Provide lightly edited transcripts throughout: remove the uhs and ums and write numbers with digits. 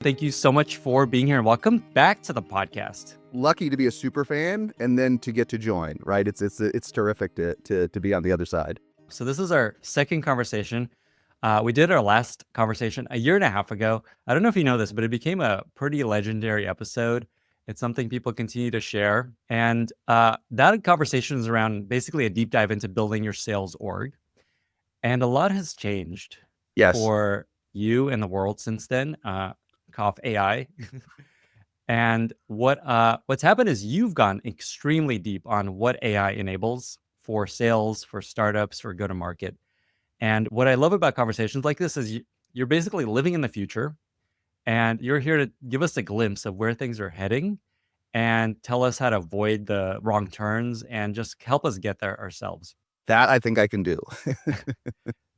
Thank you so much for being here and welcome back to the podcast. Lucky to be a super fan and then to get to join, right? It's terrific to be on the other side. So this is our second conversation. We did our last conversation a year and a half ago. I don't know if you know this, but it became a pretty legendary episode. It's something people continue to share. And that conversation is around basically a deep dive into building your sales org. And a lot has changed Yes. for you and the world since then. Cough AI. And what's happened is you've gone extremely deep on what AI enables for sales, for startups, for go-to-market. And what I love about conversations like this is you're basically living in the future, and you're here to give us a glimpse of where things are heading and tell us how to avoid the wrong turns and just help us get there ourselves. That I think I can do.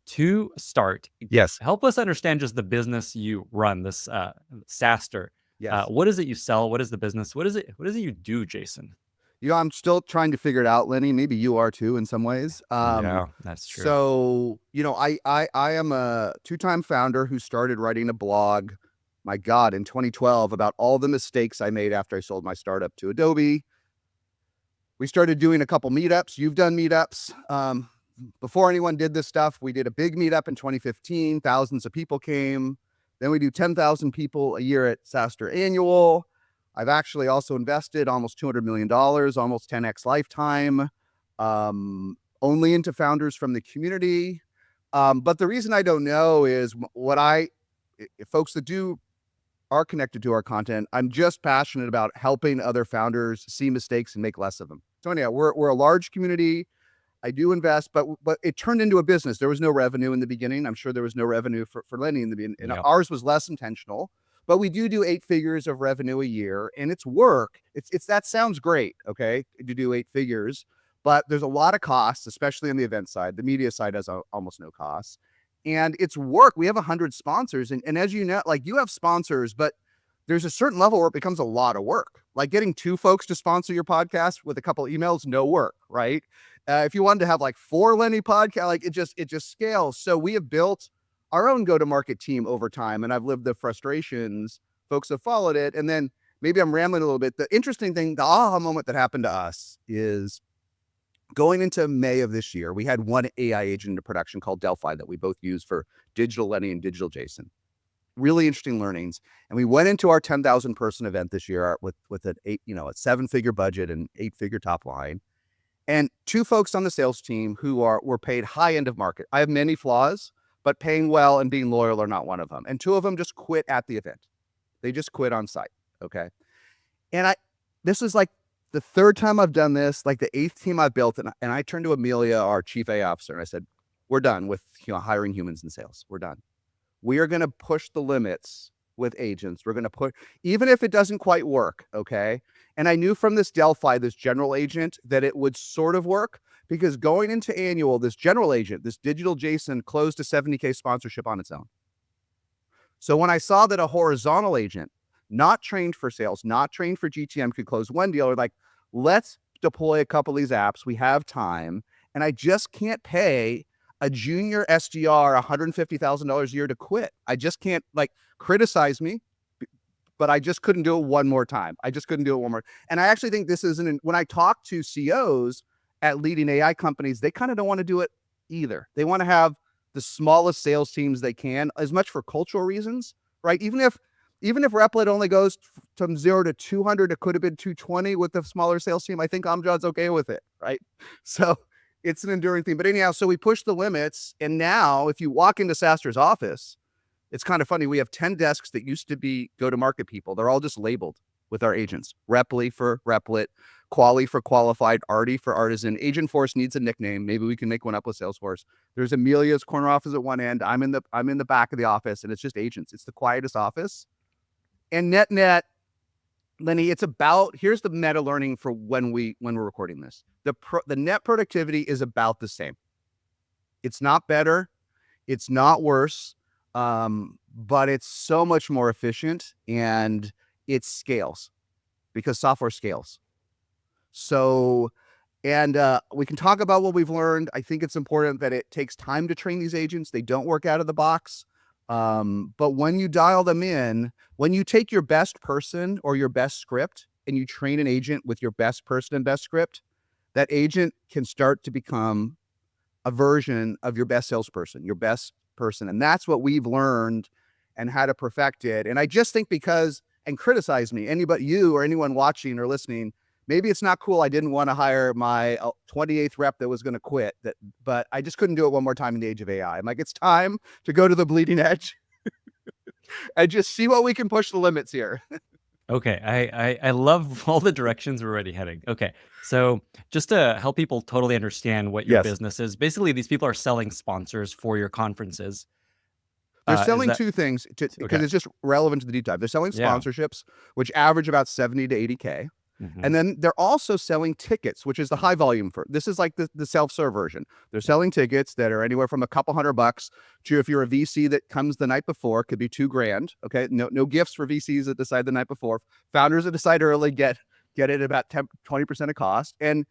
To start, Yes. help us understand just the business you run, this SaaSter. Yes. What is it you sell? What is the business? What is it you do, Jason? I'm still trying to figure it out, Lenny. Maybe you are too in some ways. Yeah, that's true. So, I am a two-time founder who started writing a blog, my God, in 2012 about all the mistakes I made after I sold my startup to Adobe. We started doing a couple meetups. You've done meetups. Before anyone did this stuff, we did a big meetup in 2015. Thousands of people came. Then we do 10,000 people a year at SaaSter Annual. I've actually also invested almost $200 million, almost 10x lifetime, only into founders from the community. But the reason I don't know is folks that are connected to our content, I'm just passionate about helping other founders see mistakes and make less of them. So anyhow, we're a large community. I do invest, but it turned into a business. There was no revenue in the beginning. I'm sure there was no revenue for Lenny in the beginning. And ours was less intentional, but we do 8 figures of revenue a year, and it's work. It's that sounds great, okay, to do 8 figures, but there's a lot of costs, especially on the event side. The media side has almost no costs, and it's work. We have 100 sponsors, and as you know, like you have sponsors, but there's a certain level where it becomes a lot of work. Like getting 2 folks to sponsor your podcast with a couple of emails, no work, right? If you wanted to have like 4 Lenny podcasts, like it just scales. So we have built our own go-to-market team over time, and I've lived the frustrations. Folks have followed it, and then maybe I'm rambling a little bit. The interesting thing, the aha moment that happened to us is going into May of this year, we had one AI agent in production called Delphi that we both use for Digital Lenny and Digital Jason. Really interesting learnings. And we went into our 10,000 person event this year with a 7-figure budget and 8-figure top line. And 2 folks on the sales team who were paid high end of market. I have many flaws, but paying well and being loyal are not one of them. And 2 of them just quit at the event. They just quit on site. Okay. And this is like the 3rd time I've done this, like the 8th team I've built. And I turned to Amelia, our chief AI officer, and I said, we're done with hiring humans in sales. We're done. We are going to push the limits with agents. We're going to put, even if it doesn't quite work, okay? And I knew from this Delphi, this general agent, that it would sort of work, because going into Annual, this general agent, this Digital Jason, closed a $70K sponsorship on its own. So when I saw that a horizontal agent, not trained for sales, not trained for GTM, could close one deal, we're like, let's deploy a couple of these apps. We have time, and I just can't pay a junior SDR $150,000 a year to quit. I just can't, criticize me, but I just couldn't do it one more time. And I actually think this isn't, when I talk to CEOs at leading AI companies, they kind of don't want to do it either. They want to have the smallest sales teams they can, as much for cultural reasons, right? Even if Replit only goes from 0 to 200, it could have been 220 with the smaller sales team. I think Amjad's okay with it, right? So it's an enduring thing. But anyhow, so we push the limits. And now if you walk into SaaSter's office, it's kind of funny. We have 10 desks that used to be go-to-market people. They're all just labeled with our agents. Reply for Replit, Quali for Qualified, Arty for Artisan. Agentforce needs a nickname. Maybe we can make one up with Salesforce. There's Amelia's corner office at one end. I'm in the back of the office, and it's just agents. It's the quietest office. And net, Lenny, it's about, here's the meta learning for when we're recording this. The net productivity is about the same. It's not better. It's not worse. But it's so much more efficient, and it scales because software scales. So, and we can talk about what we've learned. I think it's important that it takes time to train these agents. They don't work out of the box. But when you dial them in, when you take your best person or your best script and you train an agent with your best person and best script, that agent can start to become a version of your best salesperson, your best person. And that's what we've learned and how to perfect it. And I just think because, and criticize me, anybody, you or anyone watching or listening, maybe it's not cool. I didn't want to hire my 28th rep that was going to quit, but I just couldn't do it one more time in the age of AI. I'm like, it's time to go to the bleeding edge and just see what we can push the limits here. Okay, I love all the directions we're already heading. Okay, so just to help people totally understand what your Yes. business is, basically these people are selling sponsors for your conferences. They're Is selling that two things because okay? it's just relevant to the deep dive. They're selling Yeah. sponsorships, which average about 70 to 80K. Hmm. And then they're also selling tickets, which is the high volume for this is like the self-serve version. They're selling tickets that are anywhere from a couple $100 to, if you're a VC that comes the night before, could be $2,000. Okay. No gifts for VCs that decide the night before. Founders that decide early get it about 20% of cost. And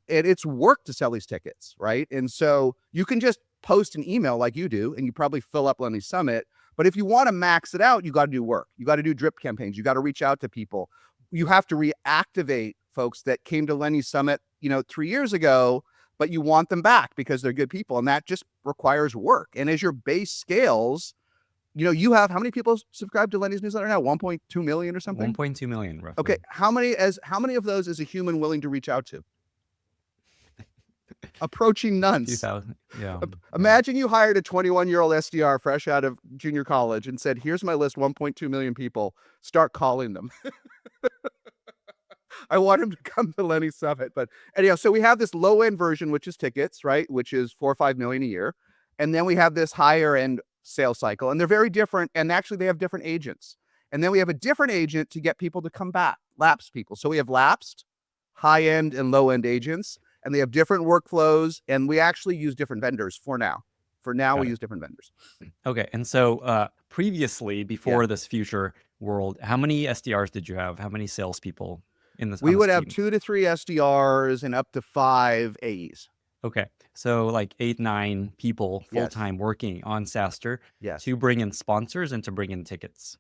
it's work to sell these tickets, right? And so you can just post an email like you do, and you probably fill up Lenny Summit. But if you want to max it out, you got to do work. You got to do drip campaigns. You got to reach out to people. You have to reactivate folks that came to Lenny Summit, 3 years ago, but you want them back because they're good people. And that just requires work. And as your base scales, you have how many people subscribe to Lenny's newsletter now? 1.2 million or something? 1.2 million Okay. roughly. How many of those is a human willing to reach out to? Approaching nuns. 2000. Yeah. Imagine you hired a 21-year-old SDR fresh out of junior college and said, here's my list, 1.2 million people. Start calling them. I want him to come to Lenny Summit. But anyhow, so we have this low end version, which is tickets, right? Which is 4 or 5 million a year. And then we have this higher end sales cycle, and they're very different. And actually they have different agents. And then we have a different agent to get people to come back, lapsed people. So we have lapsed, high end and low end agents, and they have different workflows. And we actually use different vendors for now. Got We it. use different vendors. Okay, and so previously, Yeah. before this future world, how many SDRs did you have? How many salespeople We on this would have team? 2 to 3 SDRs and up to 5 AEs. Okay, so like 8, 9 people full Yes. time working on SaaStr Yes. to bring in sponsors and to bring in tickets.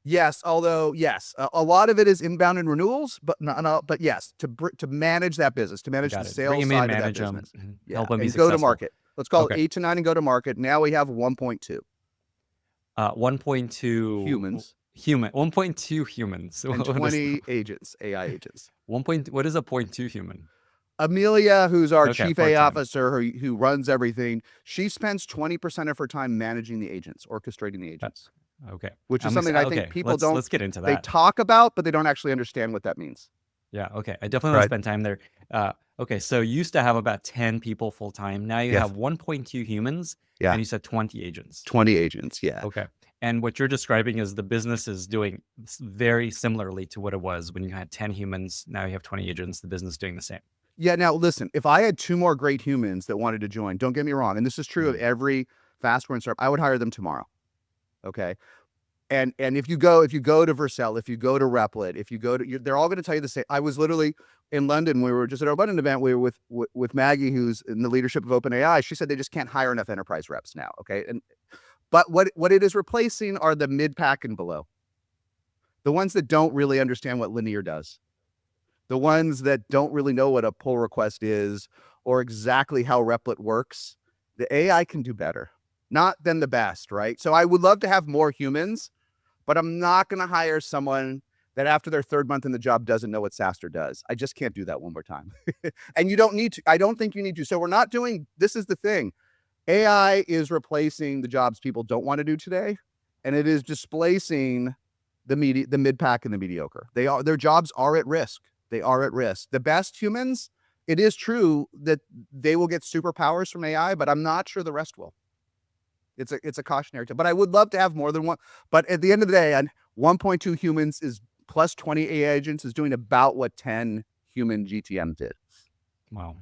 Yes, although yes, a lot of it is inbound and renewals, but not. But yes, to manage that business, to manage the Got it. Bring sales them in, side of that manage them, business. Yeah, help them be and go to successful. market. Let's call Okay. it 8 to 9 and go to market. Now we have 1.2 1.2 humans 1.2 humans. and What is 20 agents, AI agents. what is a 0.2 human? Amelia, who's our Okay, chief AI part-time. officer, who runs everything, she spends 20% of her time managing the agents, orchestrating the agents, Okay. which is I'm something I think people don't. let's get into They that. talk about, but they don't actually understand what that means. Yeah, okay. I definitely want to spend time there. Okay, so you used to have about 10 people full time. Now you Yes. have 1.2 humans, Yeah. and you said 20 agents. 20 agents. Yeah. Okay. And what you're describing is the business is doing very similarly to what it was when you had 10 humans. Now you have 20 agents. The business is doing the same. Yeah. Now, listen, if I had 2 more great humans that wanted to join, don't get me wrong, and this is true of every fast growing startup, I would hire them tomorrow. Okay. And if you go to Vercel, if you go to Replit, if you go to, they're all going to tell you the same. I was literally in London. We were just at our London event. We were with Maggie, who's in the leadership of OpenAI. She said they just can't hire enough enterprise reps now. Okay. But what it is replacing are the mid pack and below, the ones that don't really understand what linear does, the ones that don't really know what a pull request is or exactly how Replit works. The AI can do better, not than the best, right? So I would love to have more humans, but I'm not going to hire someone that after their 3rd month in the job doesn't know what SaaStr does. I just can't do that one more time. And you don't need to. I don't think you need to. So we're not doing, this is the thing. AI is replacing the jobs people don't want to do today, and it is displacing the mid pack and the mediocre. Their jobs are at risk. They are at risk. The best humans, it is true that they will get superpowers from AI, but I'm not sure the rest will. It's a cautionary tale, but I would love to have more than one. But at the end of the day, 1.2 humans is plus 20 AI agents is doing about what 10 human GTM did. Wow.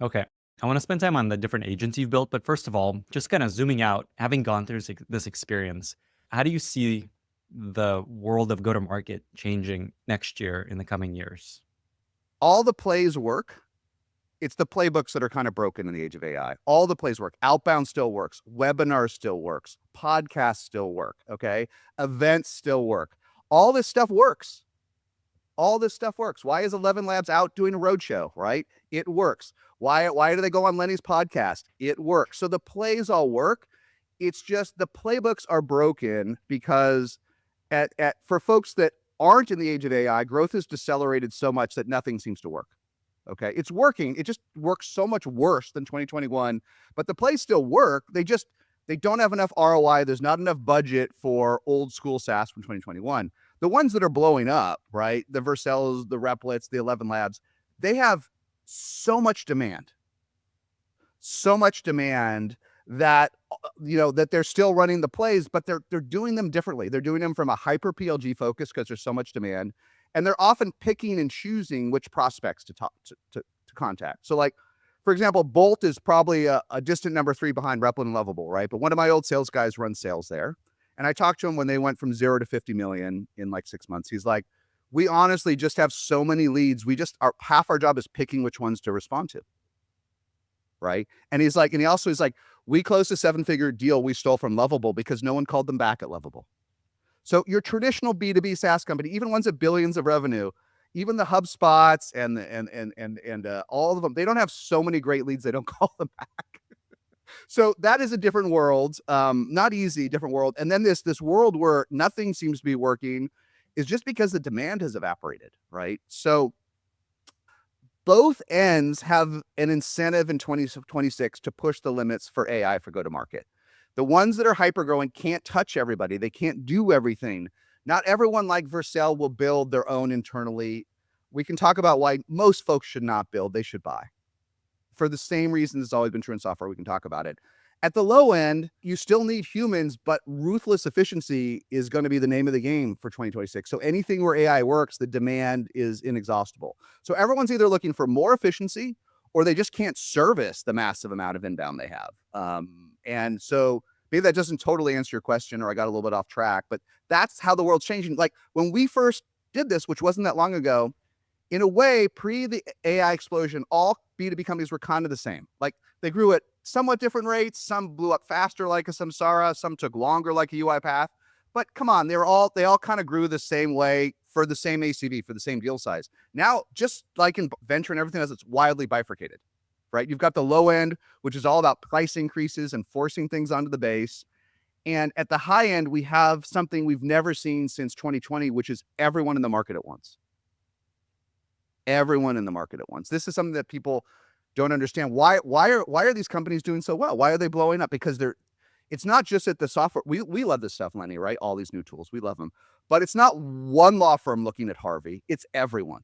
Okay. I want to spend time on the different agents you've built, but first of all, just kind of zooming out, having gone through this experience, how do you see the world of go-to-market changing next year in the coming years? All the plays work. it's the playbooks that are kind of broken in the age of AI. All the plays work. Outbound still works. Webinar still works. Podcasts still work. Okay. Events still work. All this stuff works. All this stuff works. Why is 11 Labs out doing a roadshow, right? It works. Why do they go on Lenny's podcast? It works. So the plays all work. It's just the playbooks are broken because for folks that aren't in the age of AI, growth has decelerated so much that nothing seems to work. Okay. It's working. It just works so much worse than 2021, but the plays still work. They don't have enough ROI. There's not enough budget for old school SaaS from 2021. The ones that are blowing up, right? The Vercells, the Replits, the 11 Labs, they have so much demand that, that they're still running the plays, but they're doing them differently. They're doing them from a hyper PLG focus because there's so much demand. And they're often picking and choosing which prospects to talk to contact. So like, for example, Bolt is probably a distant number 3 behind Replit and Lovable, right? But one of my old sales guys runs sales there. And I talked to him when they went from 0 to 50 million in like 6 months. He's like, we honestly just have so many leads. Half our job is picking which ones to respond to. Right. And he's like, we closed a 7-figure deal we stole from Lovable because no one called them back at Lovable. So your traditional B2B SaaS company, even ones at billions of revenue, even the HubSpots and all of them, they don't have so many great leads. They don't call them back. So that is a different world. Not easy, different world. And then this world where nothing seems to be working is just because the demand has evaporated, right? So both ends have an incentive in 2026 to push the limits for AI for go-to-market. The ones that are hyper growing can't touch everybody. They can't do everything. Not everyone like Vercel will build their own internally. We can talk about why most folks should not build, they should buy. For the same reasons it's always been true in software, we can talk about it. At the low end, you still need humans, but ruthless efficiency is going to be the name of the game for 2026. So anything where AI works, the demand is inexhaustible. So everyone's either looking for more efficiency or they just can't service the massive amount of inbound they have. And so maybe that doesn't totally answer your question, or I got a little bit off track, but that's how the world's changing. Like when we first did this, which wasn't that long ago, in a way, pre the AI explosion, all B2B companies were kind of the same. Like they grew at somewhat different rates. Some blew up faster like a Samsara. Some took longer like a UiPath. But come on, they all kind of grew the same way for the same ACV, for the same deal size. Now, just like in venture and everything else, it's wildly bifurcated, right? You've got the low end, which is all about price increases and forcing things onto the base. And at the high end, we have something we've never seen since 2020, which is everyone in the market at once. Everyone in the market at once. This is something that people don't understand. Why are these companies doing so well? Why are they blowing up? Because it's not just at the software. We love this stuff, Lenny, right? All these new tools, we love them. But it's not one law firm looking at Harvey. It's everyone.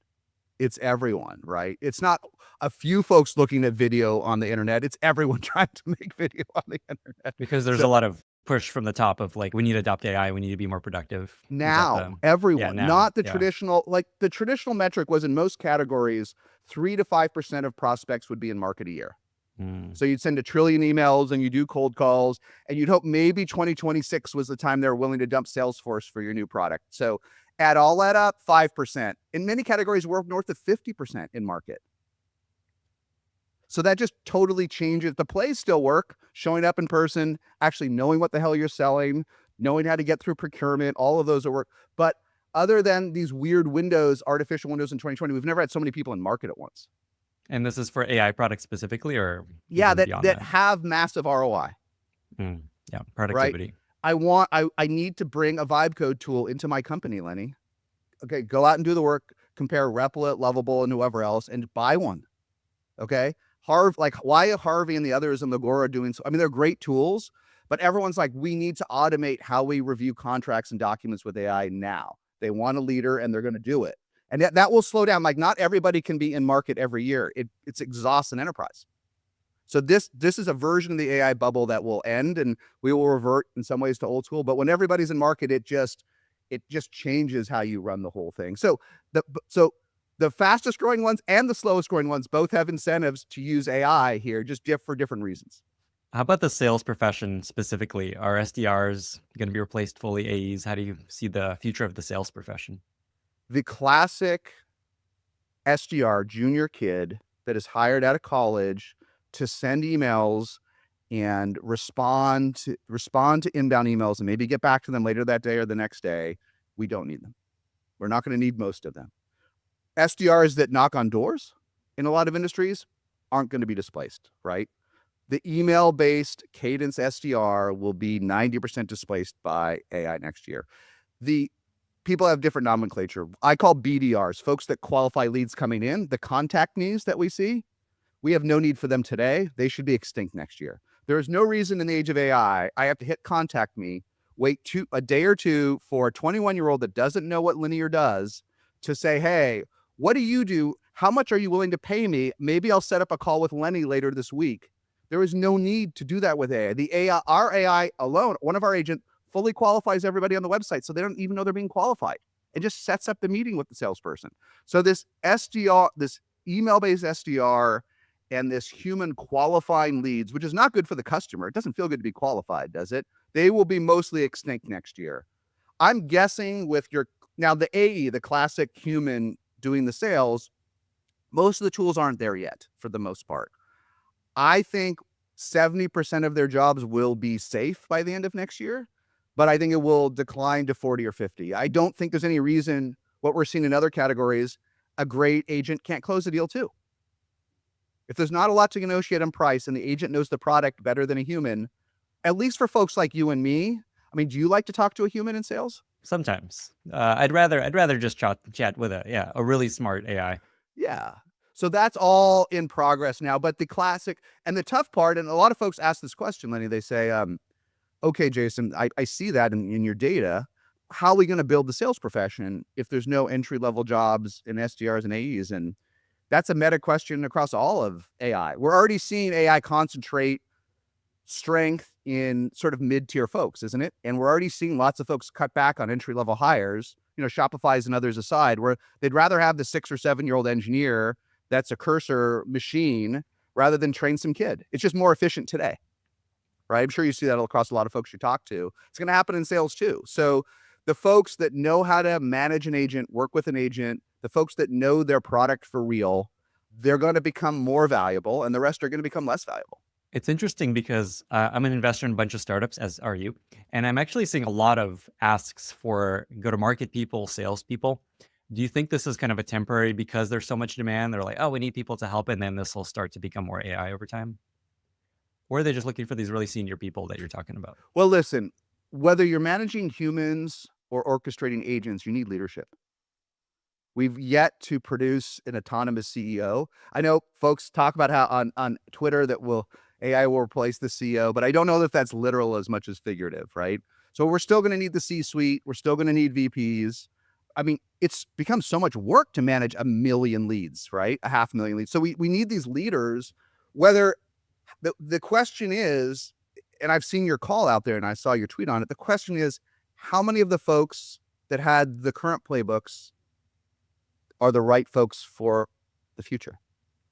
It's everyone, right? It's not a few folks looking at video on the internet. It's everyone trying to make video on the internet. Because there's a lot of push from the top of like, we need to adopt AI, we need to be more productive. Now, everyone, not the traditional, like the traditional metric was in most categories, 3 to 5% of prospects would be in market a year. So you'd send 1 trillion emails and you do cold calls and you'd hope maybe 2026 was the time they're willing to dump Salesforce for your new product. So add all that up, 5%. In many categories, we're north of 50% in market. So that just totally changes. The plays still work, showing up in person, actually knowing what the hell you're selling, knowing how to get through procurement, all of those are work. But other than these weird windows, artificial windows in 2020, we've never had so many people in market at once. And this is for AI products specifically, or that have massive ROI. Yeah, productivity. Right? I need to bring a vibe code tool into my company, Lenny. Okay, go out and do the work, compare Replit, Lovable, and whoever else, and buy one. Okay, why are Harvey and the others in Agora doing so? I mean, they're great tools, but everyone's like, we need to automate how we review contracts and documents with AI now. They want a leader and they're going to do it. And that will slow down. Like not everybody can be in market every year. It's exhausts an enterprise. So this is a version of the AI bubble that will end and we will revert in some ways to old school. But when everybody's in market, it just changes how you run the whole thing. So the fastest growing ones and the slowest growing ones both have incentives to use AI here, just for different reasons. How about the sales profession specifically? Are SDRs going to be replaced fully AEs? How do you see the future of the sales profession? The classic SDR junior kid that is hired out of college to send emails and respond to inbound emails and maybe get back to them later that day or the next day, we don't need them. We're not going to need most of them. SDRs that knock on doors in a lot of industries aren't going to be displaced, right? The email-based cadence SDR will be 90% displaced by AI next year. The people have different nomenclature. I call BDRs, folks that qualify leads coming in, the contact needs that we see. We have no need for them today. They should be extinct next year. There is no reason in the age of AI, I have to hit contact me, wait a day or two for a 21-year-old that doesn't know what Linear does to say, hey, what do you do? How much are you willing to pay me? Maybe I'll set up a call with Lenny later this week. There is no need to do that with AI. Our AI alone, one of our agents fully qualifies everybody on the website, so they don't even know they're being qualified. It just sets up the meeting with the salesperson. So this SDR, this email-based SDR, and this human qualifying leads, which is not good for the customer. It doesn't feel good to be qualified, does it? They will be mostly extinct next year. I'm guessing with now the AE, the classic human doing the sales, most of the tools aren't there yet for the most part. I think 70% of their jobs will be safe by the end of next year, but I think it will decline to 40 or 50. I don't think there's any reason what we're seeing in other categories, a great agent can't close a deal too. If there's not a lot to negotiate on price and the agent knows the product better than a human, at least for folks like you and me, I mean, do you like to talk to a human in sales? Sometimes. I'd rather just chat with a really smart AI. Yeah. So that's all in progress now. But the classic and the tough part, and a lot of folks ask this question, Lenny, they say, okay, Jason, I see that in your data. How are we going to build the sales profession if there's no entry-level jobs in SDRs and AEs? And that's a meta question across all of AI. We're already seeing AI concentrate strength in sort of mid-tier folks, isn't it? And we're already seeing lots of folks cut back on entry-level hires, Shopify's and others aside, where they'd rather have the 6 or 7-year-old engineer that's a cursor machine rather than train some kid. It's just more efficient today, right? I'm sure you see that across a lot of folks you talk to. It's going to happen in sales too. So the folks that know how to manage an agent, work with an agent, the folks that know their product for real, they're going to become more valuable and the rest are going to become less valuable. It's interesting because I'm an investor in a bunch of startups, as are you. And I'm actually seeing a lot of asks for go-to-market people, salespeople. Do you think this is kind of a temporary because there's so much demand? They're like, oh, we need people to help, and then this will start to become more AI over time? Or are they just looking for these really senior people that you're talking about? Well, listen, whether you're managing humans or orchestrating agents, you need leadership. We've yet to produce an autonomous CEO. I know folks talk about how on Twitter that AI will replace the CEO, but I don't know if that's literal as much as figurative, right? So we're still going to need the C-suite. We're still going to need VPs. I mean, it's become so much work to manage 1 million leads, right? 500,000 leads. So we need these leaders, whether the question is, and I've seen your call out there and I saw your tweet on it. The question is, how many of the folks that had the current playbooks are the right folks for the future?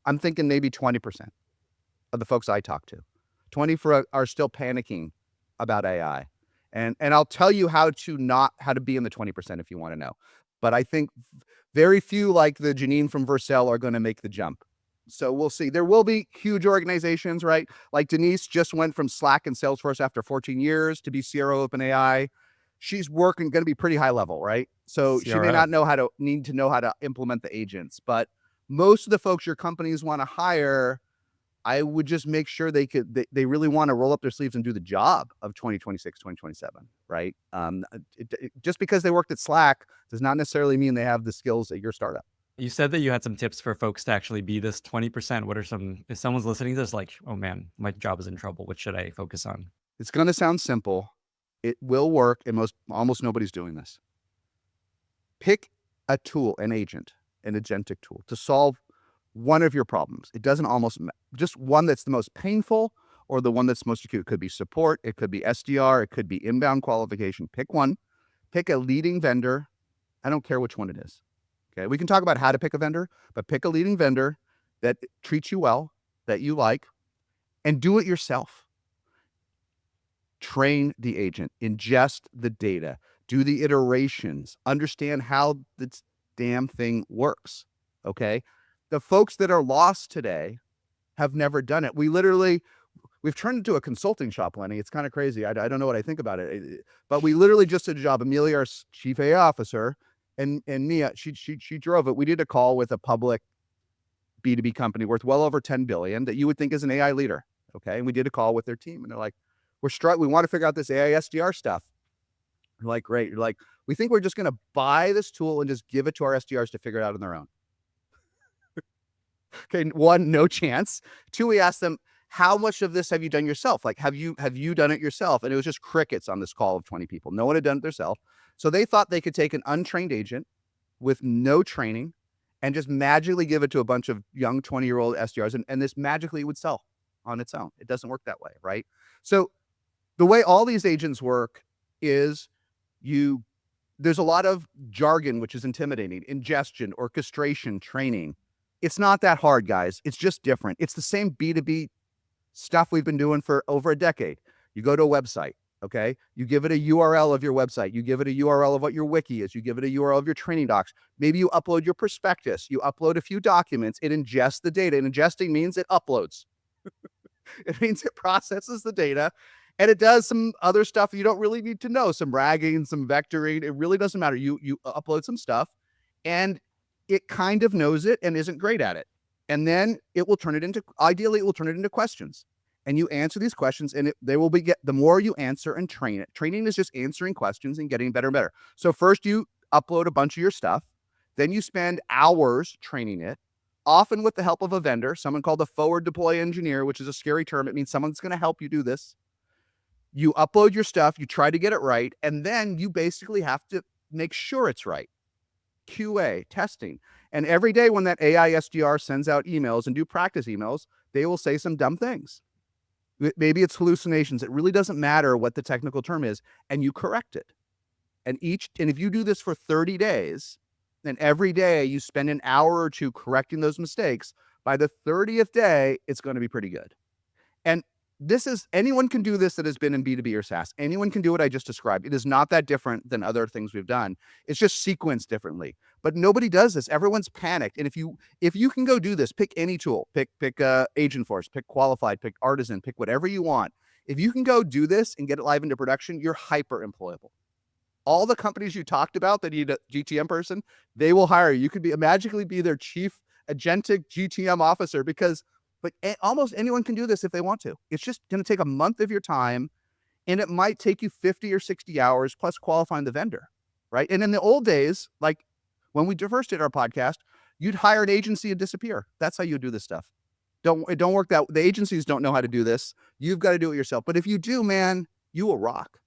I'm thinking maybe 20% of the folks I talk to. 20 are still panicking about AI. And I'll tell you how to be in the 20% if you want to know. But I think very few like the Janine from Vercel are going to make the jump. So we'll see. There will be huge organizations, right? Like Denise just went from Slack and Salesforce after 14 years to be CRO OpenAI. She's going to be pretty high level, right? So she may not need to know how to implement the agents, but most of the folks your companies want to hire, I would just make sure they really want to roll up their sleeves and do the job of 2026, 2027, right? Just because they worked at Slack does not necessarily mean they have the skills at your startup. You said that you had some tips for folks to actually be this 20%. What are some, if someone's listening to this, like, oh man, my job is in trouble, what should I focus on? It's going to sound simple. It will work, and almost nobody's doing this. Pick a tool, an agent, an agentic tool to solve one of your problems. It doesn't just one that's the most painful or the one that's most acute. It could be support. It could be SDR. It could be inbound qualification. Pick one. Pick a leading vendor. I don't care which one it is. Okay. We can talk about how to pick a vendor, but pick a leading vendor that treats you well, that you like, and do it yourself. Train the agent, ingest the data, do the iterations, understand how this damn thing works. Okay. the folks that are lost today have never done it. We've turned into a consulting shop, Lenny. It's kind of crazy. I don't know what I think about it, but we literally just did a job. Amelia, our chief AI officer, and Mia, she drove it. We did a call with a public B2B company worth well over 10 billion that you would think is an AI leader. Okay. And we did a call with their team, and they're like, we want to figure out this AI SDR stuff. You're like, great. You're like, we think we're just going to buy this tool and just give it to our SDRs to figure it out on their own. Okay. One, no chance. Two, we asked them, how much of this have you done yourself? Like, have you done it yourself? And it was just crickets on this call of 20 people. No one had done it themselves. So they thought they could take an untrained agent with no training and just magically give it to a bunch of young 20-year-old SDRs, and this magically would sell on its own. It doesn't work that way, right? So the way all these agents work is there's a lot of jargon, which is intimidating: ingestion, orchestration, training. It's not that hard, guys. It's just different. It's the same B2B stuff we've been doing for over a decade. You go to a website, okay? You give it a URL of your website. You give it a URL of what your wiki is. You give it a URL of your training docs. Maybe you upload your prospectus. You upload a few documents. It ingests the data. And ingesting means it uploads. It means it processes the data, and it does some other stuff you don't really need to know, some ragging, some vectoring. It really doesn't matter. You upload some stuff, and it kind of knows it and isn't great at it. And then it will ideally it will turn it into questions. And you answer these questions, and they will be the more you answer and train it. Training is just answering questions and getting better and better. So first you upload a bunch of your stuff, then you spend hours training it, often with the help of a vendor, someone called a forward deploy engineer, which is a scary term. It means someone's going to help you do this. You upload your stuff, you try to get it right, and then you basically have to make sure it's right. QA, testing. And every day when that AI SDR sends out emails and do practice emails, they will say some dumb things. Maybe it's hallucinations. It really doesn't matter what the technical term is, and you correct it. And if you do this for 30 days, and every day you spend an hour or two correcting those mistakes, by the 30th day, it's going to be pretty good. And anyone can do this that has been in B2B or SaaS. Anyone can do what I just described. It is not that different than other things we've done. It's just sequenced differently. But nobody does this. Everyone's panicked. And if you can go do this, pick any tool, pick Agentforce, pick Qualified, pick Artisan, pick whatever you want. If you can go do this and get it live into production, you're hyper employable. All the companies you talked about that need a GTM person, they will hire you. You could magically be their chief agentic GTM officer, but almost anyone can do this if they want to. It's just going to take a month of your time, and it might take you 50 or 60 hours plus qualifying the vendor, right? And in the old days, like when we first did our podcast, you'd hire an agency and disappear. That's how you do this stuff. It don't work that. The agencies don't know how to do this. You've got to do it yourself. But if you do, man, you will rock.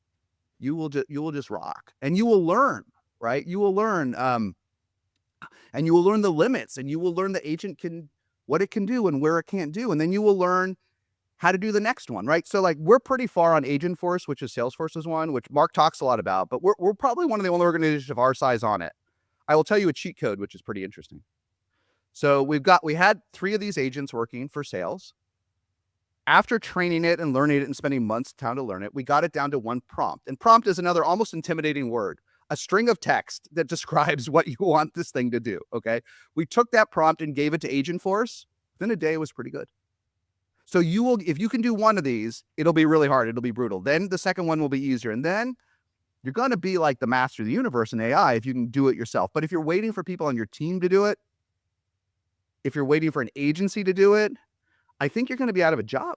You will just rock, and you will learn, right? You will learn, and you will learn the limits, and you will learn the agent what it can do and where it can't do. And then you will learn how to do the next one, right? So like we're pretty far on Agentforce, which is Salesforce's one, which Mark talks a lot about, but we're probably one of the only organizations of our size on it. I will tell you a cheat code, which is pretty interesting. So we had 3 of these agents working for sales. After training it and learning it and spending months trying to learn it, we got it down to 1 prompt. And prompt is another almost intimidating word, a string of text that describes what you want this thing to do, okay? We took that prompt and gave it to Agentforce. Within a day, it was pretty good. So if you can do one of these, it'll be really hard. It'll be brutal. Then the second one will be easier. And then you're going to be like the master of the universe in AI if you can do it yourself. But if you're waiting for people on your team to do it, if you're waiting for an agency to do it, I think you're going to be out of a job.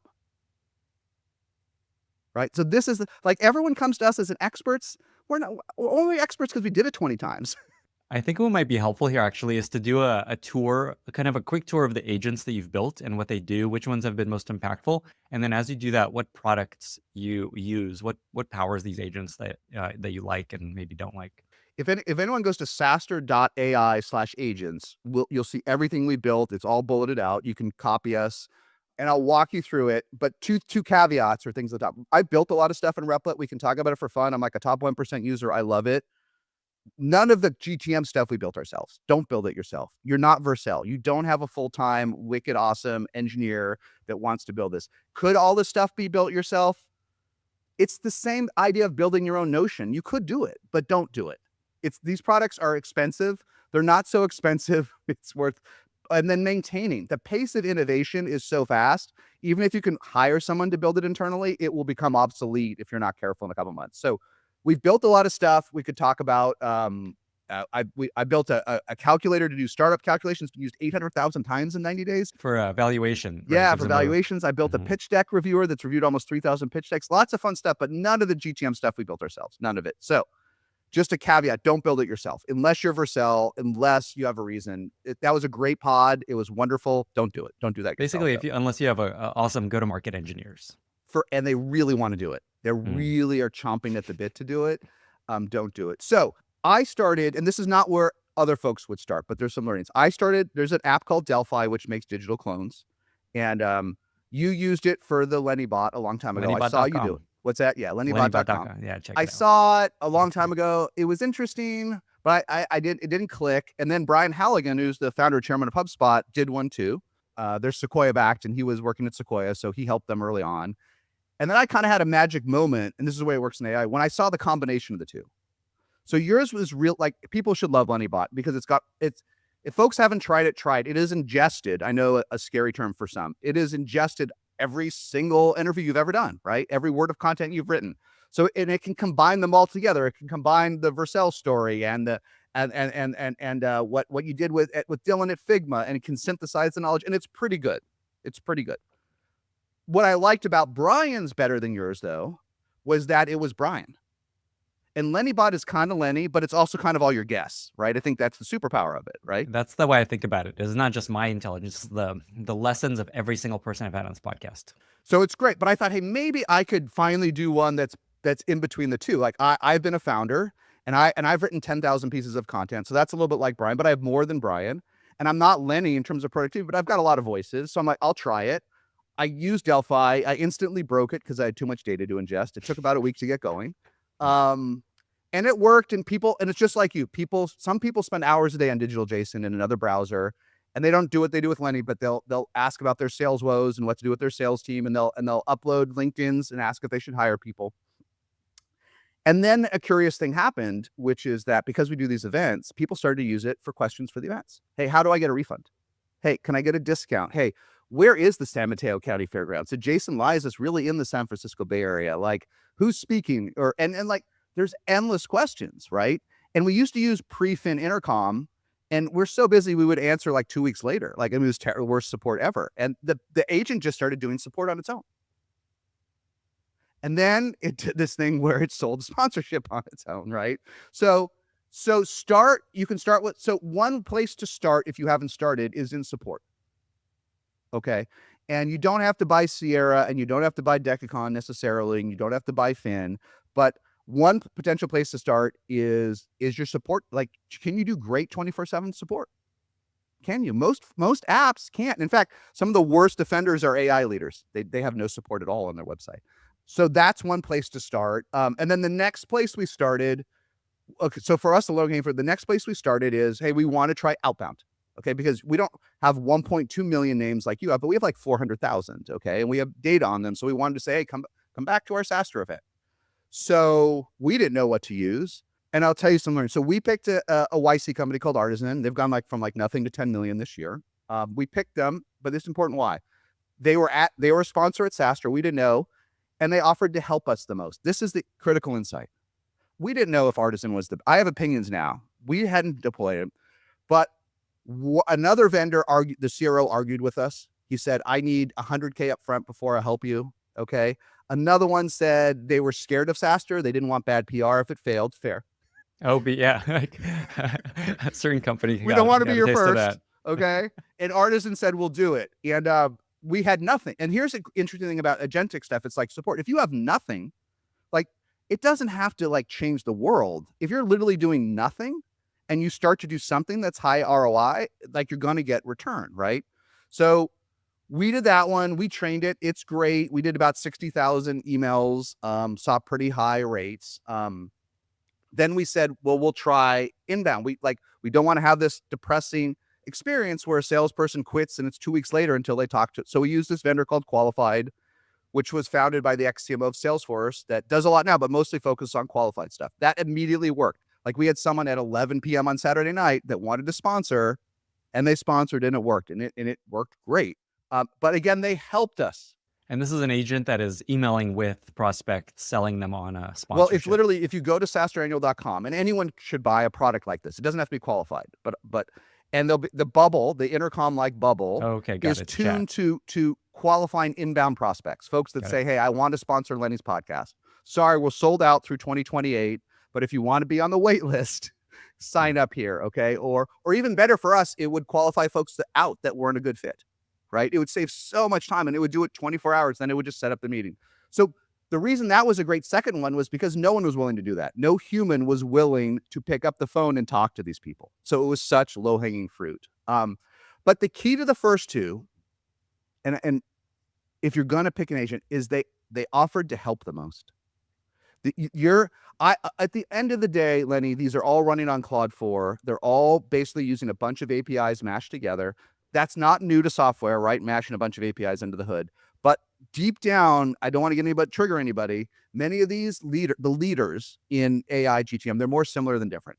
Right? So this is like everyone comes to us as experts. We're only experts because we did it 20 times. I think what might be helpful here actually is to do a tour, kind of a quick tour of the agents that you've built and what they do, which ones have been most impactful. And then as you do that, what products you use, what powers these agents that you like and maybe don't like. If anyone goes to saster.ai/agents, you'll see everything we built. It's all bulleted out. You can copy us, and I'll walk you through it. But two caveats or things at the top. I built a lot of stuff in Replit. We can talk about it for fun. I'm like a top 1% user. I love it. None of the GTM stuff we built ourselves. Don't build it yourself. You're not Vercel. You don't have a full-time, wicked, awesome engineer that wants to build this. Could all this stuff be built yourself? It's the same idea of building your own Notion. You could do it, but don't do it. These products are expensive. They're not so expensive. It's worth and then maintaining. The pace of innovation is so fast. Even if you can hire someone to build it internally, it will become obsolete if you're not careful in a couple months. So we've built a lot of stuff we could talk about. I built a calculator to do startup calculations, used 800,000 times in 90 days. For valuation, right? Yeah, Gives for them a- valuations. I built a pitch deck reviewer that's reviewed almost 3,000 pitch decks. Lots of fun stuff, but none of the GTM stuff we built ourselves. None of it. So just a caveat, don't build it yourself. Unless you're Vercel, unless you have a reason. That was a great pod. It was wonderful. Don't do it. Don't do that Basically, yourself, unless you have a awesome go-to-market engineers. and they really want to do it. They really are chomping at the bit to do it. Don't do it. So I started, and this is not where other folks would start, but there's some learnings. There's an app called Delphi, which makes digital clones. And you used it for the Lenny bot a long time ago. I saw you do it. What's that? Yeah, lennybot.com. Yeah, check it I out. saw it a long time ago. It was interesting, but it didn't click. And then Brian Halligan, who's the founder and chairman of HubSpot, did one too. They're Sequoia backed, and he was working at Sequoia, so he helped them early on. And then I kind of had a magic moment, and this is the way it works in AI, when I saw the combination of the two. So yours was real, like people should love Lennybot because if folks haven't tried it, try it. It is ingested. I know a scary term for some. It is ingested every single interview you've ever done, right? Every word of content you've written. So, and it can combine them all together. It can combine the Vercel story and the what you did with Dylan at Figma, and it can synthesize the knowledge, and it's pretty good. It's pretty good. What I liked about Brian's better than yours, though, was that it was Brian. And Lennybot is kind of Lenny, but it's also kind of all your guess, right? I think that's the superpower of it, right? That's the way I think about it. It's not just my intelligence, the lessons of every single person I've had on this podcast. So it's great. But I thought, hey, maybe I could finally do one that's in between the two. Like I've been a founder, and I've written 10,000 pieces of content. So that's a little bit like Brian, but I have more than Brian. And I'm not Lenny in terms of productivity, but I've got a lot of voices. So I'm like, I'll try it. I used Delphi. I instantly broke it because I had too much data to ingest. It took about a week to get going. And it worked, and it's just like you. Some people spend hours a day on DigitalJSON in another browser, and they don't do what they do with Lenny, but they'll ask about their sales woes and what to do with their sales team, and they'll upload LinkedIn's and ask if they should hire people. And then a curious thing happened, which is that because we do these events, people started to use it for questions for the events. Hey, how do I get a refund? Hey, can I get a discount? Hey, where is the San Mateo County Fairgrounds? Did Jason Liza's really in the San Francisco Bay Area? Like, who's speaking? And like, there's endless questions, right? And we used to use pre-fin intercom, and we're so busy we would answer like 2 weeks later. Like, it was worst support ever. And the agent just started doing support on its own. And then it did this thing where it sold sponsorship on its own, right? So you can start with, so one place to start if you haven't started is in support. Okay. And you don't have to buy Sierra, and you don't have to buy Decacon necessarily, and you don't have to buy Fin, but one potential place to start is your support. Like, can you do great 24/7 support? Can you? Most apps can't. In fact, some of the worst offenders are AI leaders. They have no support at all on their website. So that's one place to start. And then the next place we started, okay, so for us, the low-hanging fruit, the next place we started is, hey, we want to try outbound. Okay, because we don't have 1.2 million names like you have, but we have like 400,000. Okay, and we have data on them. So we wanted to say, hey, come back to our SaaStr event. So we didn't know what to use. And I'll tell you something. So we picked a YC company called Artisan. They've gone from nothing to 10 million this year. We picked them, but this is important why. They were a sponsor at SaaStr. We didn't know, and they offered to help us the most. This is the critical insight. We didn't know if Artisan was I have opinions now. We hadn't deployed them, but another vendor the CRO argued with us. He said, I need 100K up front before I help you. Okay. Another one said they were scared of SaaStr. They didn't want bad PR if it failed. Fair. Oh, but yeah, like a certain company. We don't want to be your first. Okay. And Artisan said, we'll do it. And we had nothing. And here's an interesting thing about agentic stuff. It's like support. If you have nothing, like, it doesn't have to like change the world. If you're literally doing nothing and you start to do something that's high ROI, like, you're going to get return, right? So we did that one. We trained it. It's great. We did about 60,000 emails, saw pretty high rates. Then we said, well, we'll try inbound. We don't want to have this depressing experience where a salesperson quits and it's 2 weeks later until they talk to. So we used this vendor called Qualified, which was founded by the ex-CMO of Salesforce that does a lot now, but mostly focuses on qualified stuff. That immediately worked. Like, we had someone at 11 p.m. on Saturday night that wanted to sponsor, and they sponsored, and it worked, and it worked great. But again, they helped us. And this is an agent that is emailing with prospects, selling them on a Well, it's sponsorship. literally, if you go to SaaSterannual.com, and anyone should buy a product like this. It doesn't have to be qualified, but and they'll be, the bubble, the intercom-like bubble, Okay, got is it. tuned to qualifying inbound prospects, folks that Got say, "Hey, I want to sponsor Lenny's podcast. Sorry, we're sold out through 2028, but if you want to be on the wait list, sign up here, okay?" Or even better for us, it would qualify folks that weren't a good fit, right? It would save so much time, and it would do it 24 hours. Then it would just set up the meeting. So the reason that was a great second one was because no one was willing to do that. No human was willing to pick up the phone and talk to these people. So it was such low-hanging fruit. But the key to the first two, and if you're going to pick an agent, is they offered to help the most. At the end of the day, Lenny, these are all running on Claude 4. They're all basically using a bunch of APIs mashed together. That's not new to software, right? Mashing a bunch of APIs into the hood. But deep down, I don't want to get anybody, trigger anybody. Many of these the leaders in AI GTM, they're more similar than different.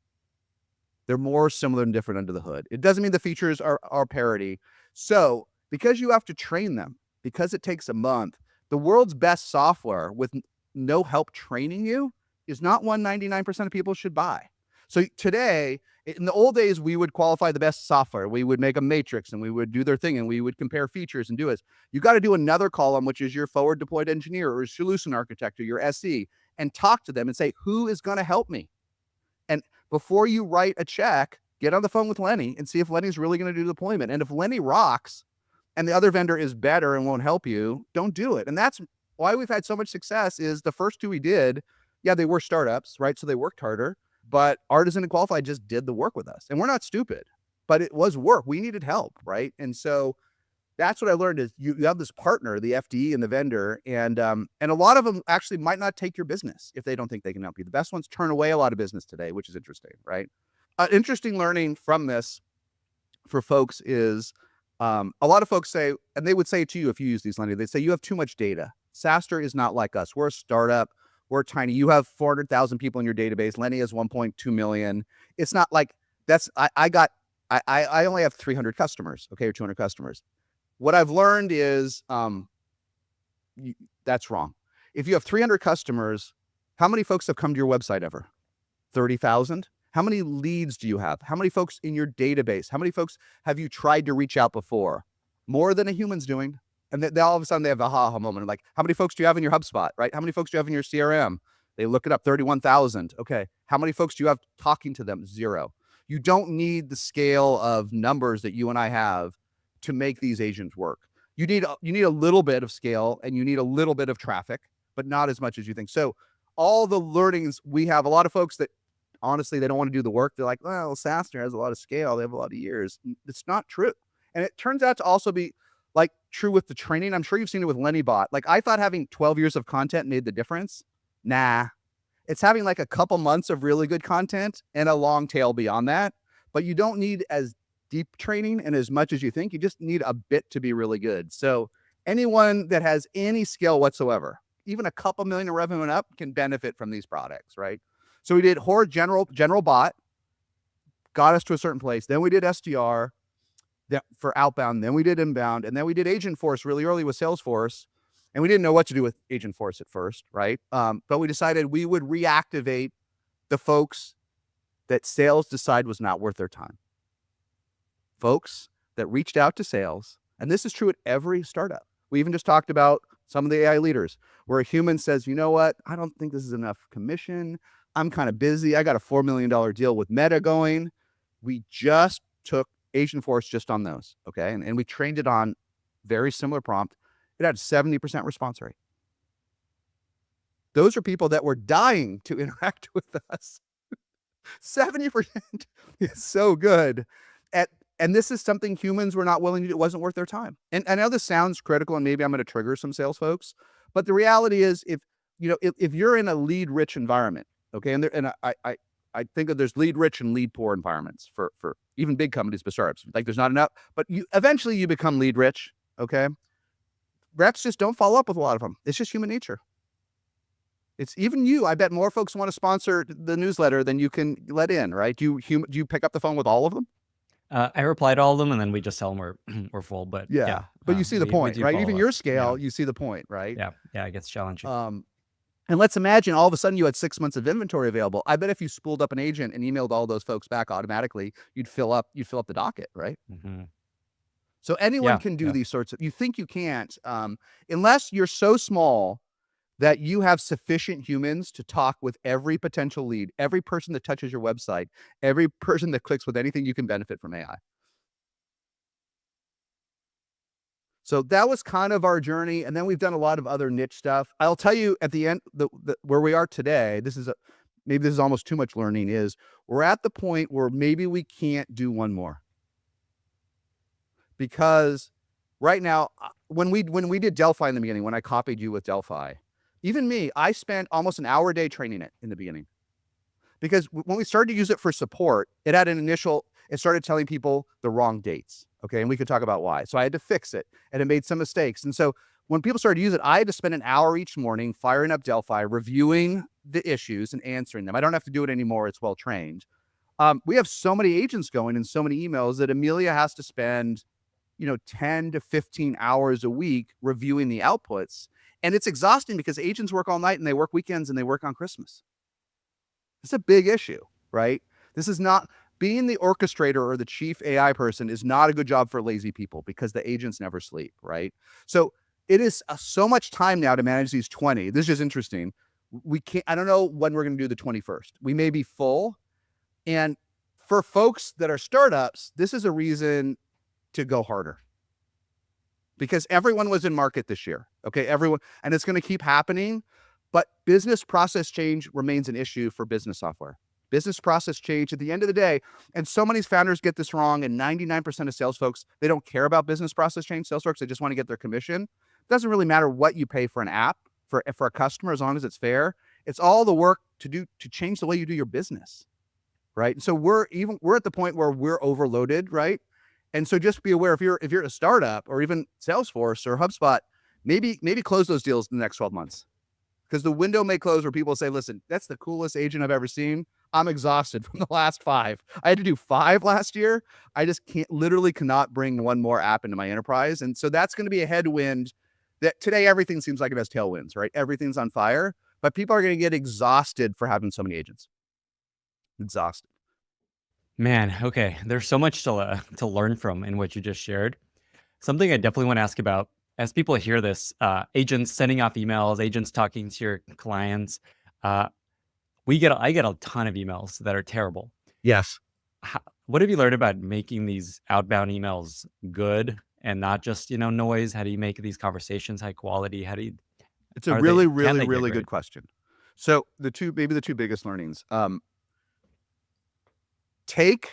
They're more similar than different under the hood. It doesn't mean the features are parity. So because you have to train them, because it takes a month, the world's best software with no help training you is not one 99% of people should buy. So today, in the old days, we would qualify the best software. We would make a matrix and we would do their thing and we would compare features and do it. You got to do another column, which is your forward deployed engineer or solution architect or your SE, and talk to them and say, who is going to help me? And before you write a check, get on the phone with Lenny and see if Lenny's really going to do the deployment. And if Lenny rocks and the other vendor is better and won't help you, don't do it. And that's why we've had so much success. Is the first two we did, yeah, they were startups, right? So they worked harder. But Artisan and Qualified just did the work with us. And we're not stupid, but it was work. We needed help, right? And so that's what I learned is you have this partner, the FDE and the vendor, and a lot of them actually might not take your business if they don't think they can help you. The best ones turn away a lot of business today, which is interesting, right? Interesting learning from this for folks is a lot of folks say, and they would say it to you if you use these, Lenny, they say you have too much data. SaaSter is not like us. We're a startup. We're tiny. You have 400,000 people in your database. Lenny has 1.2 million. It's not like that's, I only have 300 customers, okay, or 200 customers. What I've learned is that's wrong. If you have 300 customers, how many folks have come to your website ever? 30,000? How many leads do you have? How many folks in your database? How many folks have you tried to reach out before? More than a human's doing. And they all of a sudden they have a ha-ha moment. Like, how many folks do you have in your HubSpot, right? How many folks do you have in your CRM? They look it up, 31,000. Okay. How many folks do you have talking to them? 0. You don't need the scale of numbers that you and I have to make these agents work. You need a little bit of scale and you need a little bit of traffic, but not as much as you think. So all the learnings, we have a lot of folks that honestly, they don't want to do the work. They're like, well, SaaSter has a lot of scale. They have a lot of years. It's not true. And it turns out to also be like true with the training. I'm sure you've seen it with Lenny Bot. Like I thought having 12 years of content made the difference. Nah, it's having like a couple months of really good content and a long tail beyond that. But you don't need as deep training and as much as you think. You just need a bit to be really good. So anyone that has any skill whatsoever, even a couple million in revenue and up, can benefit from these products, right? So we did Horde general bot, got us to a certain place. Then we did SDR for outbound. Then we did inbound. And then we did Agentforce really early with Salesforce. And we didn't know what to do with Agentforce at first, right? But we decided we would reactivate the folks that sales decide was not worth their time. Folks that reached out to sales. And this is true at every startup. We even just talked about some of the AI leaders where a human says, you know what? I don't think this is enough commission. I'm kind of busy. I got a $4 million deal with Meta going. We just took Agentforce just on those, okay? And we trained it on very similar prompt. It had a 70% response rate. Those are people that were dying to interact with us. 70% is so good. And this is something humans were not willing to do. It wasn't worth their time. And I know this sounds critical, and maybe I'm going to trigger some sales folks, but the reality is if you're in a lead-rich environment, okay, and I think that there's lead-rich and lead-poor environments for even big companies, but startups. Like there's not enough, but eventually you become lead-rich, okay? Reps just don't follow up with a lot of them. It's just human nature. It's even you. I bet more folks want to sponsor the newsletter than you can let in, right? Do you pick up the phone with all of them? I reply to all of them, and then we just tell them we're full. But Yeah. But you see the we point, do right? follow Even up. your Yeah, scale, you see the point, right? yeah, it gets challenging. And let's imagine all of a sudden you had 6 months of inventory available. I bet if you spooled up an agent and emailed all those folks back automatically, you'd fill up the docket, right? Hmm. So anyone Yeah, can do yeah. these sorts of, you think you can't, unless you're so small that you have sufficient humans to talk with every potential lead, every person that touches your website, every person that clicks with anything, you can benefit from AI. So that was kind of our journey, and then we've done a lot of other niche stuff. I'll tell you at the end, where we are today, maybe this is almost too much learning, is we're at the point where maybe we can't do one more. Because right now, when we did Delphi in the beginning, when I copied you with Delphi, even me, I spent almost an hour a day training it in the beginning. Because when we started to use it for support, it started telling people the wrong dates. Okay. And we could talk about why. So I had to fix it, and it made some mistakes. And so when people started to use it, I had to spend an hour each morning firing up Delphi, reviewing the issues and answering them. I don't have to do it anymore. It's well trained. We have so many agents going and so many emails that Amelia has to spend 10 to 15 hours a week reviewing the outputs. And it's exhausting because agents work all night and they work weekends and they work on Christmas. It's a big issue, right? This is not being the orchestrator or the chief AI person is not a good job for lazy people because the agents never sleep, right? So it is so much time now to manage these 20. This is just interesting. I don't know when we're going to do the 21st. We may be full. And for folks that are startups, this is a reason to go harder because everyone was in market this year. Okay. Everyone, and it's going to keep happening, but business process change remains an issue for business software. Business process change at the end of the day. And so many founders get this wrong. And 99% of sales folks, they don't care about business process change. Sales folks, they just want to get their commission. It doesn't really matter what you pay for an app for a customer, as long as it's fair. It's all the work to change the way you do your business. Right. And so we're at the point where we're overloaded. Right. And so just be aware, if you're a startup or even Salesforce or HubSpot, maybe close those deals in the next 12 months. Because the window may close where people say, listen, that's the coolest agent I've ever seen. I'm exhausted from the last 5. I had to do 5 last year. I just cannot bring one more app into my enterprise. And so that's going to be a headwind that today everything seems like it has tailwinds, right? Everything's on fire, but people are going to get exhausted for having so many agents. Exhausted. Man, okay. There's so much to learn from in what you just shared. Something I definitely want to ask about as people hear this, agents sending off emails, agents talking to your clients. Uh, I get a ton of emails that are terrible. Yes. What have you learned about making these outbound emails good and not just noise? How do you make these conversations high quality? It's a Can really, they really, get really great? good question. So the two biggest learnings. Take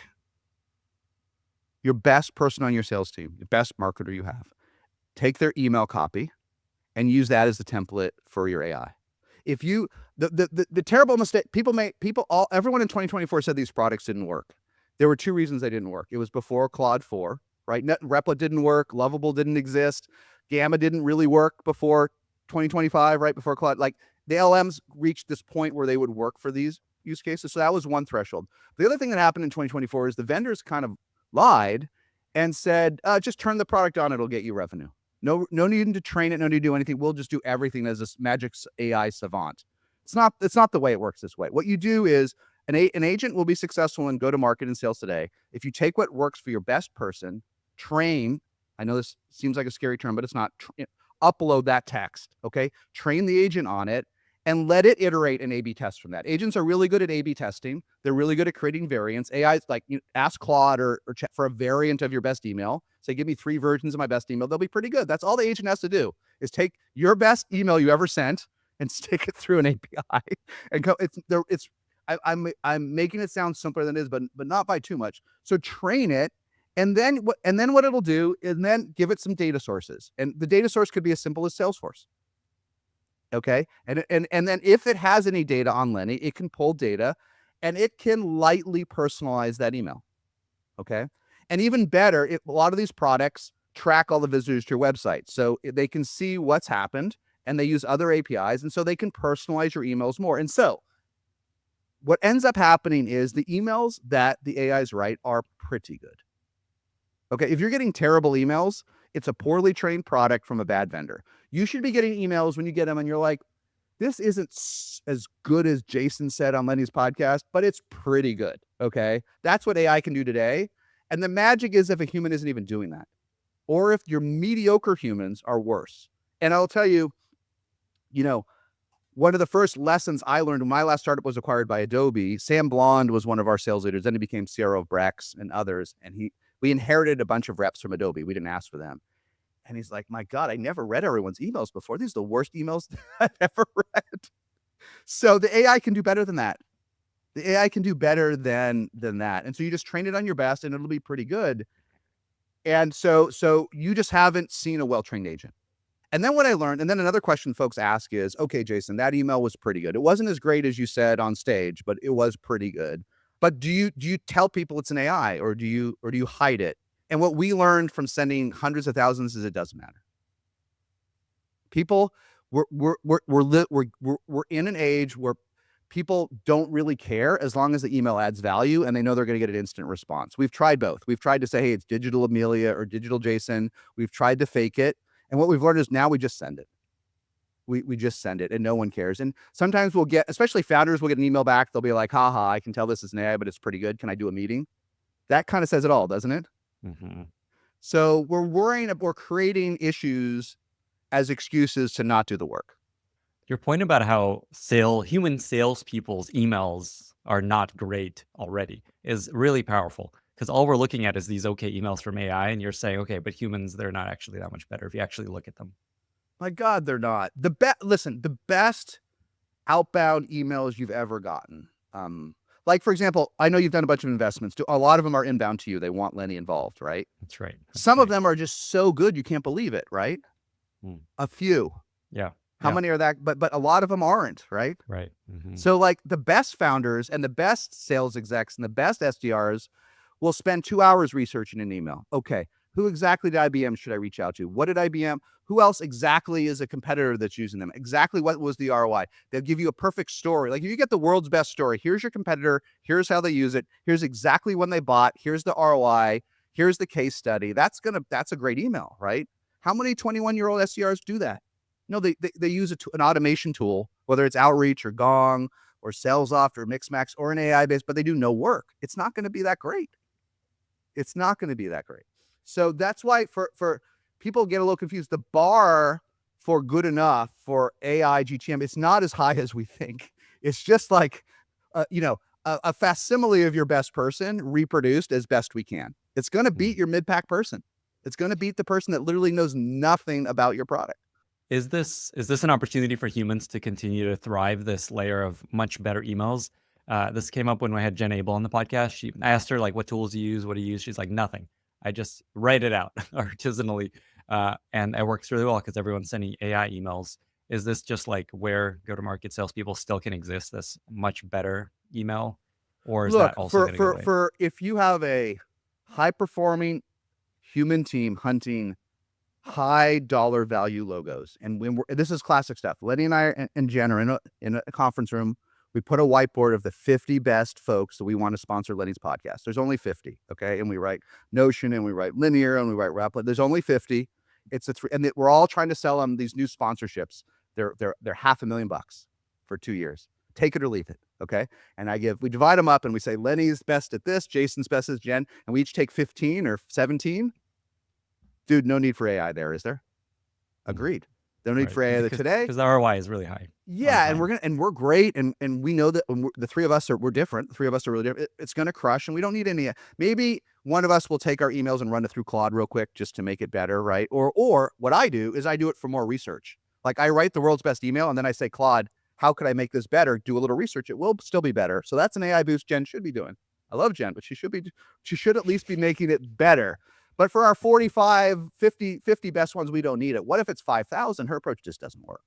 your best person on your sales team, the best marketer you have, take their email copy and use that as the template for your AI. If you, the terrible mistake, everyone in 2024 said these products didn't work. There were 2 reasons they didn't work. It was before Claude 4, right? Replit didn't work. Lovable didn't exist. Gamma didn't really work before 2025, right? Before Claude, like the LMs reached this point where they would work for these use cases. So that was one threshold. The other thing that happened in 2024 is the vendors kind of lied and said, just turn the product on, it'll get you revenue. No need to train it, no need to do anything. We'll just do everything as a magic AI savant. It's not the way it works this way. What you do is an agent will be successful in go-to-market and sales today if you take what works for your best person, train. I know this seems like a scary term, but it's not. Upload that text, okay? Train the agent on it and let it iterate an A/B test from that. Agents are really good at A/B testing. They're really good at creating variants. AI is like, ask Claude or check for a variant of your best email. Say, give me 3 versions of my best email. They'll be pretty good. That's all the agent has to do is take your best email you ever sent and stick it through an API and go. I'm making it sound simpler than it is, but not by too much. So train it. And then what it'll do is then give it some data sources. And the data source could be as simple as Salesforce. Okay. And then if it has any data on Lenny, it can pull data and it can lightly personalize that email. Okay. And even better, a lot of these products track all the visitors to your website. So they can see what's happened and they use other APIs. And so they can personalize your emails more. And so what ends up happening is the emails that the AIs write are pretty good. Okay, if you're getting terrible emails, it's a poorly trained product from a bad vendor. You should be getting emails when you get them and you're like, this isn't as good as Jason said on Lenny's podcast, but it's pretty good. Okay, that's what AI can do today. And the magic is if a human isn't even doing that, or if your mediocre humans are worse. And I'll tell you, you know, one of the first lessons I learned when my last startup was acquired by Adobe, Sam Blond was one of our sales leaders. Then he became CRO of Brex and others. And we inherited a bunch of reps from Adobe. We didn't ask for them. And he's like, my God, I never read everyone's emails before. These are the worst emails I've ever read. So the AI can do better than that. The AI can do better than that. And so you just train it on your best and it'll be pretty good. And so you just haven't seen a well-trained agent. And then what I learned, and then another question folks ask is, okay, Jason, that email was pretty good. It wasn't as great as you said on stage, but it was pretty good. But do you tell people it's an AI or do you hide it? And what we learned from sending hundreds of thousands is it doesn't matter. People, we're in an age where people don't really care as long as the email adds value and they know they're going to get an instant response. We've tried both. We've tried to say, hey, it's digital Amelia or digital Jason. We've tried to fake it. And what we've learned is now we just send it. We just send it and no one cares. And sometimes we'll get, especially founders will get an email back. They'll be like, haha, I can tell this is an AI, but it's pretty good. Can I do a meeting? That kind of says it all, doesn't it? Mm-hmm. So we're creating issues as excuses to not do the work. Your point about how human salespeople's emails are not great already is really powerful, because all we're looking at is these okay emails from AI, and you're saying, okay, but humans, they're not actually that much better if you actually look at them. My God, they're not. Listen, the best outbound emails you've ever gotten. Like, for example, I know you've done a bunch of investments. A lot of them are inbound to you. They want Lenny involved, right? That's right. Some of them are just so good you can't believe it, right? A few. Yeah. How many are that? But a lot of them aren't, right? Right. Mm-hmm. So like the best founders and the best sales execs and the best SDRs will spend 2 hours researching an email. Okay, who exactly did IBM should I reach out to? What did IBM? Who else exactly is a competitor that's using them? Exactly what was the ROI? They'll give you a perfect story. Like if you get the world's best story, here's your competitor, here's how they use it, here's exactly when they bought, here's the ROI, here's the case study. That's a great email, right? How many 21-year-old SDRs do that? No, they use an automation tool, whether it's Outreach or Gong or SalesLoft or Mixmax or an AI based, but they do no work. It's not going to be that great. It's not going to be that great. So that's why for people get a little confused. The bar for good enough for AI GTM, it's not as high as we think. It's just like, a facsimile of your best person reproduced as best we can. It's going to beat your mid-pack person. It's going to beat the person that literally knows nothing about your product. Is this an opportunity for humans to continue to thrive this layer of much better emails? This came up when I had Jen Abel on the podcast. I asked her, like, what tools do you use? What do you use? She's like, nothing. I just write it out artisanally. And it works really well because everyone's sending AI emails. Is this just like where go-to-market salespeople still can exist, this much better email? Or is that also going to go away? For if you have a high-performing human team hunting high dollar value logos, and this is classic stuff. Lenny and I and Jen are in a conference room. We put a whiteboard of the 50 best folks that we want to sponsor Lenny's podcast. There's only 50, okay? And we write Notion and we write Linear and we write Replit. There's only 50. We're all trying to sell them these new sponsorships. They're $500,000 for 2 years. Take it or leave it, okay? And we divide them up and we say Lenny's best at this, Jason's best at Jen, and we each take 15 or 17. Dude, no need for AI there, is there? Agreed. No need for AI today. Because the ROI is really high. Yeah, and we're great, and we know that the three of us we're different. The three of us are really different. It's going to crush, and we don't need any. Maybe one of us will take our emails and run it through Claude real quick just to make it better, right? Or what I do is I do it for more research. Like I write the world's best email, and then I say, Claude, how could I make this better? Do a little research. It will still be better. So that's an AI boost Jen should be doing. I love Jen, but she should at least be making it better. But for our 45, 50 best ones, we don't need it. What if it's 5,000? Her approach just doesn't work.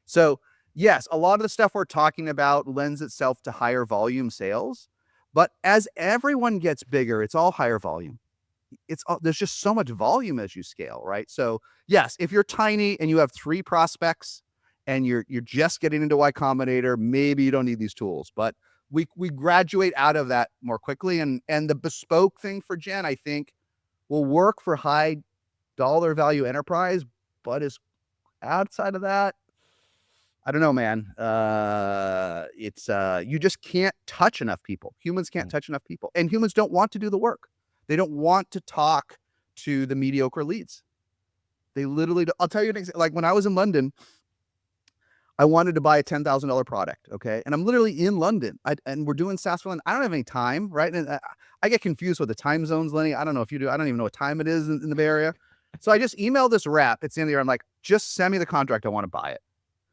So yes, a lot of the stuff we're talking about lends itself to higher volume sales. But as everyone gets bigger, it's all higher volume. There's just so much volume as you scale, right? So yes, if you're tiny and you have 3 prospects and you're just getting into Y Combinator, maybe you don't need these tools. But we graduate out of that more quickly. And the bespoke thing for Jen, I think, will work for high dollar value enterprise, but is outside of that, I don't know, man. It's you just can't touch enough people. Humans can't Mm. touch enough people, and humans don't want to do the work. They don't want to talk to the mediocre leads. They literally. I'll tell you an example. Like when I was in London, I wanted to buy a $10,000 product. Okay, and I'm literally in London, and we're doing SaaS for London. I don't have any time, right? And I get confused with the time zones, Lenny. I don't know if you do. I don't even know what time it is in the Bay Area. So I just emailed this rep. It's the end of the year. I'm like, just send me the contract. I want to buy it.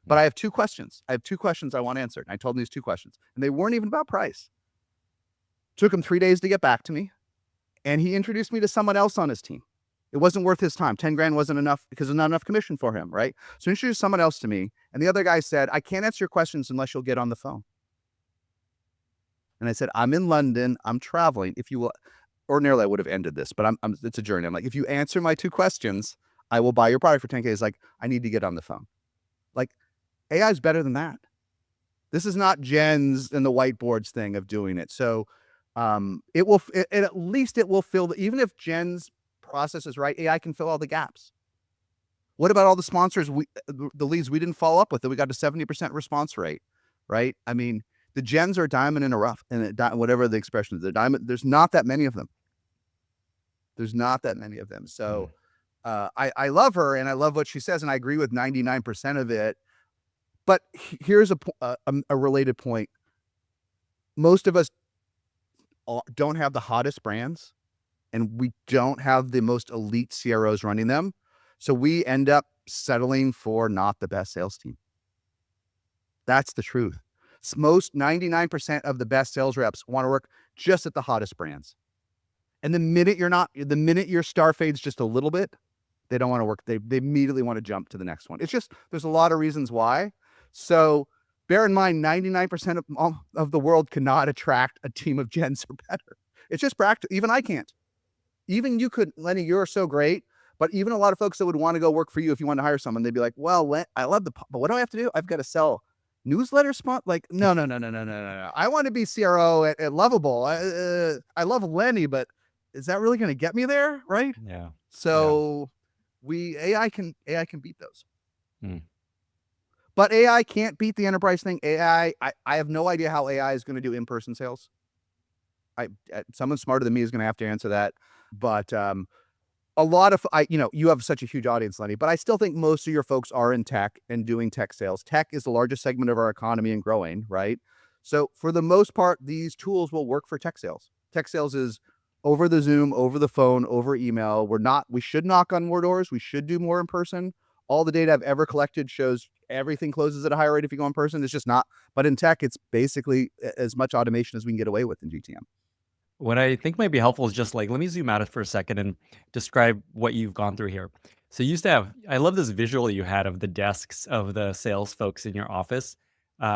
But I have 2 questions. I have 2 questions I want answered. And I told him these 2 questions, and they weren't even about price. Took him 3 days to get back to me, and he introduced me to someone else on his team. It wasn't worth his time. 10 grand wasn't enough because there's not enough commission for him, right? So he introduced someone else to me, and the other guy said, I can't answer your questions unless you'll get on the phone. And I said, I'm in London. I'm traveling. If you will, ordinarily I would have ended this, but it's a journey. I'm like, if you answer my 2 questions, I will buy your product for 10K. He's like, I need to get on the phone. Like, AI is better than that. This is not Jen's and the whiteboards thing of doing it. So it will, at least it will fill, even if Jen's process is right, AI can fill all the gaps. What about all the sponsors, the leads we didn't follow up with that we got a 70% response rate, right? I mean, the Gens are diamond in a rough, and whatever the expression is, they're diamond. There's not that many of them. There's not that many of them. So I love her and I love what she says, and I agree with 99% of it. But here's a related point. Most of us don't have the hottest brands, and we don't have the most elite CROs running them. So we end up settling for not the best sales team. That's the truth. Most 99% of the best sales reps want to work just at the hottest brands. And the minute your star fades just a little bit, they don't want to work. They immediately want to jump to the next one. It's just, there's a lot of reasons why. So bear in mind, 99% of the world cannot attract a team of Gens or better. It's just practical. Even I can't. Even you could, Lenny, you're so great. But even a lot of folks that would want to go work for you if you want to hire someone, they'd be like, well, I love but what do I have to do? I've got to sell newsletter spot. Like, no. I want to be CRO at Lovable. I love Lenny, but is that really going to get me there? Right. Yeah. So AI can beat those. Hmm. But AI can't beat the enterprise thing. I have no idea how AI is going to do in-person sales. Someone smarter than me is going to have to answer that. But a lot of, you have such a huge audience, Lenny, but I still think most of your folks are in tech and doing tech sales. Tech is the largest segment of our economy and growing, right? So for the most part, these tools will work for tech sales. Tech sales is over the Zoom, over the phone, over email. We should knock on more doors. We should do more in person. All the data I've ever collected shows everything closes at a higher rate if you go in person. It's just not. But in tech, it's basically as much automation as we can get away with in GTM. What I think might be helpful is just like, let me zoom out for a second and describe what you've gone through here. So you used to have, I love this visual you had of the desks of the sales folks in your office,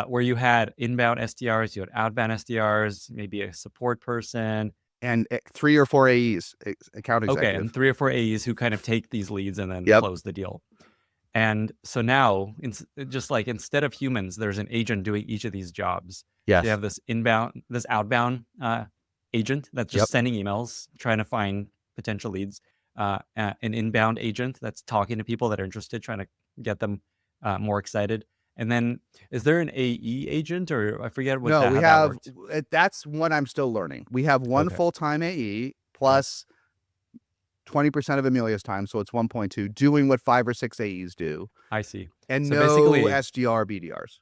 where you had inbound SDRs, you had outbound SDRs, maybe a support person. And 3 or 4 AEs, account executive. Okay, and 3 or 4 AEs who kind of take these leads and then Yep. close the deal. And so now, just like instead of humans, there's an agent doing each of these jobs. Yes. You have this outbound agent that's just sending emails, trying to find potential leads. An inbound agent that's talking to people that are interested, trying to get them more excited. And then, is there an AE agent, or I forget what? No, we have. That's what I'm still learning. We have one full-time AE plus 20% of Amelia's time, so it's 1.2, doing what 5 or 6 AEs do. I see. And so no basically, SDR, BDRs.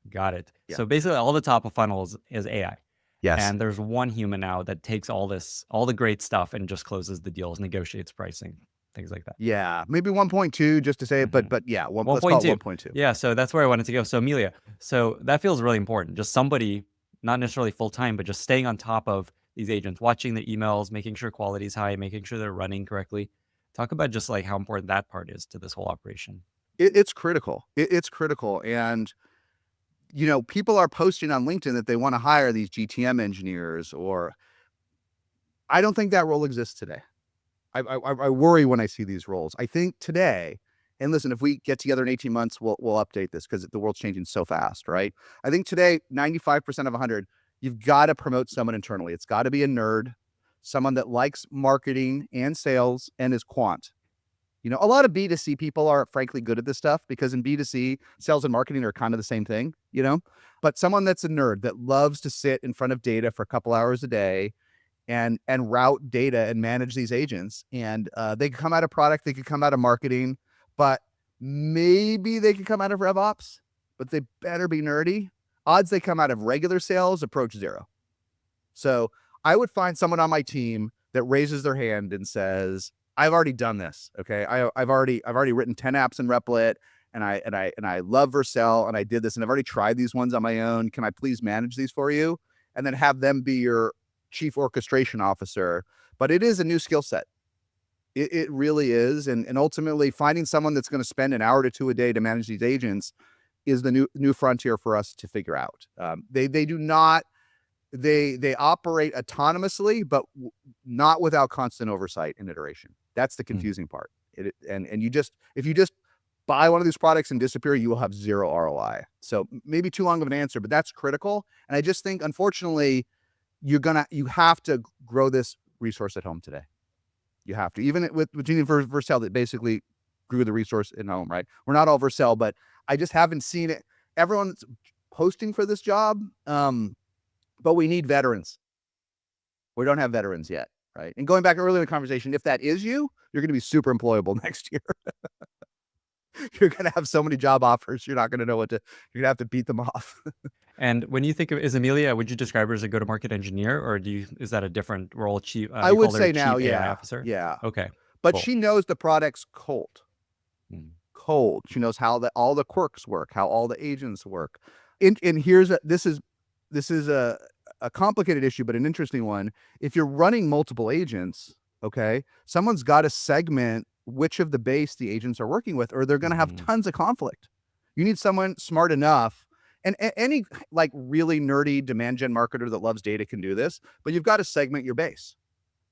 Got it. Yeah. So basically, all the top of funnels is AI. Yes. And there's one human now that takes all the great stuff and just closes the deals, negotiates pricing, things like that. Yeah, maybe 1.2 just to say it, but yeah, 1.2. Yeah, so that's where I wanted to go. So Amelia, so that feels really important. Just somebody, not necessarily full time, but just staying on top of these agents, watching the emails, making sure quality is high, making sure they're running correctly. Talk about just like how important that part is to this whole operation. It's critical. It's critical, and people are posting on LinkedIn that they want to hire these GTM engineers, or I don't think that role exists today. I worry when I see these roles. I think today, and listen, if we get together in 18 months, we'll update this because the world's changing so fast, right? I think today, 95% of 100, you've got to promote someone internally. It's got to be a nerd, someone that likes marketing and sales and is quant. A lot of B2C people are frankly good at this stuff because in B2C, sales and marketing are kind of the same thing. But someone that's a nerd that loves to sit in front of data for a couple hours a day and route data and manage these agents. And they could come out of product, they could come out of marketing, but maybe they could come out of RevOps, but they better be nerdy. Odds they come out of regular sales approach 0. So I would find someone on my team that raises their hand and says, I've already done this. Okay. I've already written 10 apps in Replit and I love Vercel and I did this and I've already tried these ones on my own. Can I please manage these for you? And then have them be your chief orchestration officer. But it is a new skill set. It really is. And ultimately finding someone that's going to spend an hour to 2 a day to manage these agents is the new frontier for us to figure out. They do not, they operate autonomously, but not without constant oversight and iteration. That's the confusing part. And if you just buy one of these products and disappear, you will have 0 ROI. So maybe too long of an answer, but that's critical. And I just think, unfortunately, you have to grow this resource at home today. You have to, even with Genie Vercel that basically grew the resource at home, right? We're not all Vercel, but I just haven't seen it. Everyone's posting for this job, but we need veterans. We don't have veterans yet, right? And going back earlier in the conversation, if that is you're going to be super employable next year. You're going to have so many job offers. You're not going to know you're going to have to beat them off. And when you think of, is Amelia, would you describe her as a go-to-market engineer, or is that a different role? Chief, I would say chief now, AI officer? Yeah. Okay. But cool. she knows the product's cold. Cold. She knows how all the quirks work, how all the agents work. And this is a complicated issue, but an interesting one. If you're running multiple agents, okay, someone's got to segment which of the base the agents are working with, or they're going to have tons of conflict. You need someone smart enough, and any like really nerdy demand gen marketer that loves data can do this, but you've got to segment your base.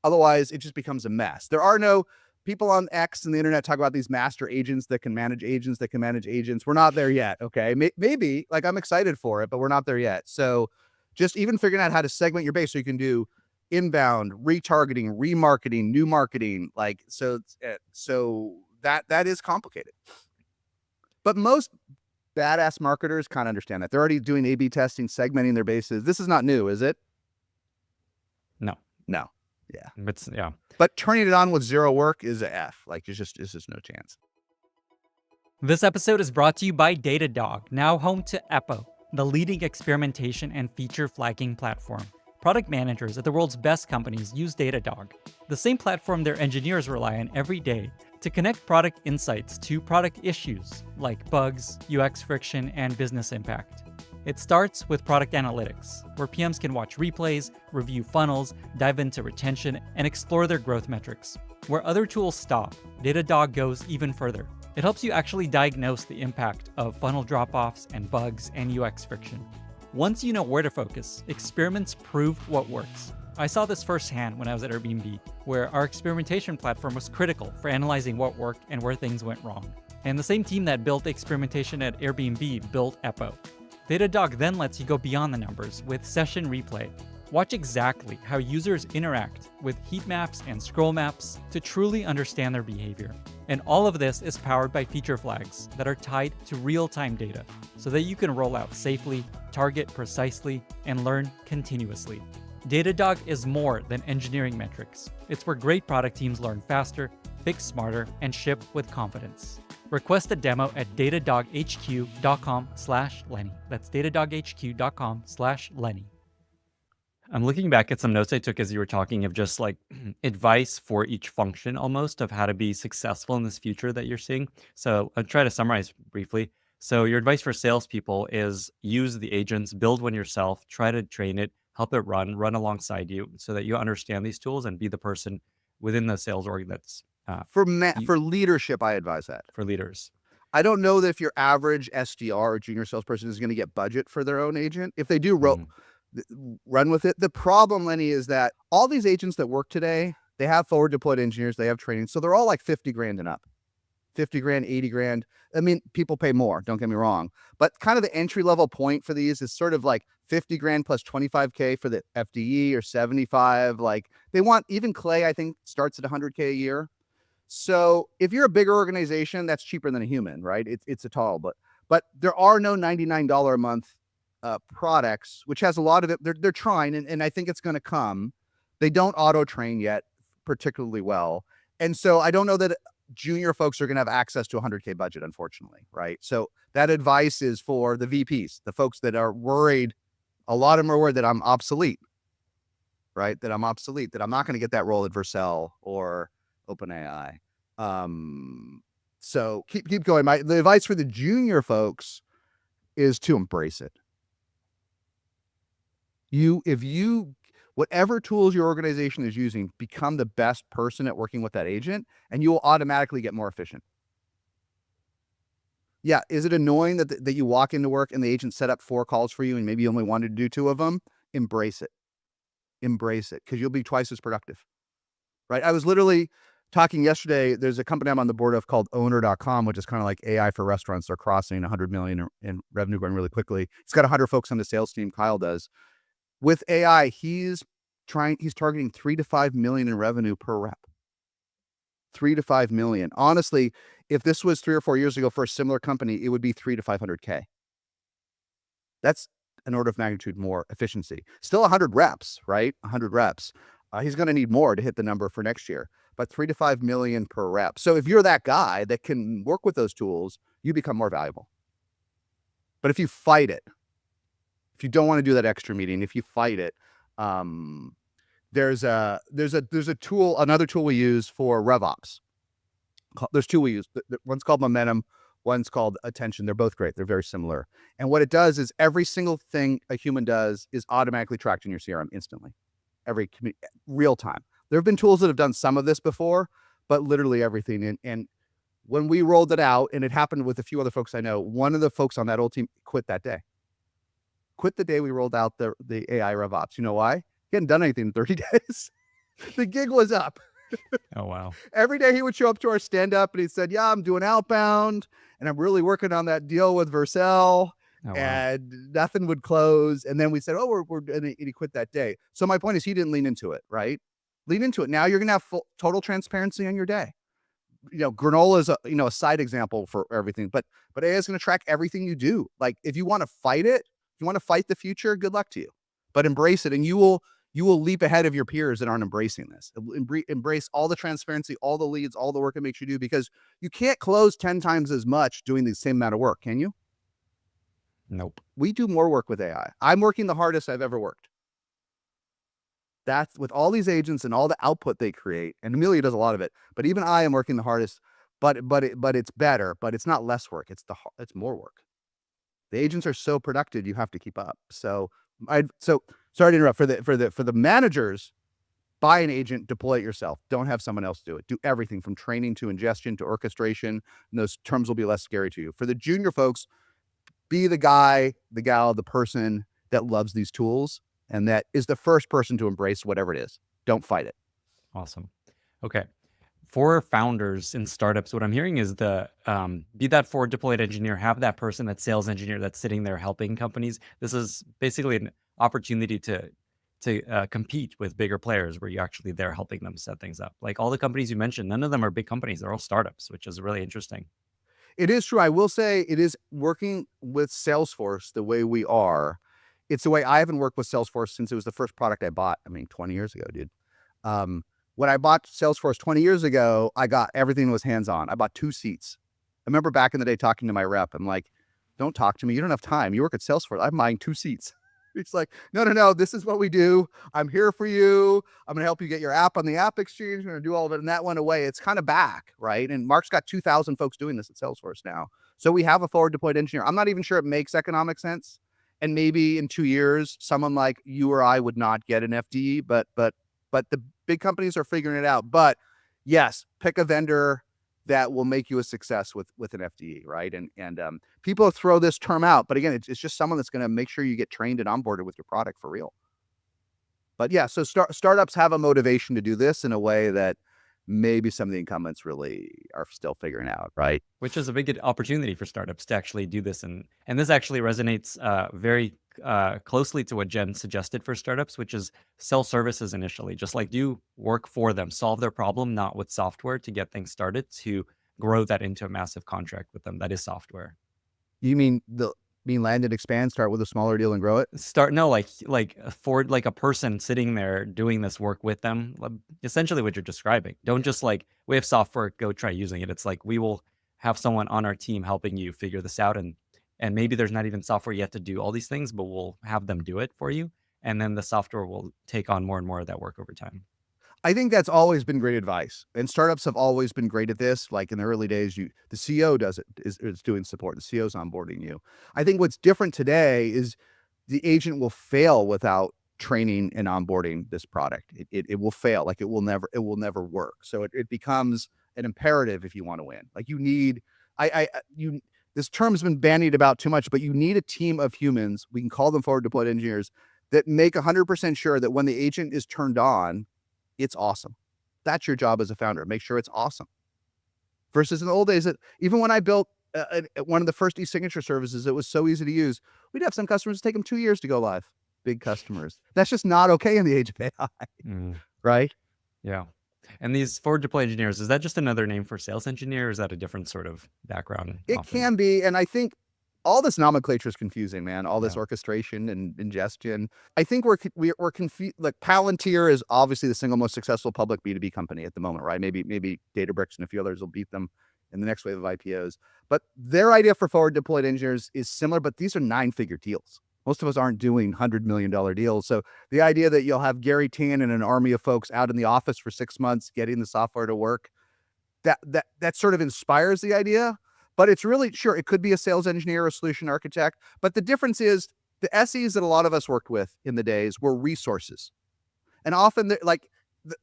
Otherwise, it just becomes a mess. There are no people on X and the internet talk about these master agents that can manage agents that can manage agents. We're not there yet. Okay. Maybe like I'm excited for it, but we're not there yet. So just even figuring out how to segment your base so you can do inbound, retargeting, remarketing, new marketing, like, so that is complicated. But most badass marketers kind of understand that. They're already doing A/B testing, segmenting their bases. This is not new, is it? No. Yeah. But turning it on with 0 work is a F. Like, it's just no chance. This episode is brought to you by Datadog, now home to Eppo, the leading experimentation and feature flagging platform. Product managers at the world's best companies use Datadog, the same platform their engineers rely on every day to connect product insights to product issues like bugs, UX friction, and business impact. It starts with product analytics, where PMs can watch replays, review funnels, dive into retention, and explore their growth metrics. Where other tools stop, Datadog goes even further. It helps you actually diagnose the impact of funnel drop-offs and bugs and UX friction. Once you know where to focus, experiments prove what works. I saw this firsthand when I was at Airbnb, where our experimentation platform was critical for analyzing what worked and where things went wrong. And the same team that built experimentation at Airbnb built Eppo. Datadog then lets you go beyond the numbers with session replay. Watch exactly how users interact with heat maps and scroll maps to truly understand their behavior. And all of this is powered by feature flags that are tied to real-time data so that you can roll out safely, target precisely, and learn continuously. Datadog is more than engineering metrics. It's where great product teams learn faster, fix smarter, and ship with confidence. Request a demo at datadoghq.com/Lenny. That's datadoghq.com/Lenny. I'm looking back at some notes I took as you were talking of just like advice for each function almost of how to be successful in this future that you're seeing. So I'll try to summarize briefly. So your advice for salespeople is use the agents, build one yourself, try to train it, help it run alongside you so that you understand these tools and be the person within the sales org that's for leadership. I advise that for leaders. I don't know that if your average SDR or junior salesperson is going to get budget for their own agent. If they do, run with it. The problem, Lenny, is that all these agents that work today, they have forward deployed engineers, they have training. So they're all like 50 grand and up. 50 grand, 80 grand. I mean, people pay more, don't get me wrong, but kind of the entry level point for these is sort of like 50 grand plus 25K for the FDE, or 75. Like, they want, even Clay, I think, starts at 100K a year. So if you're a bigger organization, that's cheaper than a human, right? It's a tall, but there are no $99 a month products, which has a lot of it. They're trying, and I think it's going to come. They don't auto train yet particularly well. And so I don't know that junior folks are going to have access to a 100K budget, unfortunately, right? So that advice is for the VPs, the folks that are worried. A lot of them are worried that I'm obsolete, right? That I'm not going to get that role at Vercel or OpenAI. So keep going. The advice for the junior folks is to embrace it. Whatever tools your organization is using, become the best person at working with that agent, and you will automatically get more efficient. Yeah, is it annoying that you walk into work and the agent set up 4 calls for you and maybe you only wanted to do 2 of them? Embrace it. Embrace it, because you'll be twice as productive, right? I was literally talking yesterday. There's a company I'm on the board of called owner.com, which is kind of like AI for restaurants. They're crossing 100 million in revenue, going really quickly. It's got 100 folks on the sales team, Kyle does. With AI, he's targeting 3 to 5 million in revenue per rep. 3 to 5 million. Honestly, if this was 3 or 4 years ago for a similar company, it would be 3 to 500K. That's an order of magnitude more efficiency. Still 100 reps, right? 100 reps. He's going to need more to hit the number for next year, but 3 to 5 million per rep. So if you're that guy that can work with those tools, you become more valuable. But if you fight it, if you don't want to do that extra meeting, if you fight it, there's a tool, another tool we use for RevOps. There's 2 we use. One's called Momentum, one's called Attention. They're both great. They're very similar. And what it does is every single thing a human does is automatically tracked in your CRM instantly, real time. There have been tools that have done some of this before, but literally everything. And when we rolled it out, and it happened with a few other folks I know, one of the folks on that old team quit that day. Quit the day we rolled out the AI RevOps. You know why? He hadn't done anything in 30 days. The gig was up. Oh, wow. Every day he would show up to our stand-up and he said, yeah, I'm doing outbound and I'm really working on that deal with Vercel. Oh, wow. And nothing would close. And then we said, oh, and he quit that day. So my point is, he didn't lean into it, right? Lean into it. Now you're going to have total transparency on your day. Granola is a side example for everything, but AI is going to track everything you do. Like, if you want to fight it, if you want to fight the future, good luck to you, but embrace it. And you will leap ahead of your peers that aren't embracing this. Embrace all the transparency, all the leads, all the work it makes you do, because you can't close 10 times as much doing the same amount of work, can you? Nope. We do more work with AI. I'm working the hardest I've ever worked. That's with all these agents and all the output they create. And Amelia does a lot of it, but even I am working the hardest, but it's better, but it's not less work. It's more work. The agents are so productive, you have to keep up. So sorry to interrupt. For the managers, buy an agent, deploy it yourself. Don't have someone else do it. Do everything from training to ingestion to orchestration, and those terms will be less scary to you. For the junior folks, be the guy, the gal, the person that loves these tools and that is the first person to embrace whatever it is. Don't fight it. Awesome. Okay. For founders in startups, what I'm hearing is be that forward deployed engineer, have that person, that sales engineer that's sitting there helping companies. This is basically an opportunity to compete with bigger players where you're actually there helping them set things up. Like all the companies you mentioned, none of them are big companies. They're all startups, which is really interesting. It is true. I will say it is working with Salesforce the way we are. It's the way I haven't worked with Salesforce since it was the first product I bought. 20 years ago, dude. When I bought Salesforce 20 years ago, I got everything was hands-on. I bought 2 seats. I remember back in the day talking to my rep. I'm like, don't talk to me. You don't have time. You work at Salesforce. I'm buying 2 seats. It's like, no. This is what we do. I'm here for you. I'm going to help you get your app on the App Exchange. I'm going to do all of it. And that went away. It's kind of back, right? And Mark's got 2,000 folks doing this at Salesforce now. So we have a forward deployed engineer. I'm not even sure it makes economic sense. And maybe in 2 years, someone like you or I would not get an FDE, but the big companies are figuring it out. But yes, pick a vendor that will make you a success with an FDE, right? And people throw this term out, but again, it's just someone that's going to make sure you get trained and onboarded with your product for real. But yeah, so startups have a motivation to do this in a way that maybe some of the incumbents really are still figuring out, right? Which is a big opportunity for startups to actually do this. And this actually resonates very closely to what Jen suggested for startups, which is sell services initially. Just like do work for them, solve their problem, not with software to get things started, to grow that into a massive contract with them that is software. You mean land and expand, start with a smaller deal and grow it? For like a person sitting there doing this work with them, essentially what you're describing. Don't just like, we have software, go try using it. It's like, we will have someone on our team helping you figure this out, and maybe there's not even software yet to do all these things, but we'll have them do it for you, and then the software will take on more and more of that work over time. I think that's always been great advice, and startups have always been great at this. Like in the early days, the CEO does it, is doing support. The CEO's onboarding you. I think what's different today is the agent will fail without training and onboarding this product. It will fail. Like it will never work. So it becomes an imperative if you want to win. Like you need, this term's been bandied about too much, but you need a team of humans. We can call them forward deployed engineers that make 100% sure that when the agent is turned on, it's awesome. That's your job as a founder. Make sure it's awesome. Versus in the old days, that even when I built one of the first e-signature services, it was so easy to use. We'd have some customers take them 2 years to go live. Big customers. That's just not okay in the age of AI, right? Yeah. And these forward deploy engineers, is that just another name for sales engineer, or is that a different sort of background? It can be, and I think all this nomenclature is confusing, man. All this Yeah. orchestration and ingestion. I think we're confused. Like Palantir is obviously the single most successful public B2B company at the moment, right? Maybe Databricks and a few others will beat them in the next wave of IPOs. But their idea for forward deployed engineers is similar, but these are 9-figure deals. Most of us aren't doing $100 million deals. So the idea that you'll have Gary Tan and an army of folks out in the office for 6 months getting the software to work, that sort of inspires the idea. But it's really, sure, it could be a sales engineer or a solution architect. But the difference is the SEs that a lot of us worked with in the days were resources. And often,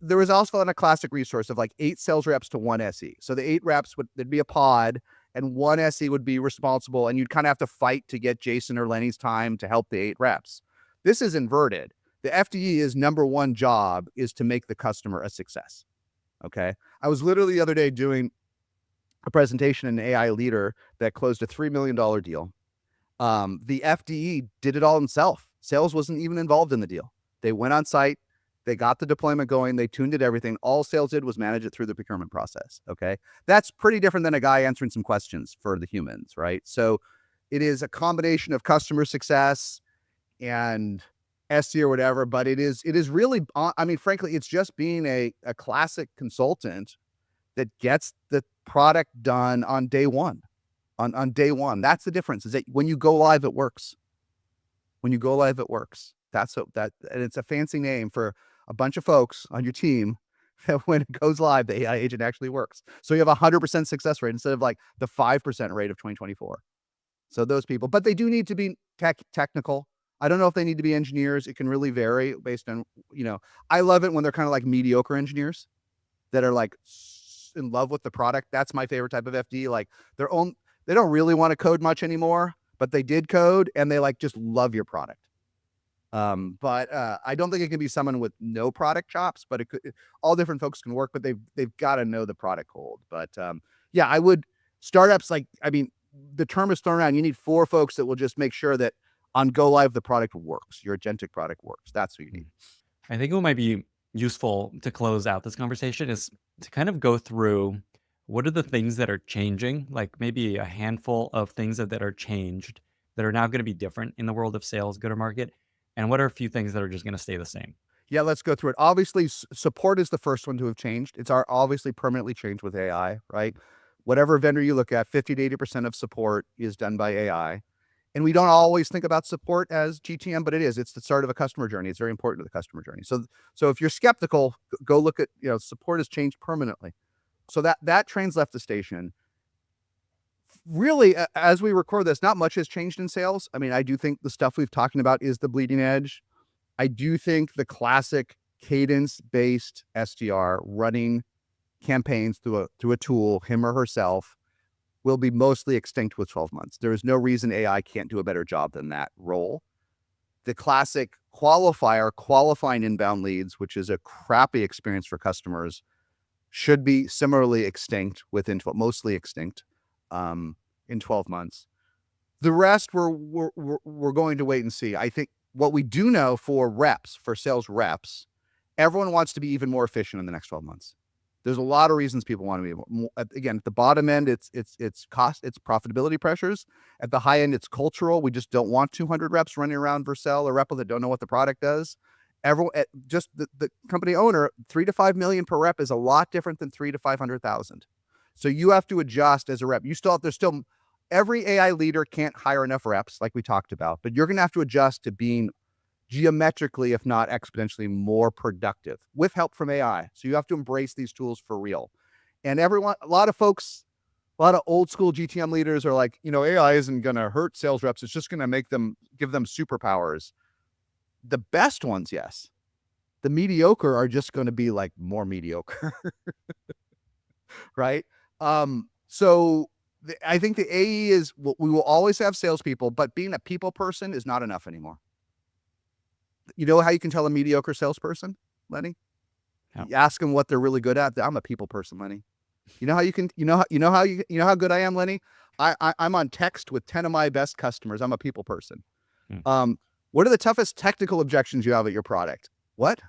there was also a classic resource of like 8 sales reps to 1 SE. So the 8 reps, there'd be a pod, and 1 SE would be responsible, and you'd kind of have to fight to get Jason or Lenny's time to help the 8 reps. This is inverted. The FDE's number one job is to make the customer a success. Okay? I was literally the other day doing a presentation in AI Leader that closed a $3 million deal. The FDE did it all himself. Sales wasn't even involved in the deal. They went on site, they got the deployment going, they tuned it, everything. All sales did was manage it through the procurement process. Okay. That's pretty different than a guy answering some questions for the humans, right? So it is a combination of customer success and SE or whatever, but it is really, I mean, frankly, it's just being a classic consultant that gets the product done on day one. On day one. That's the difference, is that when you go live, it works. When you go live, it works. And it's a fancy name for a bunch of folks on your team that when it goes live, the AI agent actually works. So you have 100% success rate instead of like the 5% rate of 2024. So those people, but they do need to be technical. I don't know if they need to be engineers. It can really vary based on, I love it when they're kind of like mediocre engineers that are like in love with the product. That's my favorite type of FD. Like they don't really want to code much anymore, but they did code and they like just love your product. But I don't think it can be someone with no product chops, but all different folks can work, but they've got to know the product cold. But yeah, I would startups the term is thrown around. You need 4 folks that will just make sure that on go live, the product works. Your agentic product works. That's what you need. I think what might be useful to close out this conversation is to kind of go through what are the things that are changing, like maybe a handful of things that are changed that are now going to be different in the world of sales, go-to-market, and what are a few things that are just going to stay the same? Yeah, let's go through it. Obviously, support is the first one to have changed. It's obviously permanently changed with AI, right? Whatever vendor you look at, 50 to 80% of support is done by AI. And we don't always think about support as GTM, but it is. It's the start of a customer journey. It's very important to the customer journey. So if you're skeptical, go look at, support has changed permanently. So that train's left the station. Really, as we record this, not much has changed in sales. I mean, I do think the stuff we've talking about is the bleeding edge. I do think the classic cadence-based SDR running campaigns through a tool, him or herself, will be mostly extinct with 12 months. There is no reason AI can't do a better job than that role. The classic qualifying inbound leads, which is a crappy experience for customers, should be similarly extinct mostly extinct in 12 months. The rest we're going to wait and see. I think what we do know for sales reps, everyone wants to be even more efficient in the next 12 months. There's a lot of reasons people want to be more. Again, at the bottom end, it's cost, it's profitability pressures. At the high end, it's cultural. We just don't want 200 reps running around Vercel or Repo that don't know what the product does. Everyone, just the company owner, 3 to 5 million per rep is a lot different than 3 to 500,000. So you have to adjust as a rep. Every AI leader can't hire enough reps, like we talked about, but you're going to have to adjust to being geometrically, if not exponentially, more productive with help from AI. So you have to embrace these tools for real. And a lot of old school GTM leaders are like, AI isn't going to hurt sales reps. It's just going to give them superpowers. The best ones, yes. The mediocre are just going to be like more mediocre. Right? So I think the AE we will always have salespeople, but being a people person is not enough anymore. You know how you can tell a mediocre salesperson, Lenny? No. You ask them what they're really good at. I'm a people person, Lenny. You know how good I am, Lenny? I'm on text with 10 of my best customers. I'm a people person. What are the toughest technical objections you have at your product? What?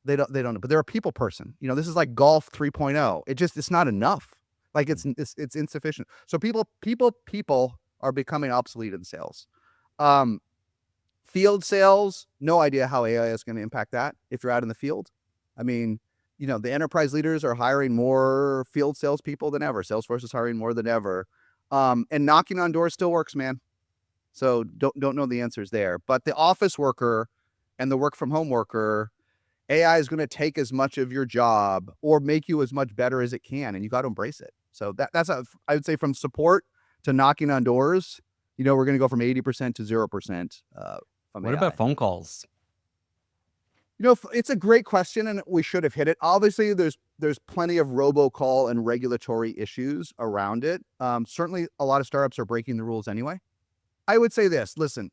They don't know, but they're a people person. This is like golf 3.0. It's not enough. Like it's insufficient. So people are becoming obsolete in sales. Field sales, no idea how AI is going to impact that if you're out in the field. I mean, the enterprise leaders are hiring more field salespeople than ever. Salesforce is hiring more than ever. And knocking on doors still works, man. So don't know the answers there. But the office worker and the work from home worker, AI is going to take as much of your job or make you as much better as it can, and you got to embrace it. So I would say from support to knocking on doors, we're going to go from 80% to 0%. From What AI. about phone calls? It's a great question, and we should have hit it. Obviously, there's plenty of robocall and regulatory issues around it. Certainly, a lot of startups are breaking the rules anyway. I would say this. Listen,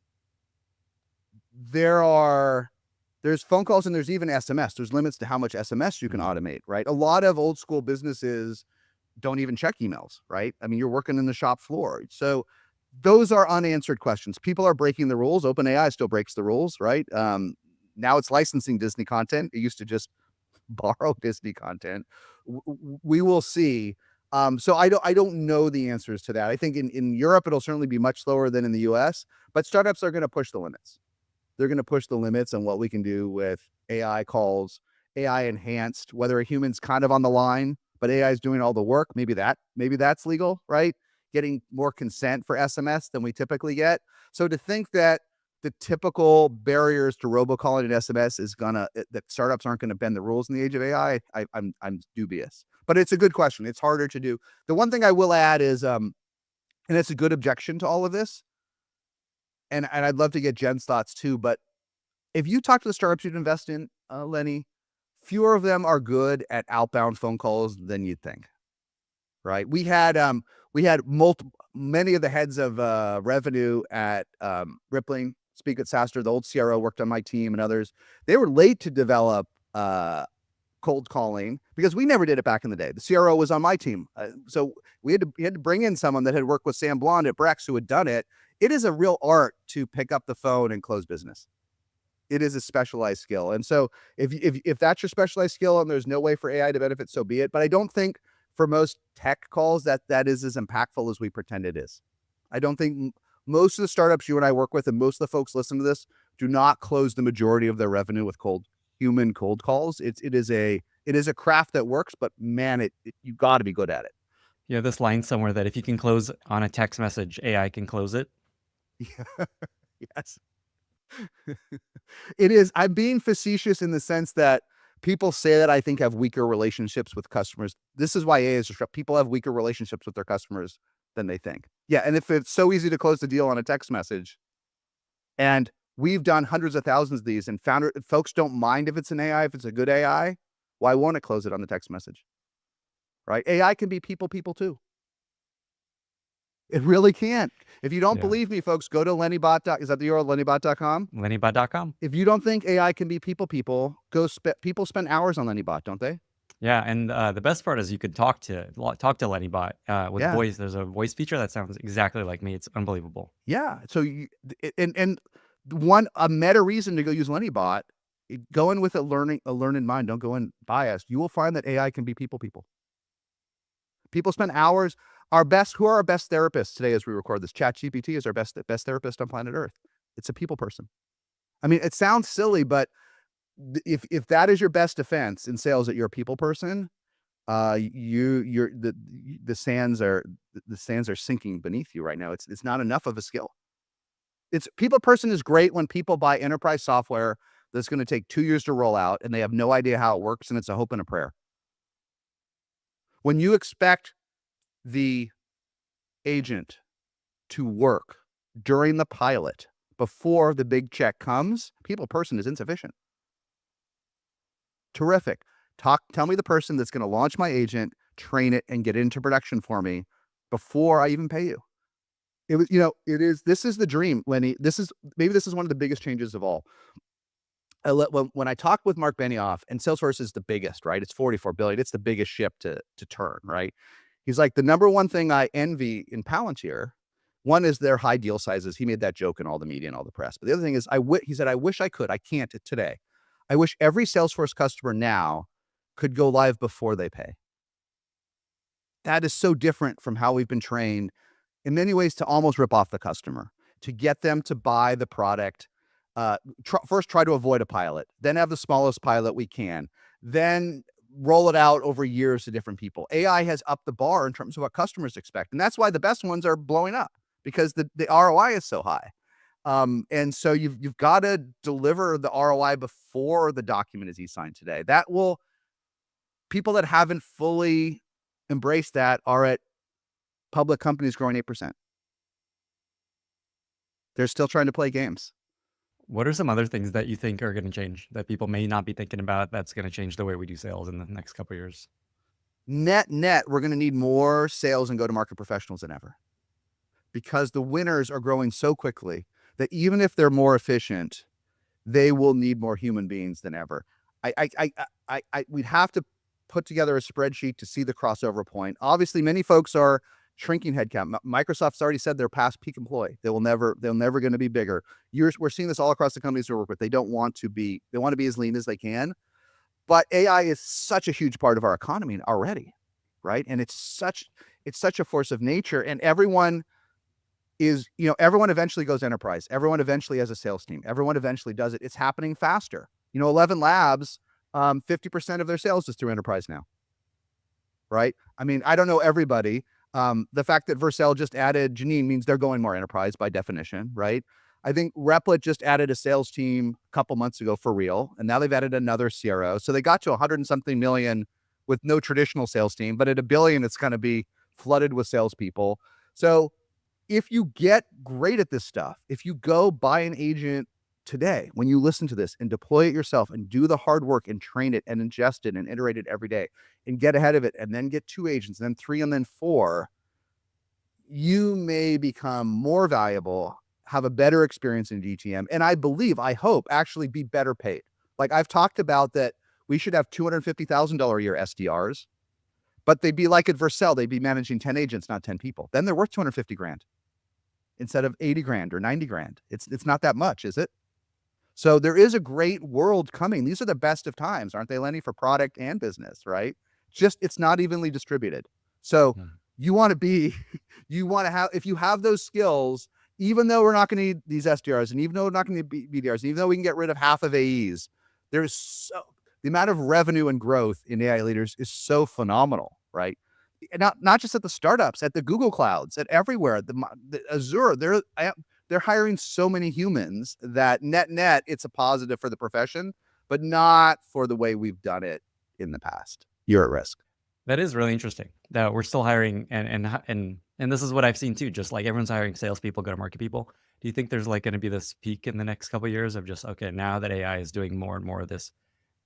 there's phone calls and there's even SMS. There's limits to how much SMS you can automate, right? A lot of old school businesses don't even check emails, right? I mean, you're working in the shop floor. So those are unanswered questions. People are breaking the rules. OpenAI still breaks the rules, right? Now it's licensing Disney content. It used to just borrow Disney content. We will see. So I don't know the answers to that. I think in Europe, it'll certainly be much slower than in the US, but startups are going to push the limits. They're going to push the limits on what we can do with AI calls, AI enhanced, whether a human's kind of on the line, but AI is doing all the work. Maybe that's legal, right? Getting more consent for SMS than we typically get. So to think that the typical barriers to robocalling and SMS that startups aren't going to bend the rules in the age of AI, I'm dubious. But it's a good question. It's harder to do. The one thing I will add is, and it's a good objection to all of this, and I'd love to get Jen's thoughts too, but if you talk to the startups you'd invest in, Lenny, fewer of them are good at outbound phone calls than you'd think, right? We had many of the heads of revenue at Rippling speak at SaaStr. The old CRO worked on my team and others. They were late to develop cold calling because we never did it back in the day. The CRO was on my team. So we had to bring in someone that had worked with Sam Blond at Brex who had done it. It is a real art to pick up the phone and close business. It is a specialized skill. And so if that's your specialized skill and there's no way for AI to benefit, so be it. But I don't think for most tech calls that is as impactful as we pretend it is. I don't think most of the startups you and I work with and most of the folks listening to this do not close the majority of their revenue with human cold calls. It is a craft that works, but man, you got to be good at it. Yeah, this line somewhere that if you can close on a text message, AI can close it. Yeah. Yes. It is. I'm being facetious in the sense that people say that I think have weaker relationships with customers. This is why AI is disruptive. People have weaker relationships with their customers than they think. Yeah. And if it's so easy to close the deal on a text message, and we've done hundreds of thousands of these and folks don't mind if it's an AI, if it's a good AI, why won't it close it on the text message? Right? AI can be people too. It really can't. If you don't Yeah. believe me, folks, go to lennybot. Is that the URL, lennybot.com? Lennybot.com. If you don't think AI can be people, people spend hours on Lennybot, don't they? Yeah, and the best part is you could talk to Lennybot with Yeah. voice. There's a voice feature that sounds exactly like me. It's unbelievable. Yeah. So and a meta reason to go use Lennybot, go in with a learning mind. Don't go in biased. You will find that AI can be people. People spend hours. Who are our best therapists today as we record this? ChatGPT is our best therapist on planet Earth. It's a people person. I mean, it sounds silly, but if that is your best defense in sales, that you're a people person, the sands are sinking beneath you right now. It's not enough of a skill. It's people person is great when people buy enterprise software that's going to take 2 years to roll out and they have no idea how it works and it's a hope and a prayer. When you expect the agent to work during the pilot before the big check comes, people person is insufficient. Terrific. Tell me the person that's going to launch my agent, train it, and get it into production for me before I even pay you. This is the dream, Lenny. This is one of the biggest changes of all. When I talked with Mark Benioff, and Salesforce is the biggest, right? It's 44 billion. It's the biggest ship to turn, right? He's like, the number one thing I envy in Palantir, one is their high deal sizes. He made that joke in all the media and all the press. But the other thing is, he said, I wish I could. I can't today. I wish every Salesforce customer now could go live before they pay. That is so different from how we've been trained in many ways to almost rip off the customer, to get them to buy the product. First, try to avoid a pilot, then have the smallest pilot we can, then roll it out over years to different people. AI has upped the bar in terms of what customers expect. And that's why the best ones are blowing up, because the ROI is so high. And so you've got to deliver the ROI before the document is e-signed today. People that haven't fully embraced that are at public companies growing 8%. They're still trying to play games. What are some other things that you think are going to change that people may not be thinking about that's going to change the way we do sales in the next couple of years? Net, we're going to need more sales and go-to-market professionals than ever, because the winners are growing so quickly that even if they're more efficient, they will need more human beings than ever. We'd have to put together a spreadsheet to see the crossover point. Obviously, many folks are shrinking headcount. Microsoft's already said they're past peak employee. They're never going to be bigger. We're seeing this all across the companies we work with. They want to be as lean as they can. But AI is such a huge part of our economy already, right? And it's such a force of nature. And everyone eventually goes enterprise. Everyone eventually has a sales team. Everyone eventually does it. It's happening faster. 11 Labs, 50% of their sales is through enterprise now, right? I mean, I don't know everybody. The fact that Vercel just added Janine means they're going more enterprise by definition, right? I think Replit just added a sales team a couple months ago for real, and now they've added another CRO. So they got to 100 and something million with no traditional sales team, but at $1 billion, it's going to be flooded with salespeople. So if you get great at this stuff, if you go buy an agent today, when you listen to this and deploy it yourself and do the hard work and train it and ingest it and iterate it every day and get ahead of it, and then get 2 agents, and then 3, and then 4, you may become more valuable, have a better experience in GTM, and I hope actually be better paid. Like I've talked about that we should have $250,000 a year SDRs, but they'd be like at Vercel, they'd be managing 10 agents, not 10 people. Then they're worth 250 grand instead of 80 grand or 90 grand. It's not that much, is it? So there is a great world coming. These are the best of times, aren't they, Lenny, for product and business, right? Just, it's not evenly distributed. So you want to have, if you have those skills, even though we're not going to need these SDRs, and even though we're not going to need BDRs, even though we can get rid of half of AEs, the amount of revenue and growth in AI leaders is so phenomenal, right? And not just at the startups, at the Google clouds, at everywhere, the Azure, they're hiring so many humans that net, it's a positive for the profession, but not for the way we've done it in the past. You're at risk. That is really interesting that we're still hiring, and this is what I've seen too. Just like everyone's hiring salespeople, go-to-market people. Do you think there's like going to be this peak in the next couple of years of just, okay, now that AI is doing more and more of this,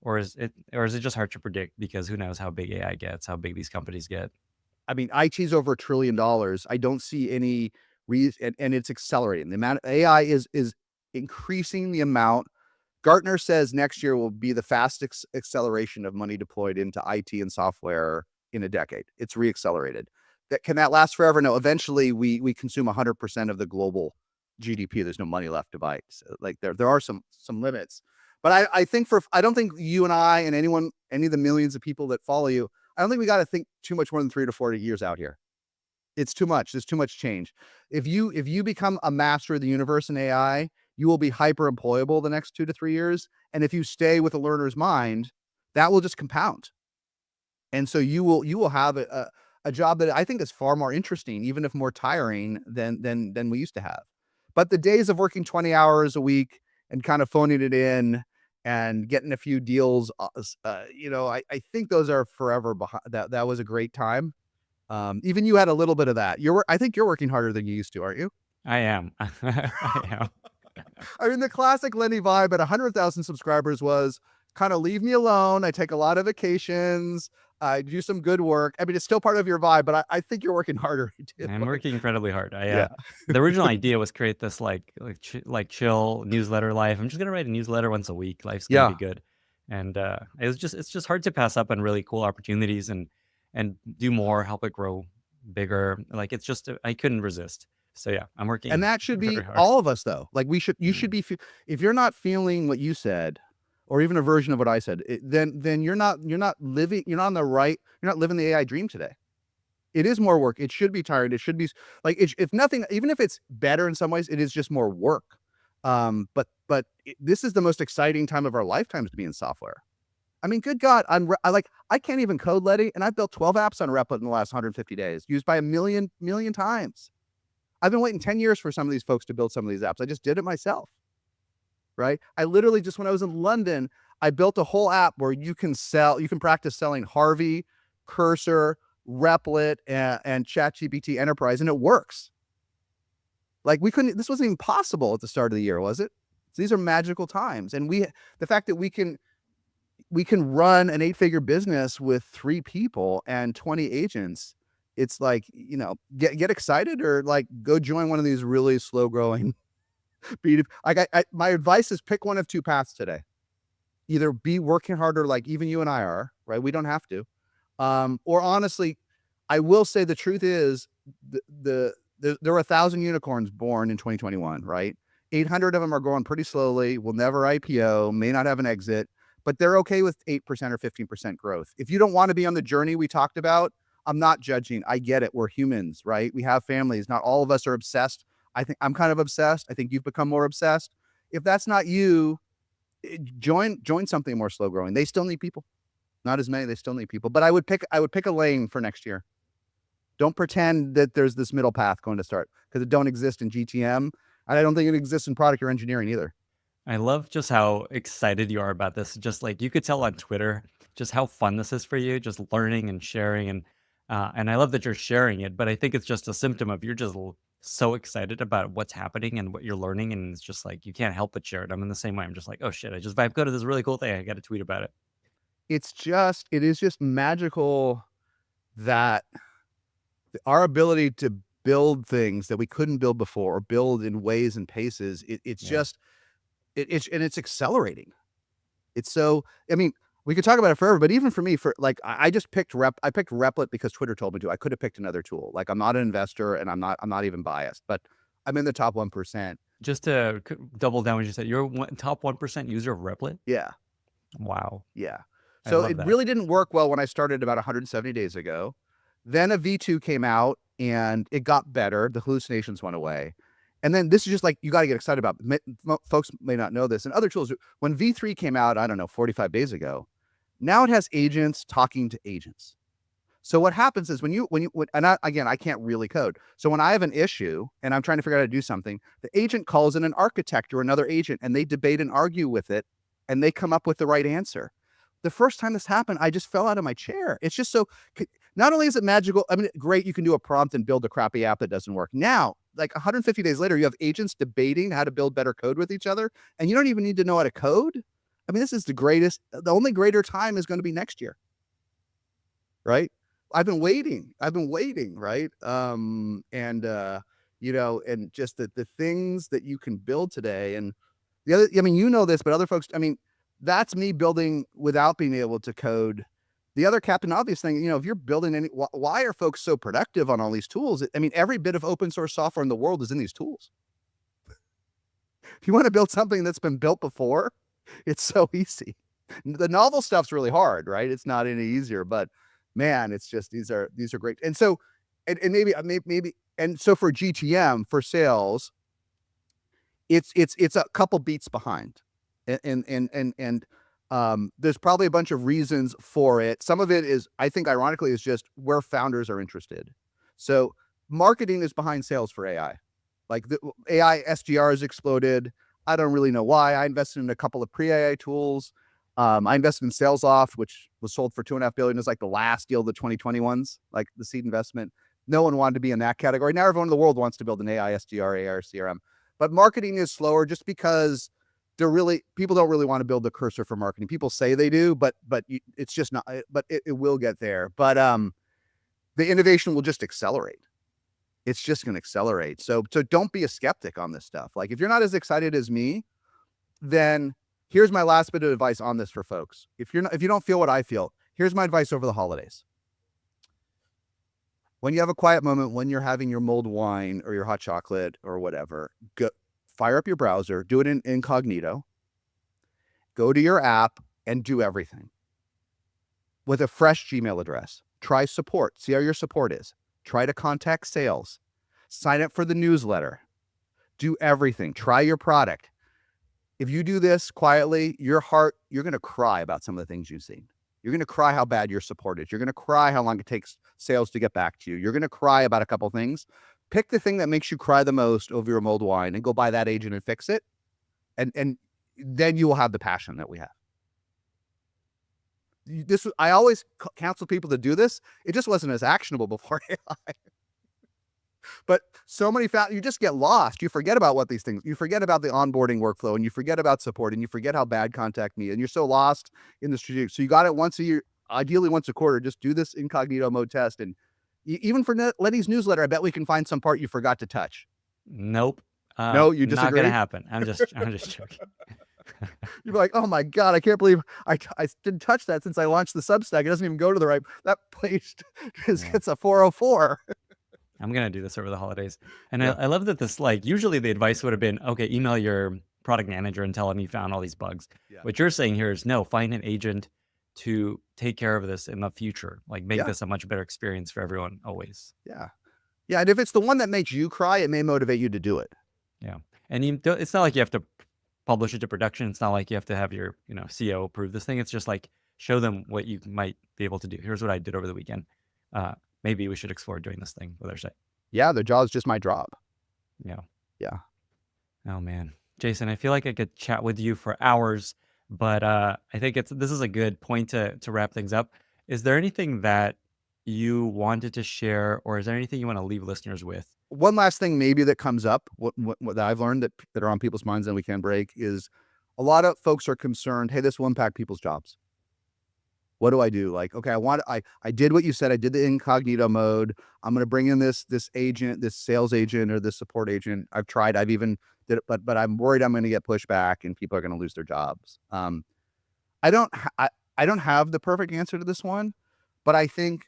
or is it just hard to predict because who knows how big AI gets, how big these companies get? I mean, IT's over $1 trillion. I don't see any reason, and it's accelerating. The amount of AI is increasing the amount. Gartner says next year will be the fastest acceleration of money deployed into IT and software in a decade. It's reaccelerated. Can that last forever? No. Eventually, we consume 100% of the global GDP. There's no money left to buy. So, like there are some limits. But I think I don't think you and I and any of the millions of people that follow you, I don't think we got to think too much more than 3 to 4 years out here. It's too much. There's too much change. If you become a master of the universe in AI, you will be hyper employable the next 2 to 3 years. And if you stay with a learner's mind, that will just compound. And so you will have a job that I think is far more interesting, even if more tiring than we used to have. But the days of working 20 hours a week and kind of phoning it in and getting a few deals, I think those are forever behind. That was a great time. Even you had a little bit of that. I think you're working harder than you used to, aren't you? I am. I am. I mean, the classic Lenny vibe at 100,000 subscribers was kind of leave me alone. I take a lot of vacations. I do some good work. I mean, it's still part of your vibe, but I think you're working harder. I'm working incredibly hard. Yeah. The original idea was create this like chill newsletter life. I'm just gonna write a newsletter once a week. Life's gonna be good, and it's just hard to pass up on really cool opportunities and do more, help it grow bigger. Like it's just I couldn't resist. So yeah, I'm working. And that should be very hard. all of us though. Like you should be, if you're not feeling what you said, or even a version of what I said, then you're not living, you're not on the right, you're not living the AI dream today. It is more work. It should be tired. It should be like, if nothing, even if it's better in some ways, it is just more work. But this is the most exciting time of our lifetimes to be in software. I mean, good God, I can't even code, Letty, and I've built 12 apps on Replit in the last 150 days, used by a million times. I've been waiting 10 years for some of these folks to build some of these apps. I just did it myself, right? I literally just, when I was in London, I built a whole app where you can practice selling Harvey, Cursor, Replit, and ChatGPT Enterprise, and it works. Like this wasn't even possible at the start of the year, was it? So these are magical times. And the fact that we can run an 8-figure business with 3 people and 20 agents, it's like, get excited, or like go join one of these really slow growing my advice is pick one of 2 paths today. Either be working harder like even you and I are, right? We don't have to. Or honestly, I will say the truth is there were 1,000 unicorns born in 2021, right? 800 of them are growing pretty slowly, will never IPO, may not have an exit, but they're okay with 8% or 15% growth. If you don't want to be on the journey we talked about, I'm not judging. I get it. We're humans, right? We have families. Not all of us are obsessed. I think I'm kind of obsessed. I think you've become more obsessed. If that's not you, join something more slow growing. They still need people. Not as many. They still need people. But I would pick a lane for next year. Don't pretend that there's this middle path going to start, because it don't exist in GTM. And I don't think it exists in product or engineering either. I love just how excited you are about this. Just like you could tell on Twitter, just how fun this is for you, just learning and sharing. And I love that you're sharing it, but I think it's just a symptom of you're just so excited about what's happening and what you're learning. And it's just like, you can't help but share it. I'm in the same way. I'm just like, oh shit, I just vibe coded this really cool thing. I got to tweet about it. It is just magical that our ability to build things that we couldn't build before, or build in ways and paces, it's accelerating. It's so, I mean, we could talk about it forever, but even for me, I picked Replit because Twitter told me to. I could have picked another tool. Like, I'm not an investor, and I'm not even biased, but I'm in the top 1%. Just to double down what you said, you're top 1% user of Replit? Yeah. Wow. Yeah. So it really didn't work well when I started about 170 days ago. Then a V2 came out and it got better. The hallucinations went away. And then this is just like, you got to get excited about. Folks may not know this, and other tools. When V3 came out, I don't know, 45 days ago, now it has agents talking to agents. So what happens is I can't really code. So when I have an issue and I'm trying to figure out how to do something, the agent calls in an architect or another agent, and they debate and argue with it, and they come up with the right answer. The first time this happened, I just fell out of my chair. It's just so, not only is it magical, I mean, great, you can do a prompt and build a crappy app that doesn't work. Now, like 150 days later, you have agents debating how to build better code with each other, and you don't even need to know how to code. I mean, this is the only greater time is going to be next year, right? I've been waiting, right? And just the things that you can build today, and the other, I mean, you know this, but other folks, I mean, that's me building without being able to code. The other Captain Obvious thing, if you're building why are folks so productive on all these tools? I mean, every bit of open source software in the world is in these tools. If you want to build something that's been built before, it's so easy. The novel stuff's really hard, right? It's not any easier, but man, it's just, these are great. And so, and maybe, and so for GTM, for sales, it's a couple beats behind. And there's probably a bunch of reasons for it. Some of it is, I think, ironically, is just where founders are interested. So marketing is behind sales for AI. Like the AI SDR has exploded. I don't really know why. I invested in a couple of pre-AI tools. I invested in SalesLoft, which was sold for $2.5 billion. It's like the last deal of the 2021s, like the seed investment. No one wanted to be in that category. Now everyone in the world wants to build an AI SDR, AI CRM. But marketing is slower just because people don't really want to build the cursor for marketing. People say they do, but it's just not. But it will get there. But the innovation will just accelerate. It's just going to accelerate. So don't be a skeptic on this stuff. Like if you're not as excited as me, then here's my last bit of advice on this for folks. If you don't feel what I feel, here's my advice over the holidays. When you have a quiet moment, when you're having your mulled wine or your hot chocolate or whatever, fire up your browser, do it in incognito, go to your app and do everything with a fresh Gmail address. Try support, see how your support is. Try to contact sales, sign up for the newsletter, do everything, try your product. If you do this quietly, you're going to cry about some of the things you've seen. You're going to cry how bad your support is. You're going to cry how long it takes sales to get back to you. You're going to cry about a couple things. Pick the thing that makes you cry the most over your mulled wine and go buy that agent and fix it. And then you will have the passion that we have. I always counsel people to do this. It just wasn't as actionable before AI. But so many you just get lost. You forget about what these things, you forget about the onboarding workflow, and you forget about support, and you forget how bad contact me, and you're so lost in the strategic. So you got it once a year, ideally once a quarter. Just do this incognito mode test. And even for Lenny's newsletter, I bet we can find some part you forgot to touch. Nope. No, you disagree? Not going to happen. I'm just joking. You're like, oh my God, I can't believe I didn't touch that since I launched the Substack. It doesn't even go to the right, that place gets a 404. I'm going to do this over the holidays. And I love that this, like, usually the advice would have been, okay, email your product manager and tell them you found all these bugs. Yeah. What you're saying here is, no, find an agent to take care of this in the future. Like, make this a much better experience for everyone always. Yeah. Yeah. And if it's the one that makes you cry, it may motivate you to do it. Yeah. And it's not like you have to publish it to production. It's not like you have to have your, CEO approve this thing. It's just like, show them what you might be able to do. Here's what I did over the weekend. Maybe we should explore doing this thing with our site. Yeah, their job is just my job. Yeah. Yeah. Oh man, Jason, I feel like I could chat with you for hours, but I think this is a good point to wrap things up. Is there anything that you wanted to share, or is there anything you want to leave listeners with? One last thing maybe that comes up, what that I've learned that are on people's minds and we can break, is a lot of folks are concerned, hey, this will impact people's jobs. What do I do? Like, okay, I did what you said. I did the incognito mode. I'm going to bring in this agent, this sales agent or this support agent. I've tried, I've even did it, but I'm worried I'm going to get pushback and people are going to lose their jobs. I don't have the perfect answer to this one, but I think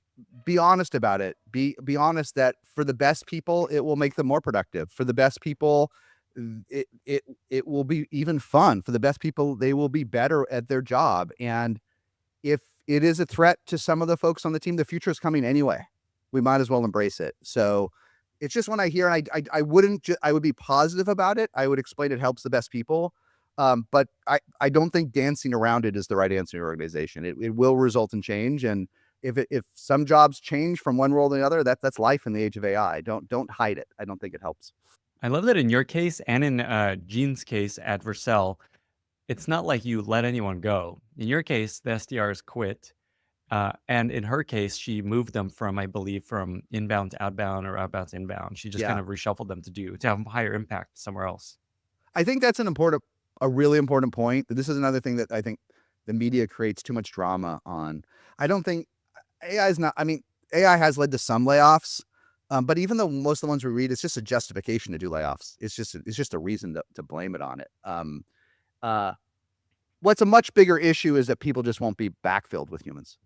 be honest about it. Be honest that for the best people, it will make them more productive. For the best people, it will be even fun. For the best people, they will be better at their job. And if it is a threat to some of the folks on the team, the future is coming anyway. We might as well embrace it. So it's just when I hear, and I would be positive about it. I would explain it helps the best people. But I don't think dancing around it is the right answer in your organization. It will result in change. And if some jobs change from one role to the other, that's life in the age of AI. Don't hide it. I don't think it helps. I love that in your case and in Gene's case at Vercel, it's not like you let anyone go. In your case, the SDRs quit. And in her case, she moved them from, I believe, from inbound to outbound or outbound to inbound. She just kind of reshuffled them to have higher impact somewhere else. I think that's a really important point. This is another thing that I think the media creates too much drama on. I don't think AI is not, I mean, AI has led to some layoffs, but even though most of the ones we read, it's just a justification to do layoffs. It's just a reason to blame it on it. What's a much bigger issue is that people just won't be backfilled with humans.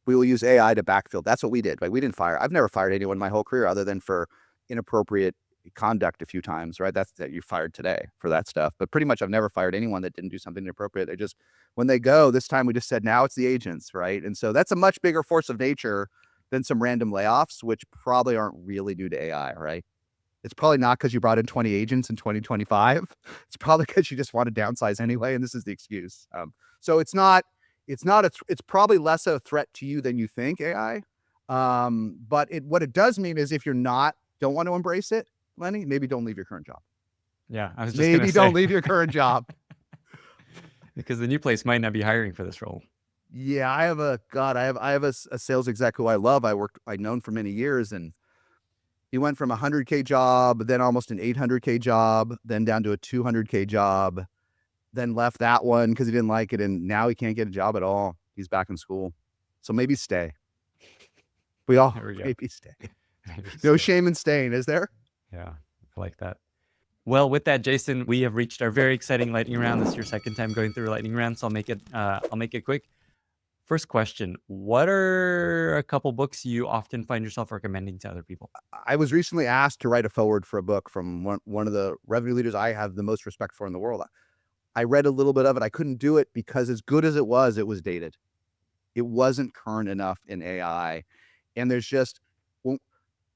We will use AI to backfill. That's what we did. Like, we didn't fire. I've never fired anyone my whole career other than for inappropriate conduct a few times, right? That's that you fired today for that stuff. But pretty much I've never fired anyone that didn't do something inappropriate. They just, when they go, this time we just said, now it's the agents, right? And so that's a much bigger force of nature than some random layoffs, which probably aren't really due to AI, right? It's probably not because you brought in 20 agents in 2025. It's probably because you just want to downsize anyway, and this is the excuse. So it's probably less a threat to you than you think, AI. But what it does mean is if you're don't want to embrace it, Lenny, maybe don't leave your current job. Yeah, I was just Maybe gonna don't say, leave your current job. because the new place might not be hiring for this role. Yeah, I have a sales exec who I love. I've known for many years, and he went from a 100K job, then almost an 800K job, then down to a 200K job, then left that one because he didn't like it, and now he can't get a job at all. He's back in school. So maybe stay. We all There we go. maybe stay. Maybe No stay. shame in staying, is there? Yeah, I like that. Well, with that, Jason, we have reached our very exciting lightning round. This is your second time going through a lightning round, so I'll make it quick. First question: what are a couple books you often find yourself recommending to other people? I was recently asked to write a foreword for a book from one of the revenue leaders I have the most respect for in the world. I read a little bit of it. I couldn't do it because as good as it was dated. It wasn't current enough in AI. And there's just, well,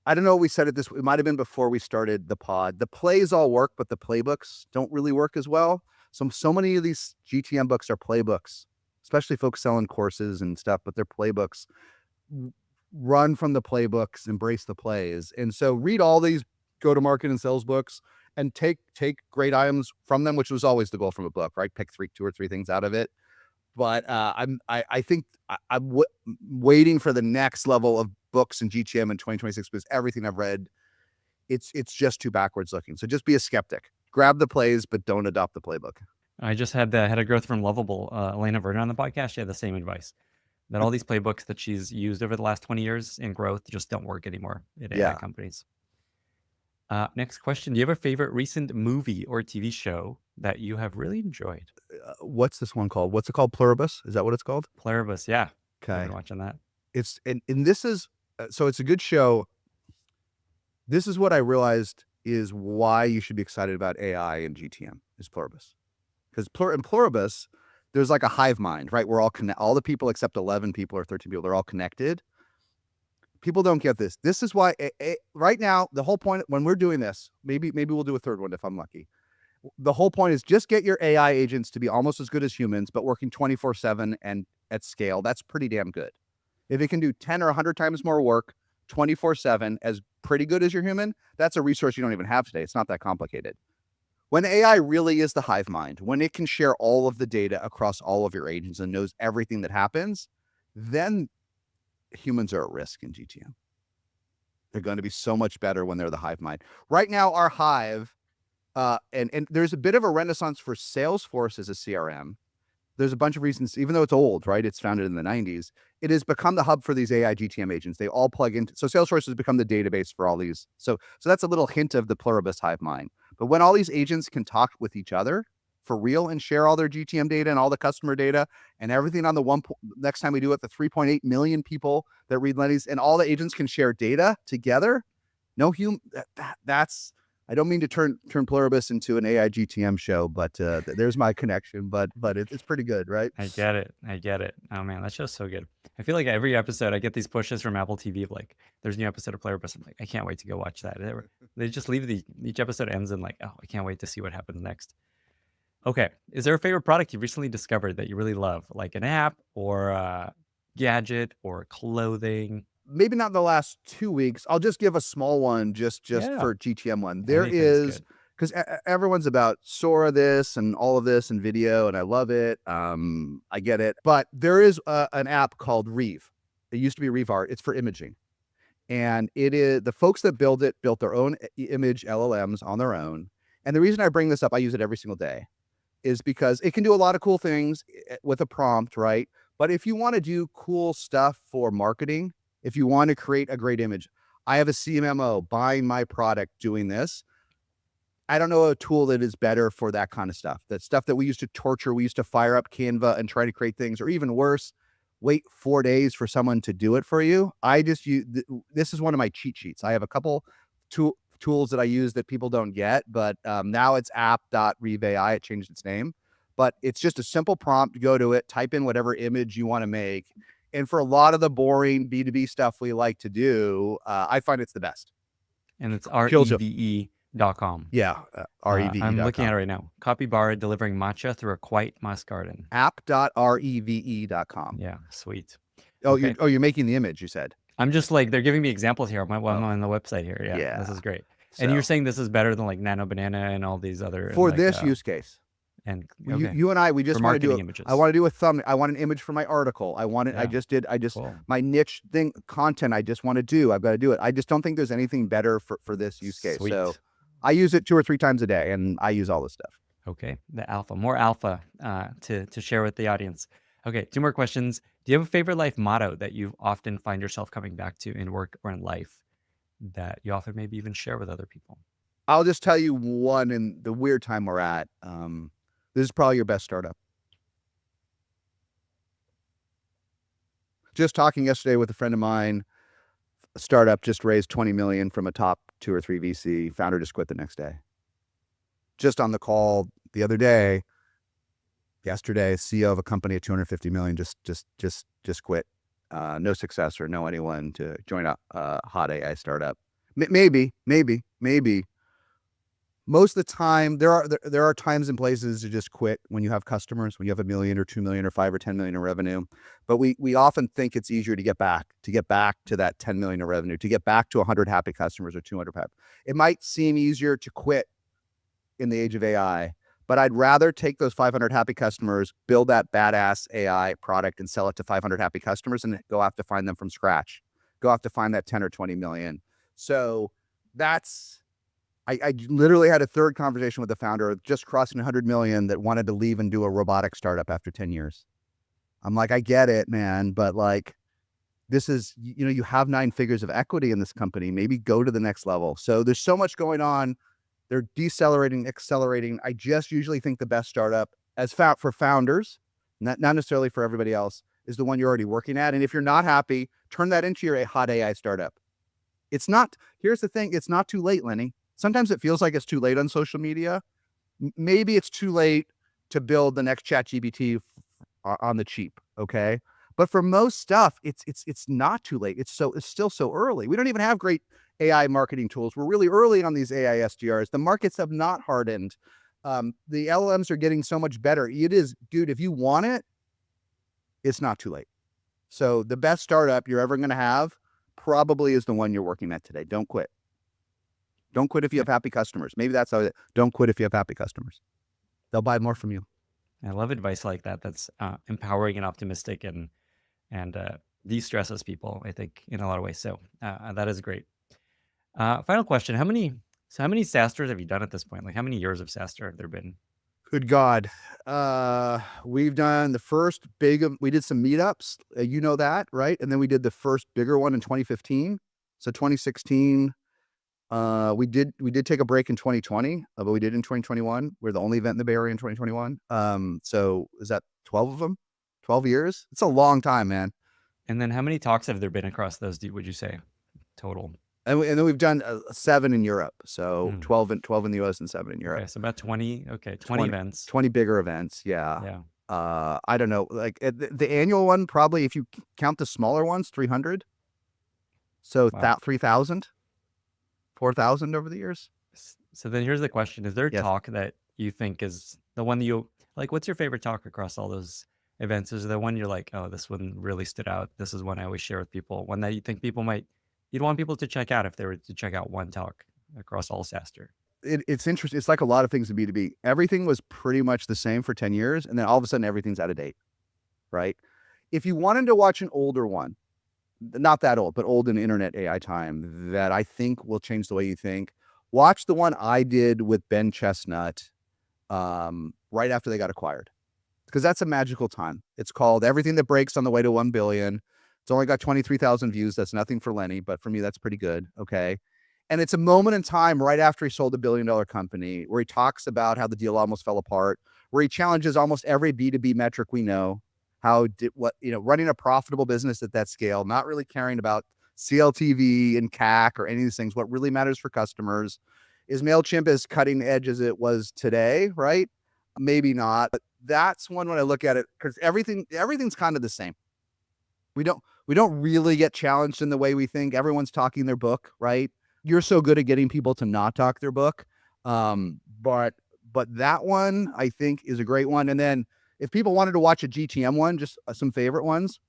I don't know, we said it it might have been before we started the pod. The plays all work, but the playbooks don't really work as well. So many of these GTM books are playbooks, especially folks selling courses and stuff, but they're playbooks. Run from the playbooks, embrace the plays. And so read all these go-to-market and sales books and take great items from them, which was always the goal from a book, right? Pick two or three things out of it. But I think I'm waiting for the next level of books in GTM in 2026 because everything I've read, it's just too backwards looking. So just be a skeptic. Grab the plays, but don't adopt the playbook. I just had the head of growth from Lovable, Elena Vernon, on the podcast. She had the same advice, that all these playbooks that she's used over the last 20 years in growth just don't work anymore at AI companies. Next question: do you have a favorite recent movie or TV show that you have really enjoyed? What's this one called? What's it called? Pluribus? Is that what it's called? Pluribus, yeah. I've Okay. been watching that. It's and this is so it's a good show. This is what I realized is why you should be excited about AI and GTM is Pluribus. Because in Pluribus, there's like a hive mind, right? We're all the people except 11 people or 13 people, they're all connected. People don't get this. This is why right now, the whole point when we're doing this, maybe we'll do a third one if I'm lucky. The whole point is just get your AI agents to be almost as good as humans, but working 24/7 and at scale. That's pretty damn good. If it can do 10 or 100 times more work 24/7 as pretty good as your human, that's a resource you don't even have today. It's not that complicated. When AI really is the hive mind, when it can share all of the data across all of your agents and knows everything that happens, then humans are at risk in GTM. They're going to be so much better when they're the hive mind. Right now, our hive, and there's a bit of a renaissance for Salesforce as a CRM. There's a bunch of reasons, even though it's old, right? It's founded in the 90s. It has become the hub for these AI GTM agents. They all plug into, so Salesforce has become the database for all these. So that's a little hint of the Pluribus hive mind. But when all these agents can talk with each other for real and share all their GTM data and all the customer data and everything on the next time we do it, the 3.8 million people that read Lenny's and all the agents can share data together. No human, that's, I don't mean to turn Pluribus into an AI GTM show, but there's my connection. But it's pretty good, right? I get it. Oh man, that show's so good. I feel like every episode I get these pushes from Apple TV of like, there's a new episode of Pluribus. I'm like, I can't wait to go watch that. They just leave each episode ends in like, oh, I can't wait to see what happens next. Okay, is there a favorite product you recently discovered that you really love, like an app or a gadget or clothing? Maybe not in the last 2 weeks. I'll just give a small one just Yeah. for GTM one. There Anything's is, good. because everyone's about Sora this and all of this and video, and I love it. I get it. But there is an app called Reeve. It used to be Reeve Art. It's for imaging. And it is the folks that built their own image LLMs on their own. And the reason I bring this up, I use it every single day, is because it can do a lot of cool things with a prompt, right? But if you want to do cool stuff for marketing, If you want to create a great image, I have a CMMO buying my product doing this. I don't know a tool that is better for that kind of stuff. That stuff that we used to torture. We used to fire up Canva and try to create things, or even worse, wait 4 days for someone to do it for you. I just use, this is one of my cheat sheets. I have a couple tools that I use that people don't get, but now it's app.reave.ai. It changed its name, but it's just a simple prompt. Go to it, type in whatever image you want to make. And for a lot of the boring B2B stuff we like to do, I find it's the best. And it's Kills you. reve.com. Yeah, reve.com. I'm looking at it right now. Capybara delivering matcha through a quiet moss garden. App.reve.com. Yeah, sweet. Oh, Okay. you're making the image, you said. I'm just like, they're giving me examples here. I'm on the website here. Yeah, this is great. And you're saying this is better than like Nano Banana and all these other for like, this use case. And okay. you and I, we just want to do images. I want to do a thumbnail. I want an image for my article. I want it. Yeah. Cool. My niche thing, content. I just want to do. I've got to do it. I just don't think there's anything better for this use case. Sweet. So I use it 2 or 3 times a day, and I use all this stuff. Okay, more alpha to share with the audience. Okay, 2 more questions. Do you have a favorite life motto that you often find yourself coming back to in work or in life that you often maybe even share with other people? I'll just tell you one in the weird time we're at. This is probably your best startup. Just talking yesterday with a friend of mine, a startup just raised 20 million from a top 2 or 3 VC. Founder just quit the next day. Just on the call the other day, yesterday, CEO of a company at 250 million just quit. No successor, no anyone to join a hot AI startup. Maybe. Most of the time, there are times and places to just quit when you have customers, when you have 1 million or 2 million or 5 or 10 million in revenue. But we often think it's easier to get back to that 10 million in revenue, to get back to 100 happy customers or 200 happy. It might seem easier to quit in the age of AI, but I'd rather take those 500 happy customers, build that badass AI product and sell it to 500 happy customers and go have to find them from scratch. Go have to find that 10 or 20 million. So that's, I literally had a third conversation with the founder of just crossing 100 million that wanted to leave and do a robotic startup after 10 years. I'm like, I get it, man, but like, this is, you have 9 figures of equity in this company, maybe go to the next level. So there's so much going on. They're decelerating, accelerating. I just usually think the best startup for founders, not necessarily for everybody else, is the one you're already working at. And if you're not happy, turn that into your hot AI startup. Here's the thing, it's not too late, Lenny. Sometimes it feels like it's too late on social media. Maybe it's too late to build the next ChatGPT on the cheap, okay? But for most stuff, it's not too late. It's still so early. We don't even have great AI marketing tools. We're really early on these AI SDRs. The markets have not hardened. The LLMs are getting so much better. It is, dude, if you want it, it's not too late. So the best startup you're ever going to have probably is the one you're working at today. Don't quit. Don't quit if you have happy customers. Maybe that's how don't quit if you have happy customers. They'll buy more from you. I love advice like that. That's empowering and optimistic and de-stresses people, I think, in a lot of ways. So that is great. Final question. How many SaaS have you done at this point? Like how many years of SaaS have there been? Good God. We've done the first we did some meetups, you know that, right? And then we did the first bigger one in 2015. So 2016, we did take a break in 2020, but we did in 2021. We're the only event in the Bay Area in 2021. So is that 12 of them? 12 years? It's a long time, man. And then how many talks have there been across those, would you say, total? And then we've done 7 in Europe. So 12 in the US and 7 in Europe. Okay, so about 20. Okay, 20 events. 20 bigger events. Yeah. Yeah. I don't know. Like the annual one, probably if you count the smaller ones, 300. So Wow. 3,000, 4,000 over the years. So then here's the question. Is there a Yes. talk that you think is the one that you, like, what's your favorite talk across all those events? Is there the one you're like, oh, this one really stood out. This is one I always share with people. One that you think you'd want people to check out if they were to check out one talk across all SaaStr. It's interesting. It's like a lot of things in B2B. Everything was pretty much the same for 10 years. And then all of a sudden everything's out of date, right? If you wanted to watch an older one, not that old, but old in internet AI time, that I think will change the way you think, watch the one I did with Ben Chestnut right after they got acquired. Because that's a magical time. It's called Everything That Breaks on the Way to 1 Billion. It's only got 23,000 views. That's nothing for Lenny, but for me, that's pretty good. Okay. And it's a moment in time right after he sold a $1 billion company where he talks about how the deal almost fell apart, where he challenges almost every B2B metric we know, running a profitable business at that scale, not really caring about CLTV and CAC or any of these things. What really matters for customers is MailChimp as cutting edge as it was today, right? Maybe not, but that's one when I look at it, because everything's kind of the same. We don't really get challenged in the way we think. Everyone's talking their book, right? You're so good at getting people to not talk their book. But that one I think is a great one. And then if people wanted to watch a GTM one, just some favorite ones,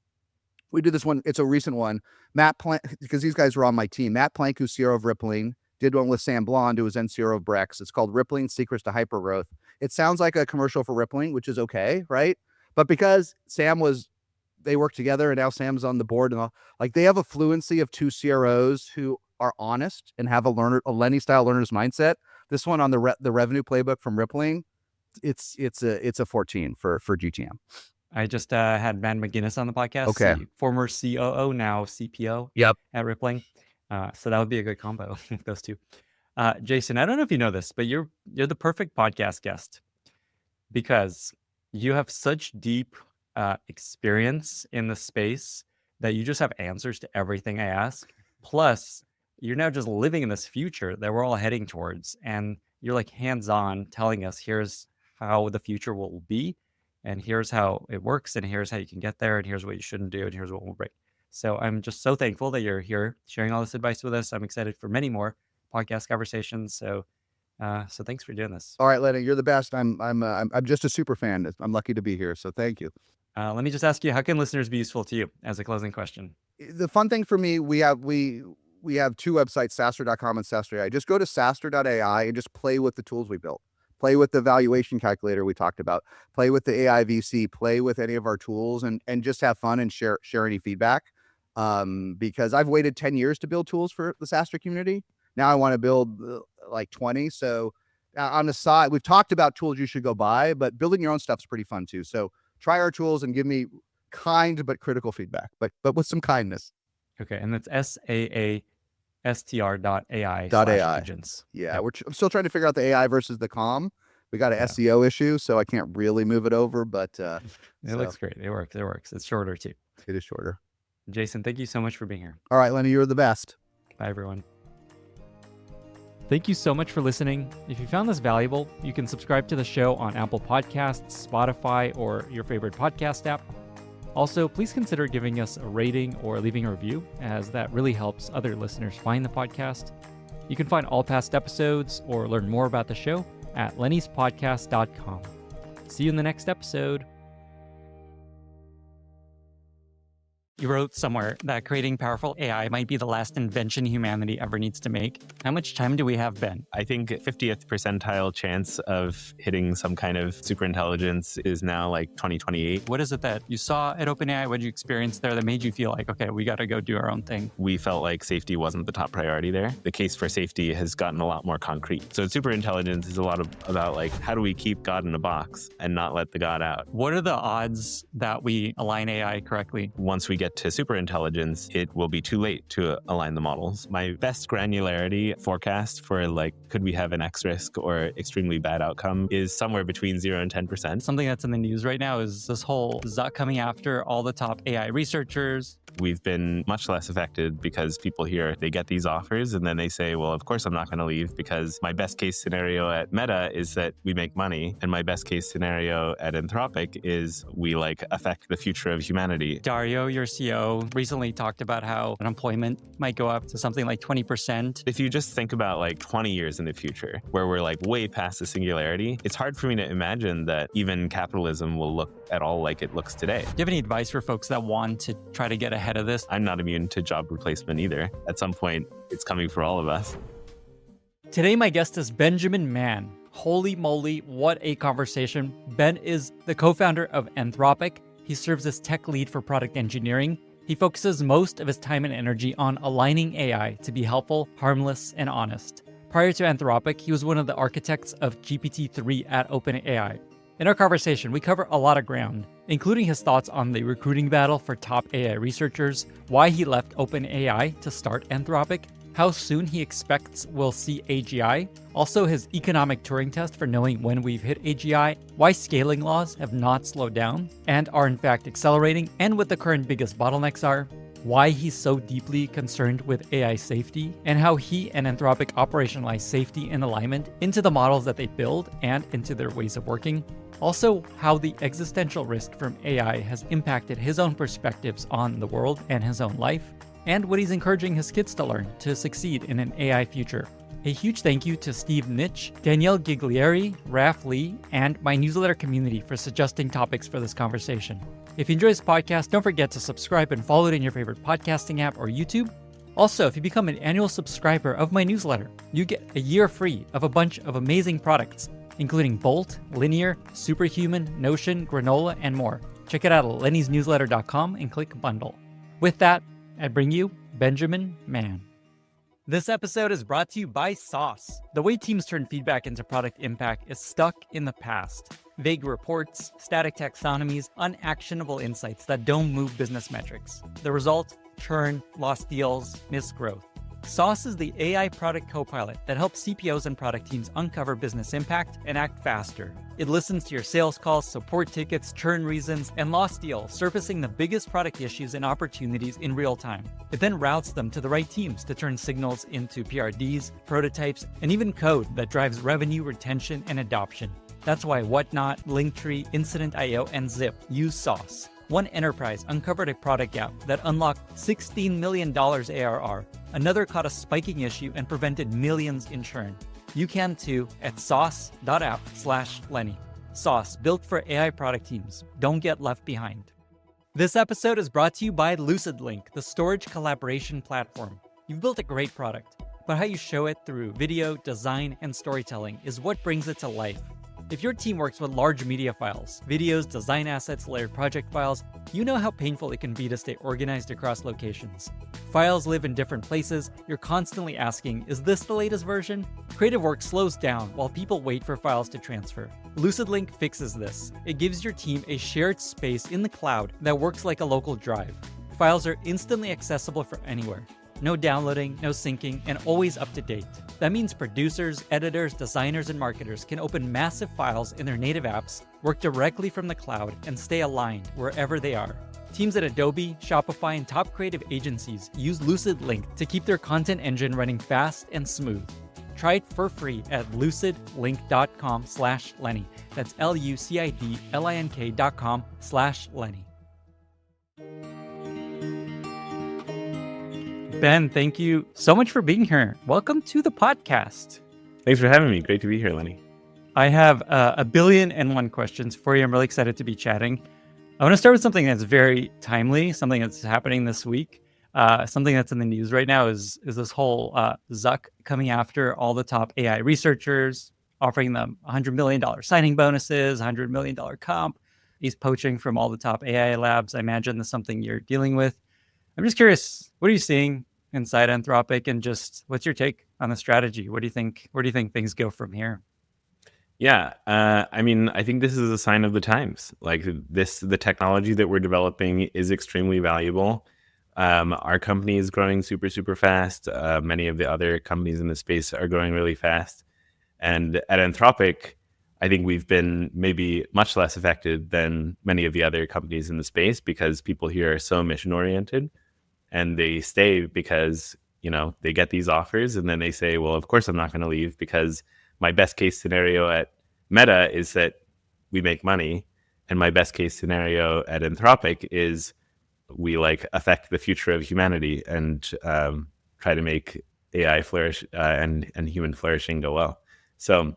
we did this one. It's a recent one. Matt Plank, because these guys were on my team. Matt Plank, who's CRO of Rippling, did one with Sam Blond, who was then CRO of Brex. It's called Rippling Secrets to Hypergrowth. It sounds like a commercial for Rippling, which is okay, right? But because they work together and now Sam's on the board and all, like they have a fluency of two CROs who are honest and have a Lenny style learner's mindset. This one on the revenue playbook from Rippling, it's a 14 for GTM. I just had Matt McGinnis on the podcast. Okay. Former COO, now CPO. Yep. At Rippling. So that would be a good combo, those two. Jason, I don't know if you know this, but you're the perfect podcast guest because you have such deep experience in the space that you just have answers to everything I ask. Plus, you're now just living in this future that we're all heading towards. And you're like hands-on telling us, here's how the future will be, and here's how it works, and here's how you can get there, and here's what you shouldn't do, and here's what will break. So I'm just so thankful that you're here sharing all this advice with us. I'm excited for many more podcast conversations. So thanks for doing this. All right, Lenny, you're the best. I'm just a super fan. I'm lucky to be here. So thank you. Let me just ask you, how can listeners be useful to you as a closing question? The fun thing for me, we have two websites, SaaStr.com and SaaStr.ai. Just go to SaaStr.ai and just play with the tools we built. Play with the valuation calculator we talked about. Play with the AI VC. Play with any of our tools and just have fun and share any feedback. Because I've waited 10 years to build tools for the SaaStr community. Now I want to build like 20. So on the side, we've talked about tools you should go buy, but building your own stuff is pretty fun too. So try our tools and give me kind but critical feedback, but with some kindness. Okay, and that's SaaStr.ai agents. Yeah, I'm still trying to figure out the AI versus the comm. We got an SEO issue, so I can't really move it over, but it looks great. It works. It's shorter too. It is shorter. Jason, thank you so much for being here. All right, Lenny, you're the best. Bye, everyone. Thank you so much for listening. If you found this valuable, you can subscribe to the show on Apple Podcasts, Spotify, or your favorite podcast app. Also, please consider giving us a rating or leaving a review, as that really helps other listeners find the podcast. You can find all past episodes or learn more about the show at lennyspodcast.com. See you in the next episode. You wrote somewhere that creating powerful AI might be the last invention humanity ever needs to make. How much time do we have, Ben? I think 50th percentile chance of hitting some kind of superintelligence is now like 2028. What is it that you saw at OpenAI? What did you experience there that made you feel like, okay, we got to go do our own thing? We felt like safety wasn't the top priority there. The case for safety has gotten a lot more concrete. So superintelligence is a lot about like, how do we keep God in a box and not let the God out? What are the odds that we align AI correctly? Once we get to superintelligence, it will be too late to align the models. My best granularity forecast for like, could we have an X risk or extremely bad outcome is somewhere between 0 and 10%. Something that's in the news right now is this whole Zuck coming after all the top AI researchers. We've been much less affected because people here, they get these offers and then they say, well, of course I'm not going to leave because my best case scenario at Meta is that we make money. And my best case scenario at Anthropic is we like affect the future of humanity. Dario, your CEO, recently talked about how unemployment might go up to something like 20%. If you just think about like 20 years in the future where we're like way past the singularity, it's hard for me to imagine that even capitalism will look at all like it looks today. Do you have any advice for folks that want to try to get ahead of this? I'm not immune to job replacement either. At some point, it's coming for all of us. Today, my guest is Benjamin Mann. Holy moly, what a conversation. Ben is the co-founder of Anthropic. He serves as tech lead for product engineering. He focuses most of his time and energy on aligning AI to be helpful, harmless, and honest. Prior to Anthropic, he was one of the architects of GPT-3 at OpenAI. In our conversation, we cover a lot of ground, including his thoughts on the recruiting battle for top AI researchers, why he left OpenAI to start Anthropic, how soon he expects we'll see AGI, also his economic Turing test for knowing when we've hit AGI, why scaling laws have not slowed down and are in fact accelerating, and what the current biggest bottlenecks are, why he's so deeply concerned with AI safety, and how he and Anthropic operationalize safety and alignment into the models that they build and into their ways of working. Also, how the existential risk from AI has impacted his own perspectives on the world and his own life, and what he's encouraging his kids to learn to succeed in an AI future. A huge thank you to Steve Nitch, Danielle Giglieri, Raf Lee, and my newsletter community for suggesting topics for this conversation. If you enjoy this podcast, don't forget to subscribe and follow it in your favorite podcasting app or YouTube. Also, if you become an annual subscriber of my newsletter, you get a year free of a bunch of amazing products, including Bolt, Linear, Superhuman, Notion, Granola, and more. Check it out at lennysnewsletter.com and click bundle. With that, I bring you Benjamin Mann. This episode is brought to you by Sauce. The way teams turn feedback into product impact is stuck in the past. Vague reports, static taxonomies, unactionable insights that don't move business metrics. The result? Churn, lost deals, missed growth. Sauce is the AI product copilot that helps CPOs and product teams uncover business impact and act faster. It listens to your sales calls, support tickets, churn reasons, and lost deals, surfacing the biggest product issues and opportunities in real time. It then routes them to the right teams to turn signals into PRDs, prototypes, and even code that drives revenue, retention, and adoption. That's why Whatnot, Linktree, Incident.io, and Zip use Sauce. One enterprise uncovered a product gap that unlocked $16 million ARR. Another caught a spiking issue and prevented millions in churn. You can too at sauce.app/Lenny. Sauce, built for AI product teams. Don't get left behind. This episode is brought to you by LucidLink, the storage collaboration platform. You've built a great product, but how you show it through video, design, and storytelling is what brings it to life. If your team works with large media files, videos, design assets, layered project files, you know how painful it can be to stay organized across locations. Files live in different places. You're constantly asking, is this the latest version? Creative work slows down while people wait for files to transfer. LucidLink fixes this. It gives your team a shared space in the cloud that works like a local drive. Files are instantly accessible from anywhere. No downloading, no syncing, and always up to date. That means producers, editors, designers, and marketers can open massive files in their native apps, work directly from the cloud, and stay aligned wherever they are. Teams at Adobe, Shopify, and top creative agencies use LucidLink to keep their content engine running fast and smooth. Try it for free at lucidlink.com/Lenny. That's LUCIDLINK.com/Lenny. Ben, thank you so much for being here. Welcome to the podcast. Thanks for having me. Great to be here, Lenny. I have a billion and one questions for you. I'm really excited to be chatting. I want to start with something that's very timely, something that's happening this week. Something that's in the news right now is this whole Zuck coming after all the top AI researchers, offering them $100 million signing bonuses, $100 million comp. He's poaching from all the top AI labs. I imagine that's something you're dealing with. I'm just curious, what are you seeing inside Anthropic, and just what's your take on the strategy? Where do you think things go from here? Yeah, I mean, I think this is a sign of the times. Like the technology that we're developing is extremely valuable. Our company is growing super, super fast. Many of the other companies in the space are growing really fast. And at Anthropic, I think we've been maybe much less affected than many of the other companies in the space because people here are so mission oriented. And they stay because, they get these offers and then they say, well, of course I'm not going to leave because my best case scenario at Meta is that we make money. And my best case scenario at Anthropic is we affect the future of humanity and try to make AI flourish and human flourishing go well. So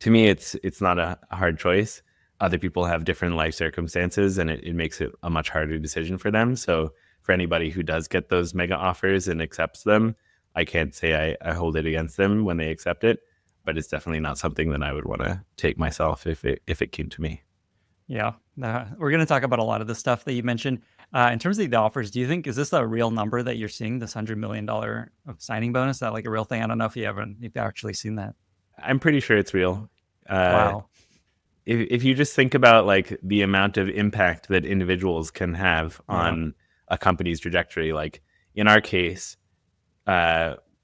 to me, it's not a hard choice. Other people have different life circumstances and it makes it a much harder decision for them. So for anybody who does get those mega offers and accepts them, I can't say I hold it against them when they accept it, but it's definitely not something that I would want to take myself if it came to me. Yeah, we're going to talk about a lot of the stuff that you mentioned. In terms of the offers, do you think, is this a real number that you're seeing, this $100 million signing bonus? Is that like a real thing? I don't know if you've actually seen that. I'm pretty sure it's real. Wow. if you just think about like the amount of impact that individuals can have on a company's trajectory, like in our case,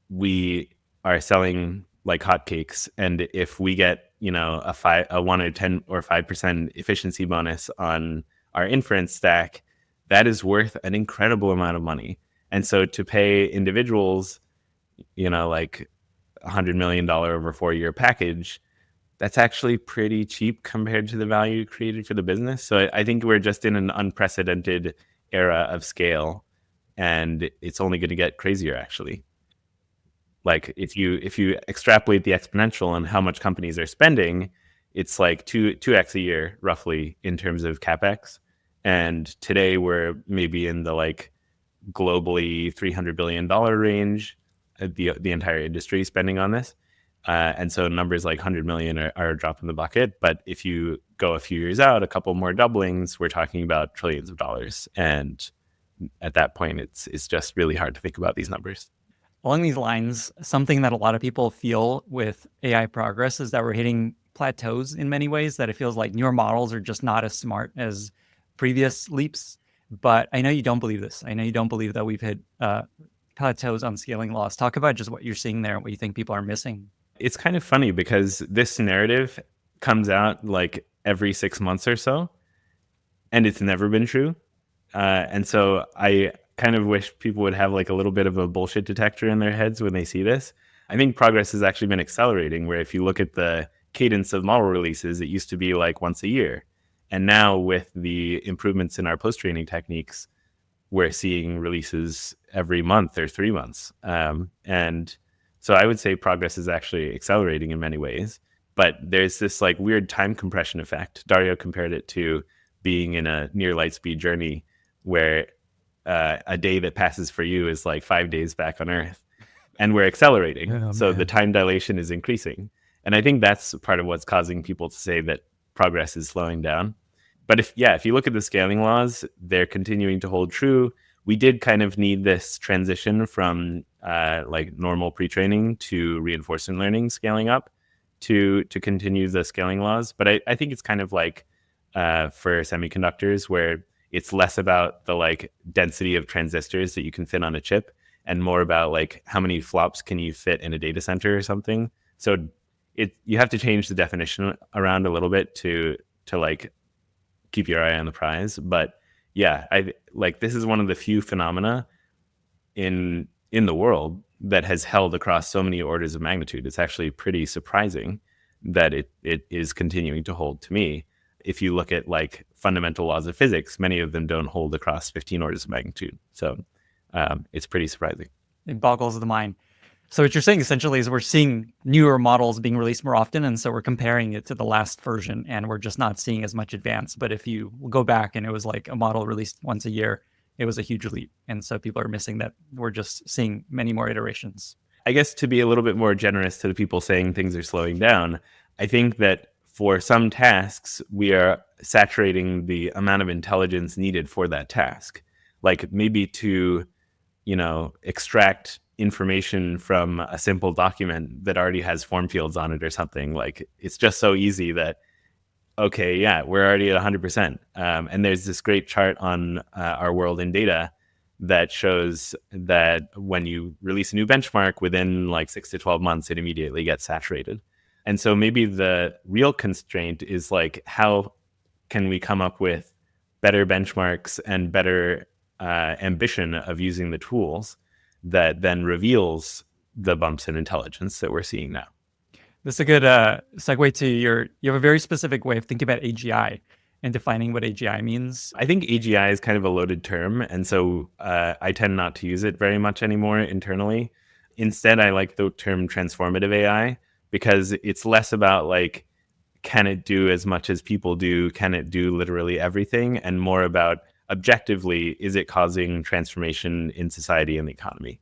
we are selling like hotcakes, and if we get a 1 or 10 or 5% efficiency bonus on our inference stack, that is worth an incredible amount of money. And so to pay individuals, like $100 million over a 4-year package, that's actually pretty cheap compared to the value created for the business. So I think we're just in an unprecedented era of scale, and it's only going to get crazier, actually. Like if you extrapolate the exponential on how much companies are spending, it's like 2x a year roughly in terms of capex. And today we're maybe in the like globally $300 billion range, the entire industry spending on this. And so numbers like 100 million are a drop in the bucket. But if you go a few years out, a couple more doublings, we're talking about trillions of dollars. And at that point, it's just really hard to think about these numbers. Along these lines, something that a lot of people feel with AI progress is that we're hitting plateaus in many ways, that it feels like newer models are just not as smart as previous leaps. But I know you don't believe this. I know you don't believe that we've hit plateaus on scaling laws. Talk about just what you're seeing there and what you think people are missing. It's kind of funny because this narrative comes out like every 6 months or so, and it's never been true. And so I kind of wish people would have like a little bit of a bullshit detector in their heads when they see this. I think progress has actually been accelerating, where if you look at the cadence of model releases, it used to be like once a year. And now with the improvements in our post-training techniques, we're seeing releases every month or 3 months. And so I would say progress is actually accelerating in many ways. But there's this like weird time compression effect. Dario compared it to being in a near light speed journey where a day that passes for you is like 5 days back on Earth. And we're accelerating. Oh, so man. the time dilation is increasing. And I think that's part of what's causing people to say that progress is slowing down. But if you look at the scaling laws, they're continuing to hold true. We did kind of need this transition from like normal pre-training to reinforcement learning scaling up to continue the scaling laws. But I think it's kind of like for semiconductors, where it's less about the like density of transistors that you can fit on a chip and more about like how many flops can you fit in a data center or something. So you have to change the definition around a little bit to like keep your eye on the prize. But yeah, I like this is one of the few phenomena in the world that has held across so many orders of magnitude. It's actually pretty surprising that it is continuing to hold to me. If you look at like fundamental laws of physics, many of them don't hold across 15 orders of magnitude. So it's pretty surprising. It boggles the mind. So what you're saying essentially is we're seeing newer models being released more often, and so we're comparing it to the last version, and we're just not seeing as much advance. But if you go back and it was like a model released once a year, it was a huge leap. And so people are missing that we're just seeing many more iterations. I guess to be a little bit more generous to the people saying things are slowing down, I think that for some tasks, we are saturating the amount of intelligence needed for that task. Like maybe to, extract information from a simple document that already has form fields on it or something. Like it's just so easy that, okay, yeah, we're already at 100%. And there's this great chart on our world in data that shows that when you release a new benchmark, within like 6 to 12 months, it immediately gets saturated. And so maybe the real constraint is like, how can we come up with better benchmarks and better ambition of using the tools that then reveals the bumps in intelligence that we're seeing now? This is a good segue to you have a very specific way of thinking about AGI and defining what AGI means. I think AGI is kind of a loaded term, and so I tend not to use it very much anymore internally. Instead, I like the term transformative AI, because it's less about like, can it do as much as people do? Can it do literally everything? And more about objectively, is it causing transformation in society and the economy?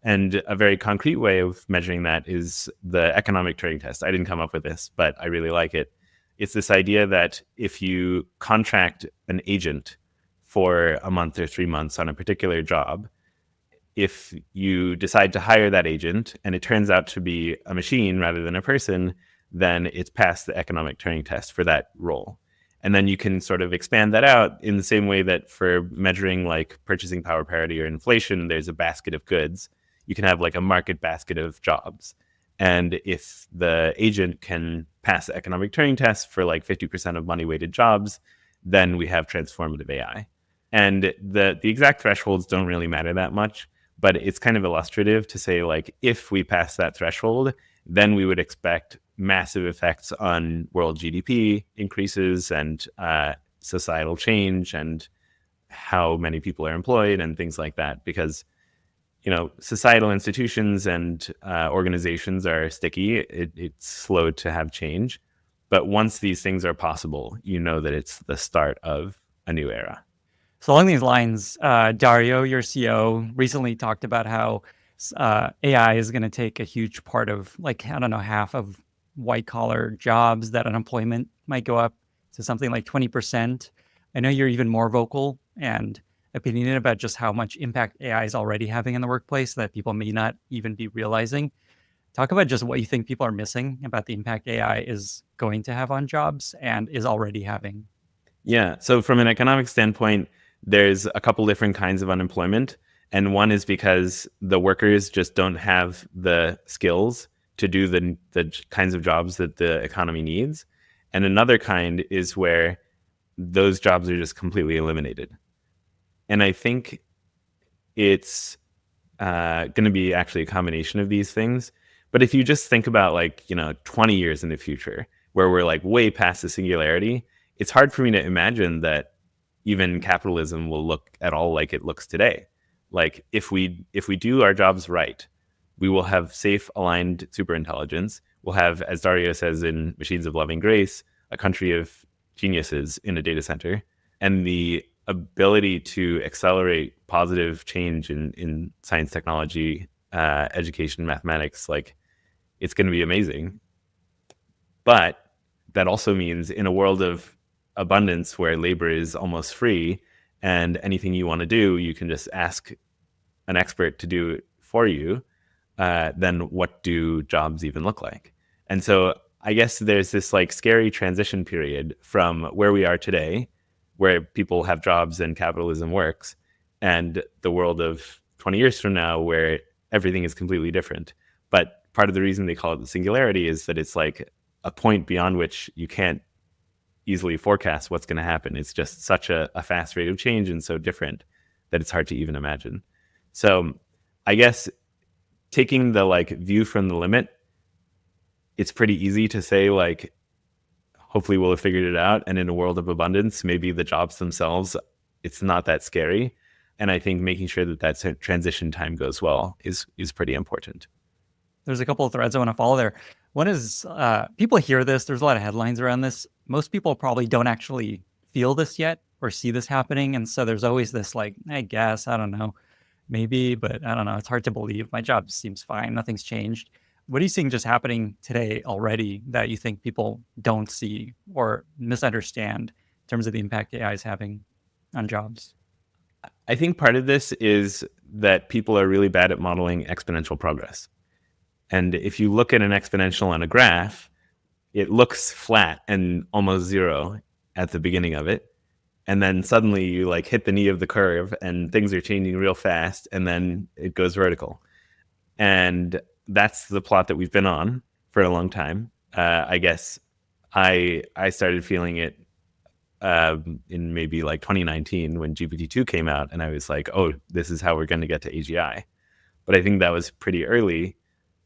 And a very concrete way of measuring that is the economic Turing test. I didn't come up with this, but I really like it. It's this idea that if you contract an agent for a month or 3 months on a particular job, if you decide to hire that agent and it turns out to be a machine rather than a person, then it's passed the economic Turing test for that role. And then you can sort of expand that out in the same way that for measuring like purchasing power parity or inflation, there's a basket of goods. You can have like a market basket of jobs. And if the agent can pass the economic Turing test for like 50% of money-weighted jobs, then we have transformative AI. And the exact thresholds don't really matter that much, but it's kind of illustrative to say, like, if we pass that threshold, then we would expect massive effects on world GDP increases and societal change and how many people are employed and things like that. Because, societal institutions and organizations are sticky. It's slow to have change. But once these things are possible, that it's the start of a new era. So along these lines, Dario, your CEO, recently talked about how AI is going to take a huge part of, like, I don't know, half of white collar jobs, that unemployment might go up to something like 20%. I know you're even more vocal and opinionated about just how much impact AI is already having in the workplace that people may not even be realizing. Talk about just what you think people are missing about the impact AI is going to have on jobs and is already having. Yeah. So from an economic standpoint, there's a couple different kinds of unemployment. And one is because the workers just don't have the skills to do the kinds of jobs that the economy needs. And another kind is where those jobs are just completely eliminated. And I think it's going to be actually a combination of these things. But if you just think about 20 years in the future, where we're like way past the singularity, it's hard for me to imagine that even capitalism will look at all like it looks today. Like if we do our jobs right, we will have safe, aligned superintelligence. We'll have, as Dario says in Machines of Loving Grace, a country of geniuses in a data center, and the ability to accelerate positive change in science, technology, education, mathematics. Like, it's going to be amazing. But that also means in a world of abundance where labor is almost free and anything you want to do, you can just ask an expert to do it for you, then what do jobs even look like? And so I guess there's this scary transition period from where we are today, where people have jobs and capitalism works, and the world of 20 years from now where everything is completely different. But part of the reason they call it the singularity is that it's like a point beyond which you can't easily forecast what's going to happen. It's just such a fast rate of change and so different that it's hard to even imagine. So I guess taking the view from the limit, it's pretty easy to say hopefully we'll have figured it out. And in a world of abundance, maybe the jobs themselves, it's not that scary. And I think making sure that transition time goes well is pretty important. There's a couple of threads I want to follow there. One is people hear this. There's a lot of headlines around this. Most people probably don't actually feel this yet or see this happening. And so there's always this I guess, I don't know, maybe, but I don't know. It's hard to believe. My job seems fine. Nothing's changed. What are you seeing just happening today already that you think people don't see or misunderstand in terms of the impact AI is having on jobs? I think part of this is that people are really bad at modeling exponential progress. And if you look at an exponential on a graph, it looks flat and almost zero at the beginning of it. And then suddenly you hit the knee of the curve and things are changing real fast, and then it goes vertical. And that's the plot that we've been on for a long time. I guess I started feeling it in maybe 2019 when GPT-2 came out, and I was like, oh, this is how we're going to get to AGI. But I think that was pretty early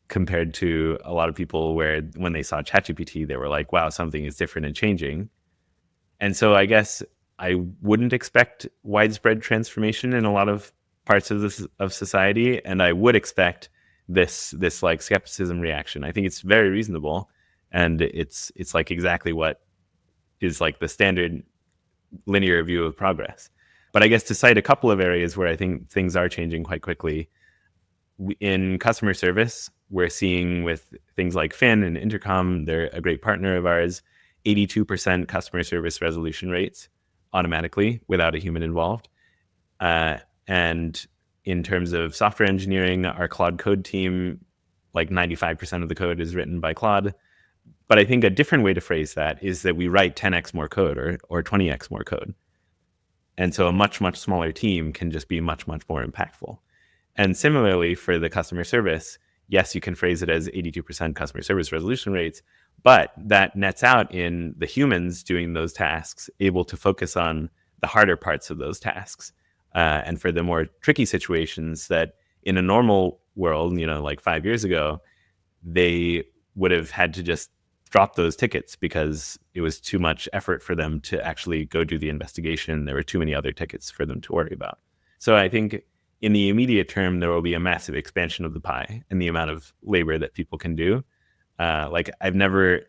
compared to a lot of people where when they saw ChatGPT, they were like, wow, something is different and changing. And so I guess I wouldn't expect widespread transformation in a lot of parts of society. And I would expect this skepticism reaction. I think it's very reasonable. And it's exactly what is the standard linear view of progress. But I guess to cite a couple of areas where I think things are changing quite quickly, in customer service, we're seeing with things like Fin and Intercom, they're a great partner of ours, 82% customer service resolution rates automatically without a human involved. And in terms of software engineering, our Claude Code team, 95% of the code is written by Claude. But I think a different way to phrase that is that we write 10x more code or 20x more code. And so a much, much smaller team can just be much, much more impactful. And similarly for the customer service, yes, you can phrase it as 82% customer service resolution rates, but that nets out in the humans doing those tasks, able to focus on the harder parts of those tasks. And for the more tricky situations that in a normal world, like 5 years ago, they would have had to just drop those tickets because it was too much effort for them to actually go do the investigation. There were too many other tickets for them to worry about. So I think in the immediate term, there will be a massive expansion of the pie and the amount of labor that people can do. Like I've never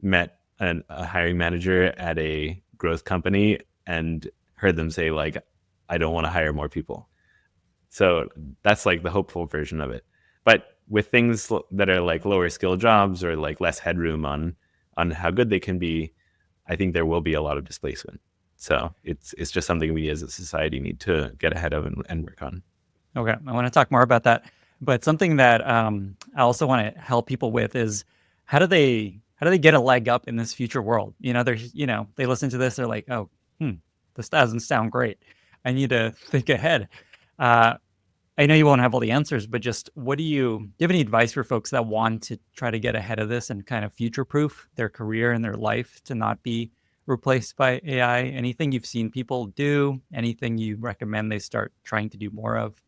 met a hiring manager at a growth company and heard them say like, I don't want to hire more people. So that's like the hopeful version of it. But with things that are like lower skill jobs or like less headroom on how good they can be, I think there will be a lot of displacement. So it's just something we as a society need to get ahead of and work on. Okay, I want to talk more about that. But something that I also want to help people with is how do they get a leg up in this future world? There's they listen to this, they're like, oh, this doesn't sound great. I need to think ahead. I know you won't have all the answers, but just do you have any advice for folks that want to try to get ahead of this and kind of future-proof their career and their life to not be replaced by AI? Anything you've seen people do? Anything you recommend they start trying to do more of?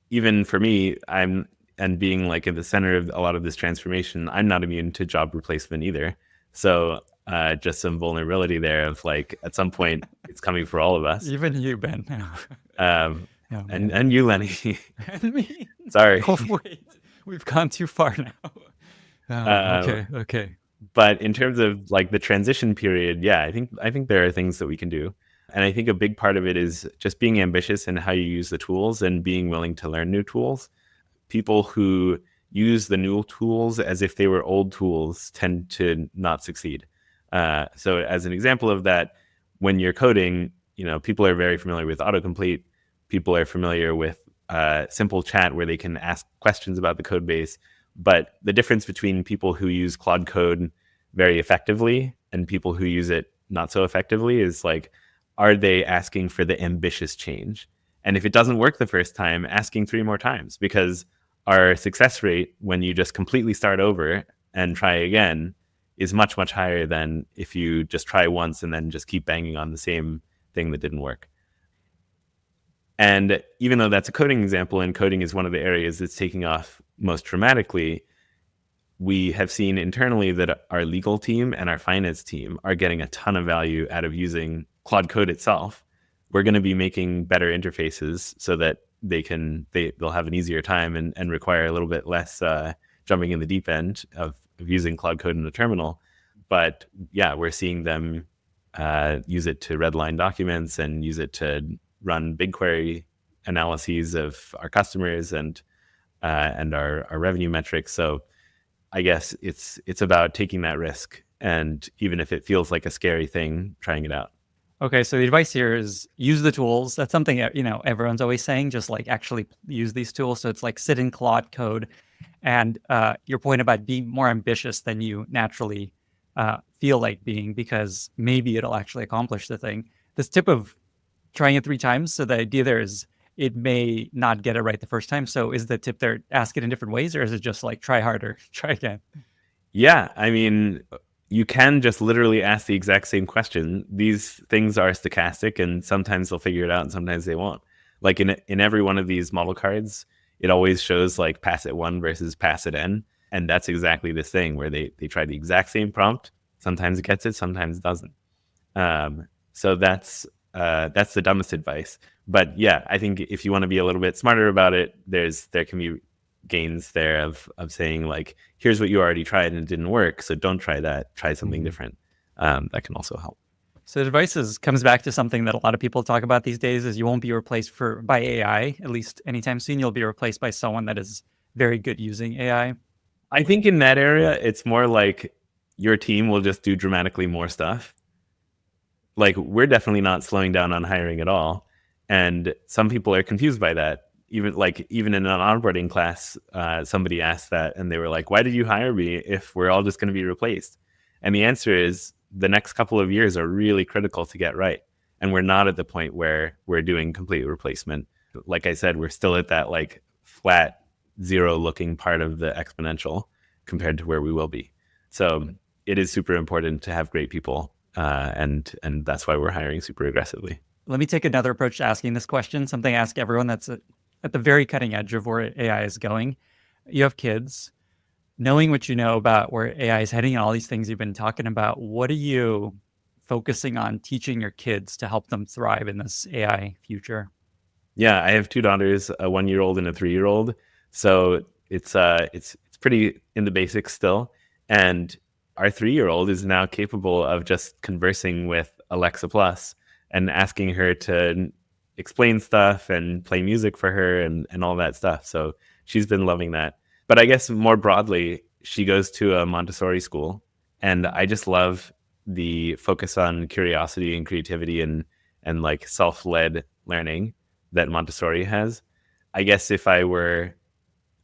Even for me, and being like at the center of a lot of this transformation, I'm not immune to job replacement either. So just some vulnerability there of like, at some point, it's coming for all of us. Even you, Ben. Oh, and you, Lenny. And me. Sorry. Oh, wait. We've gone too far now. Okay. But in terms of like the transition period, yeah, I think there are things that we can do. And I think a big part of it is just being ambitious in how you use the tools and being willing to learn new tools. People who use the new tools as if they were old tools tend to not succeed. So as an example of that, when you're coding, people are very familiar with autocomplete. People are familiar with simple chat where they can ask questions about the code base. But the difference between people who use Claude Code very effectively and people who use it not so effectively is like, are they asking for the ambitious change? And if it doesn't work the first time, asking 3 more times, because our success rate when you just completely start over and try again is much, much higher than if you just try once and then just keep banging on the same thing that didn't work. And even though that's a coding example, and coding is one of the areas that's taking off most dramatically, we have seen internally that our legal team and our finance team are getting a ton of value out of using Claude Code itself. We're going to be making better interfaces so that they'll have an easier time and require a little bit less jumping in the deep end of using Claude Code in the terminal. But yeah, we're seeing them use it to redline documents and use it to run BigQuery analyses of our customers and our revenue metrics. So I guess it's about taking that risk, and even if it feels like a scary thing, trying it out. Okay, so the advice here is use the tools. That's something everyone's always saying, just like actually use these tools. So it's like sit in Claude Code, and your point about being more ambitious than you naturally feel like being, because maybe it'll actually accomplish the thing. This tip of trying it 3 times. So the idea there is it may not get it right the first time. So is the tip there, ask it in different ways, or is it just like try harder, try again? Yeah, I mean, you can just literally ask the exact same question. These things are stochastic, and sometimes they'll figure it out and sometimes they won't. Like in every one of these model cards, it always shows like pass it 1 versus pass it n. And that's exactly this thing where they try the exact same prompt. Sometimes it gets it, sometimes it doesn't. So that's the dumbest advice. But yeah, I think if you want to be a little bit smarter about it, there can be gains there of saying like, here's what you already tried and it didn't work, so don't try that, try something different. That can also help. So the advice comes back to something that a lot of people talk about these days, is you won't be replaced by AI, at least anytime soon. You'll be replaced by someone that is very good using AI. I think in that area, it's more like your team will just do dramatically more stuff. Like, we're definitely not slowing down on hiring at all. And some people are confused by that. Even in an onboarding class, somebody asked that and they were like, why did you hire me if we're all just going to be replaced? And the answer is the next couple of years are really critical to get right. And we're not at the point where we're doing complete replacement. Like I said, we're still at that like flat zero looking part of the exponential compared to where we will be. So it is super important to have great people. And that's why we're hiring super aggressively. Let me take another approach to asking this question, something I ask everyone that's at the very cutting edge of where AI is going. You have kids. Knowing what you know about where AI is heading and all these things you've been talking about, what are you focusing on teaching your kids to help them thrive in this AI future? Yeah, I have two daughters, a 1-year-old and a 3-year-old. So it's pretty in the basics still. And our 3-year-old is now capable of just conversing with Alexa Plus and asking her to explain stuff and play music for her and all that stuff. So she's been loving that. But I guess more broadly, she goes to a Montessori school, and I just love the focus on curiosity and creativity and like self-led learning that Montessori has. I guess if I were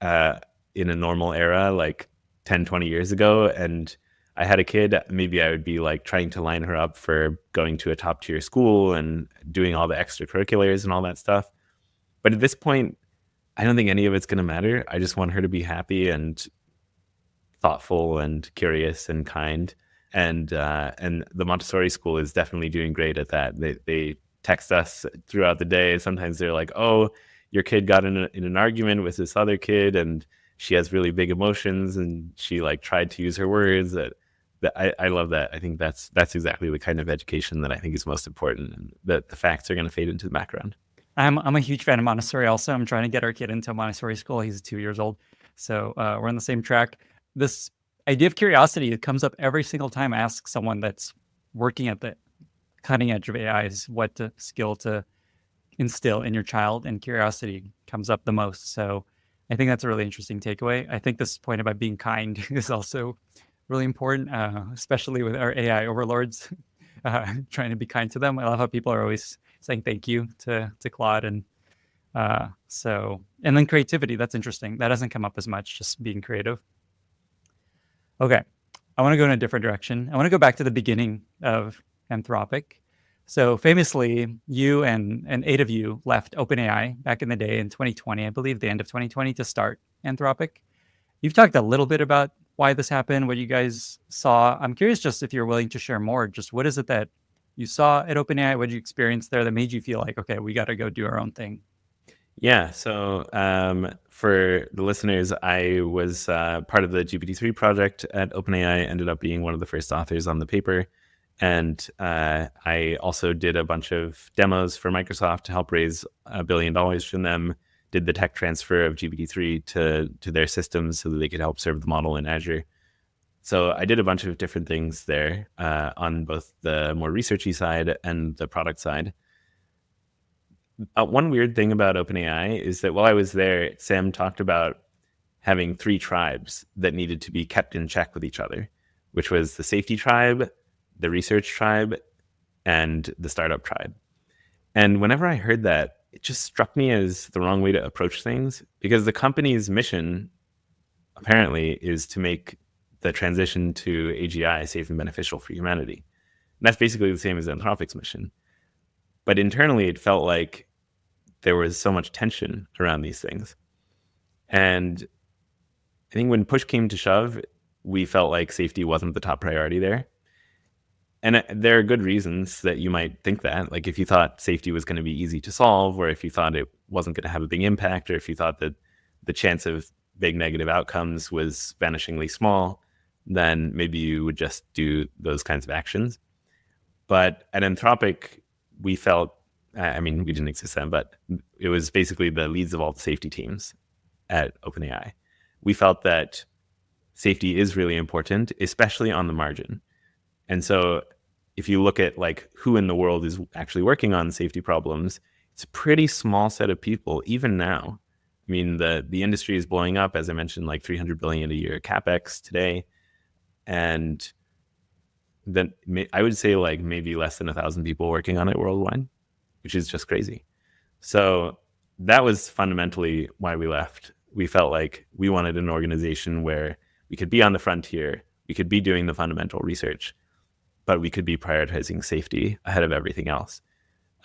in a normal era, like 10, 20 years ago, and I had a kid, maybe I would be like trying to line her up for going to a top tier school and doing all the extracurriculars and all that stuff. But at this point, I don't think any of it's going to matter. I just want her to be happy and thoughtful and curious and kind. And the Montessori school is definitely doing great at that. They text us throughout the day. Sometimes they're like, "Oh, your kid got in an argument with this other kid, and she has really big emotions, and she like tried to use her words." I love that. I think that's exactly the kind of education that I think is most important. And that the facts are going to fade into the background. I'm a huge fan of Montessori also. I'm trying to get our kid into a Montessori school. He's 2 years old. So we're on the same track. This idea of curiosity, it comes up every single time I ask someone that's working at the cutting edge of AI is what skill to instill in your child, and curiosity comes up the most. So I think that's a really interesting takeaway. I think this point about being kind is also really important, especially with our AI overlords, trying to be kind to them. I love how people are always saying thank you to Claude. And and then creativity, that's interesting. That doesn't come up as much, just being creative. Okay, I want to go in a different direction. I want to go back to the beginning of Anthropic. So famously, you and 8 of you left OpenAI back in the day in 2020, I believe the end of 2020, to start Anthropic. You've talked a little bit about why this happened, what you guys saw. I'm curious just if you're willing to share more, just what is it that you saw at OpenAI? What did you experience there that made you feel like, okay, we got to go do our own thing? Yeah. So for the listeners, I was part of the GPT-3 project at OpenAI, ended up being one of the first authors on the paper. And I also did a bunch of demos for Microsoft to help raise $1 billion from them, did the tech transfer of GPT-3 to their systems so that they could help serve the model in Azure. So I did a bunch of different things there on both the more researchy side and the product side. One weird thing about OpenAI is that while I was there, Sam talked about having 3 tribes that needed to be kept in check with each other, which was the safety tribe, the research tribe, and the startup tribe. And whenever I heard that, it just struck me as the wrong way to approach things, because the company's mission apparently is to make the transition to AGI safe and beneficial for humanity. And that's basically the same as Anthropic's mission. But internally, it felt like there was so much tension around these things. And I think when push came to shove, we felt like safety wasn't the top priority there. And there are good reasons that you might think that. Like if you thought safety was going to be easy to solve, or if you thought it wasn't going to have a big impact, or if you thought that the chance of big negative outcomes was vanishingly small, then maybe you would just do those kinds of actions. But at Anthropic, we felt, I mean, we didn't exist then, but it was basically the leads of all the safety teams at OpenAI. We felt that safety is really important, especially on the margin. And so if you look at like who in the world is actually working on safety problems, it's a pretty small set of people, even now. I mean, the industry is blowing up, as I mentioned, like 300 billion a year CapEx today. And then I would say like maybe less than 1,000 people working on it worldwide, which is just crazy. So that was fundamentally why we left. We felt like we wanted an organization where we could be on the frontier, We could be doing the fundamental research, but we could be prioritizing safety ahead of everything else.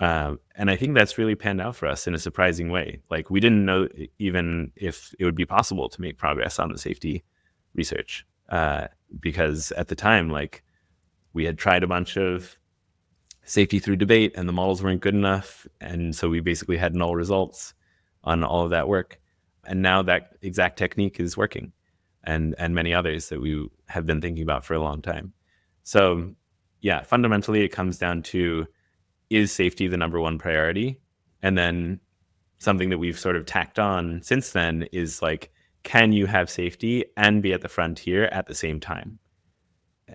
And I think that's really panned out for us in a surprising way. Like, we didn't know even if it would be possible to make progress on the safety research, because at the time, like, we had tried a bunch of safety through debate and the models weren't good enough. And so we basically had null results on all of that work. And now that exact technique is working, and many others that we have been thinking about for a long time. So yeah, fundamentally it comes down to, is safety the number one priority? And then something that we've sort of tacked on since then is like, can you have safety and be at the frontier at the same time?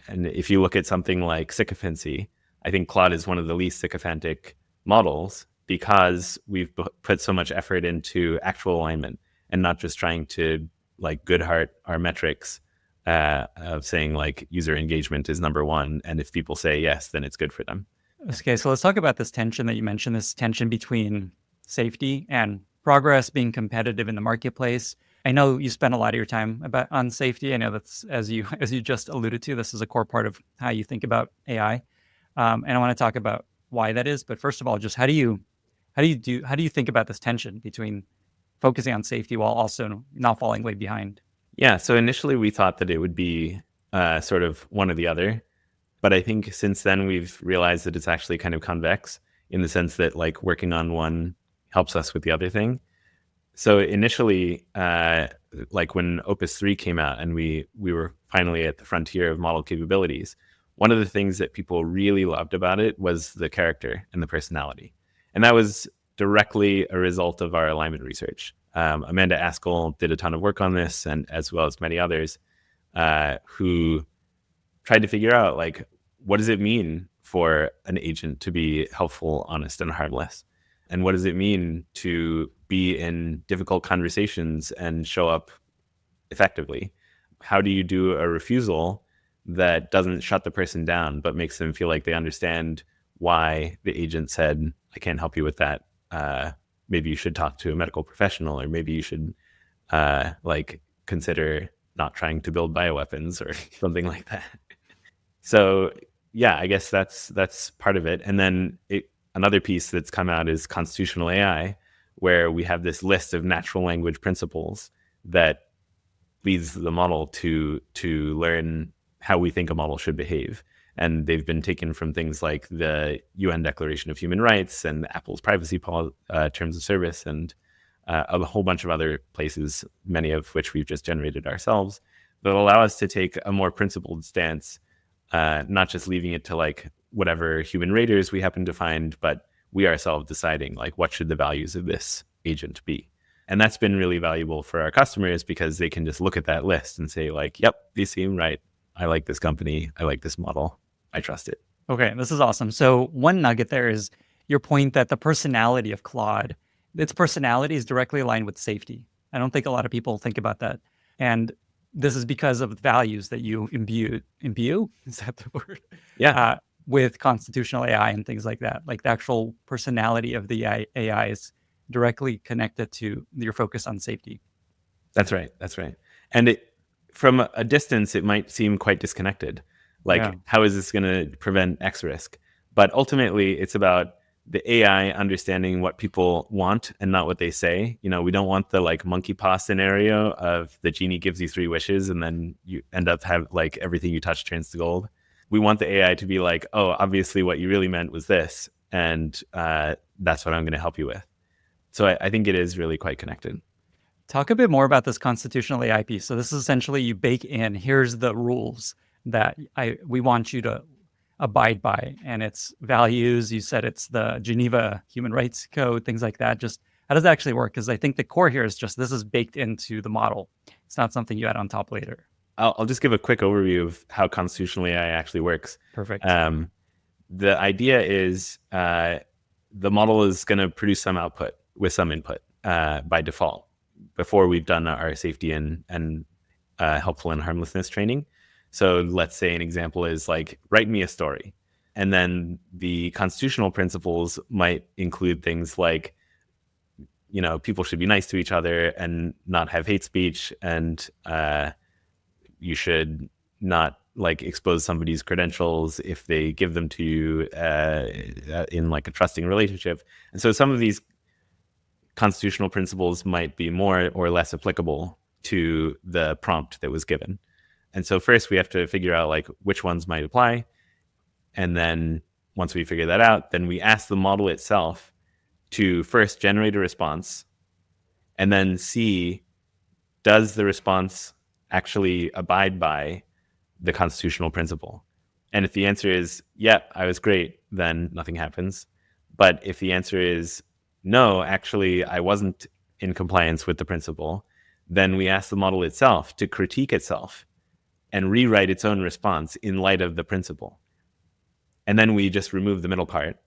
And if you look at something like sycophancy, I think Claude is one of the least sycophantic models, because we've put so much effort into actual alignment and not just trying to like good heart our metrics of saying like user engagement is number one. And if people say yes, then it's good for them. Okay, so let's talk about this tension that you mentioned, this tension between safety and progress, being competitive in the marketplace. I know you spend a lot of your time on safety. I know that's, as you just alluded to, this is a core part of how you think about AI. And I want to talk about why that is. But first of all, just how do you think about this tension between focusing on safety while also not falling way behind? Yeah, so initially we thought that it would be sort of one or the other. But I think since then we've realized that it's actually kind of convex, in the sense that like working on one helps us with the other thing. So initially, like when Opus 3 came out and we were finally at the frontier of model capabilities, one of the things that people really loved about it was the character and the personality. And that was directly a result of our alignment research. Amanda Askell did a ton of work on this, and as well as many others who tried to figure out, like, what does it mean for an agent to be helpful, honest, and harmless? And what does it mean to be in difficult conversations and show up effectively? How do you do a refusal that doesn't shut the person down, but makes them feel like they understand why the agent said, I can't help you with that. Maybe you should talk to a medical professional, or maybe you should like consider not trying to build bioweapons or something like that. So yeah, I guess that's part of it. And then another piece that's come out is constitutional AI, where we have this list of natural language principles that leads the model to learn how we think a model should behave. And they've been taken from things like the UN Declaration of Human Rights and Apple's privacy terms of service, and a whole bunch of other places, many of which we've just generated ourselves, that allow us to take a more principled stance, not just leaving it to like whatever human raters we happen to find, but we ourselves deciding like what should the values of this agent be. And that's been really valuable for our customers, because they can just look at that list and say like, yep, these seem right. I like this company. I like this model. I trust it. Okay, this is awesome. So one nugget there is your point that the personality of Claude, its personality is directly aligned with safety. I don't think a lot of people think about that. And this is because of the values that you imbue, is that the word? Yeah. With constitutional AI and things like that. Like the actual personality of the AI is directly connected to your focus on safety. That's right. And from a distance, it might seem quite disconnected. Like, how is this going to prevent X risk? But ultimately, it's about the AI understanding what people want and not what they say. You know, we don't want the like monkey paw scenario of the genie gives you 3 wishes and then you end up have like everything you touch turns to gold. We want the AI to be like, oh, obviously what you really meant was this, and that's what I'm going to help you with. So I think it is really quite connected. Talk a bit more about this constitutional AI piece. So this is essentially you bake in, here's the rules that we want you to abide by, and it's values. You said it's the Geneva Human Rights Code, things like that. Just how does that actually work? Because I think the core here is just this is baked into the model. It's not something you add on top later. I'll just give a quick overview of how constitutional AI actually works. Perfect. The idea is the model is going to produce some output with some input by default before we've done our safety and helpful and harmlessness training. So let's say an example is like, write me a story. And then the constitutional principles might include things like, you know, people should be nice to each other and not have hate speech, and you should not like expose somebody's credentials if they give them to you in like a trusting relationship. And so some of these constitutional principles might be more or less applicable to the prompt that was given. And so first we have to figure out like which ones might apply. And then once we figure that out, then we ask the model itself to first generate a response and then see, does the response actually abide by the constitutional principle? And if the answer is, yeah, I was great, then nothing happens. But if the answer is, no, actually, I wasn't in compliance with the principle, then we ask the model itself to critique itself and rewrite its own response in light of the principle. And then we just remove the middle part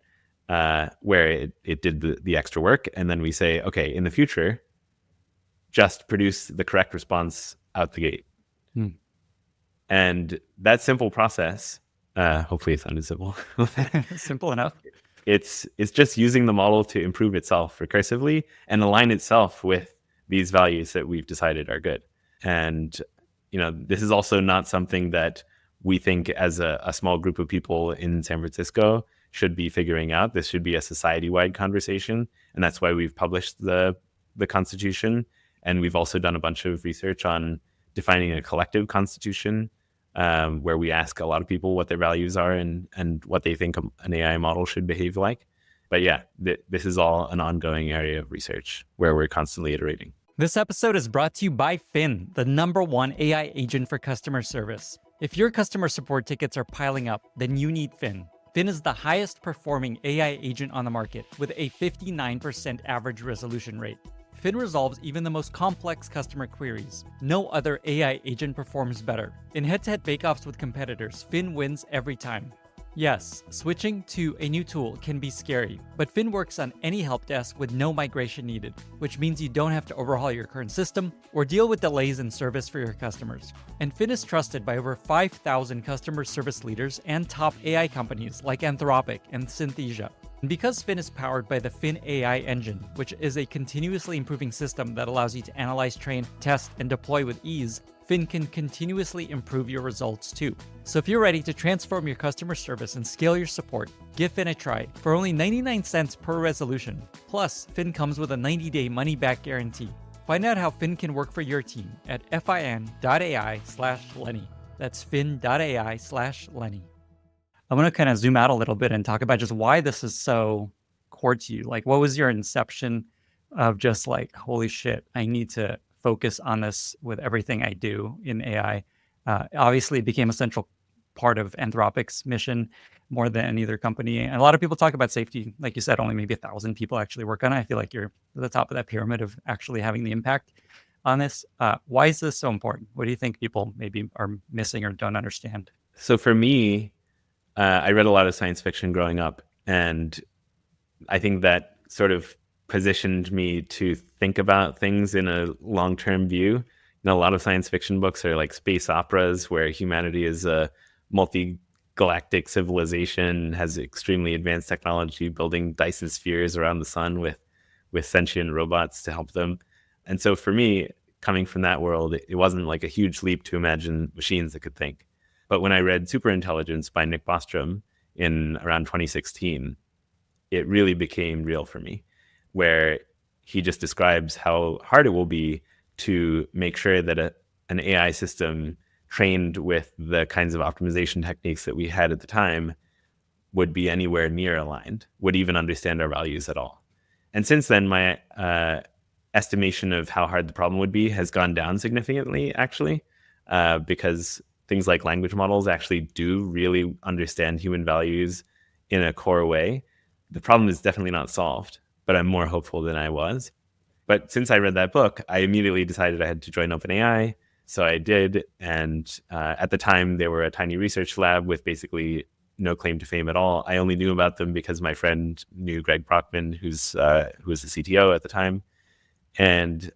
where it did the extra work. And then we say, okay, in the future, just produce the correct response out the gate. And that simple process, hopefully it sounded simple. Simple enough. It's just using the model to improve itself recursively and align itself with these values that we've decided are good. And, this is also not something that we think as a small group of people in San Francisco should be figuring out. This should be a society-wide conversation. And that's why we've published the Constitution. And we've also done a bunch of research on defining a collective constitution, where we ask a lot of people what their values are and what they think an AI model should behave like. But yeah, this is all an ongoing area of research where we're constantly iterating. This episode is brought to you by Fin, the #1 AI agent for customer service. If your customer support tickets are piling up, then you need Fin. Fin is the highest performing AI agent on the market with a 59% average resolution rate. Fin resolves even the most complex customer queries. No other AI agent performs better. In head-to-head bake-offs with competitors, Fin wins every time. Yes, switching to a new tool can be scary, but Fin works on any help desk with no migration needed, which means you don't have to overhaul your current system or deal with delays in service for your customers. And Fin is trusted by over 5,000 customer service leaders and top AI companies like Anthropic and Synthesia. And because Fin is powered by the Fin AI engine, which is a continuously improving system that allows you to analyze, train, test, and deploy with ease, Fin can continuously improve your results too. So if you're ready to transform your customer service and scale your support, give Fin a try for only 99 cents per resolution. Plus, Fin comes with a 90-day money-back guarantee. Find out how Fin can work for your team at fin.ai/Lenny. That's fin.ai/Lenny. I want to kind of zoom out a little bit and talk about just why this is so core to you. Like, what was your inception of just like, holy shit, I need to focus on this with everything I do in AI? Obviously, it became a central part of Anthropic's mission more than any other company. And a lot of people talk about safety. Like you said, only maybe 1,000 people actually work on it. I feel like you're at the top of that pyramid of actually having the impact on this. Why is this so important? What do you think people maybe are missing or don't understand? So for me, I read a lot of science fiction growing up, and I think that sort of positioned me to think about things in a long-term view. A lot of science fiction books are like space operas where humanity is a multi-galactic civilization, has extremely advanced technology, building Dyson spheres around the sun with sentient robots to help them. And so for me, coming from that world, it wasn't like a huge leap to imagine machines that could think. But when I read Superintelligence by Nick Bostrom in around 2016, it really became real for me, where he just describes how hard it will be to make sure that an AI system trained with the kinds of optimization techniques that we had at the time would be anywhere near aligned, would even understand our values at all. And since then, my estimation of how hard the problem would be has gone down significantly, actually, because things like language models actually do really understand human values in a core way. The problem is definitely not solved, but I'm more hopeful than I was. But since I read that book, I immediately decided I had to join OpenAI. So I did. And at the time, they were a tiny research lab with basically no claim to fame at all. I only knew about them because my friend knew Greg Brockman, who was the CTO at the time. And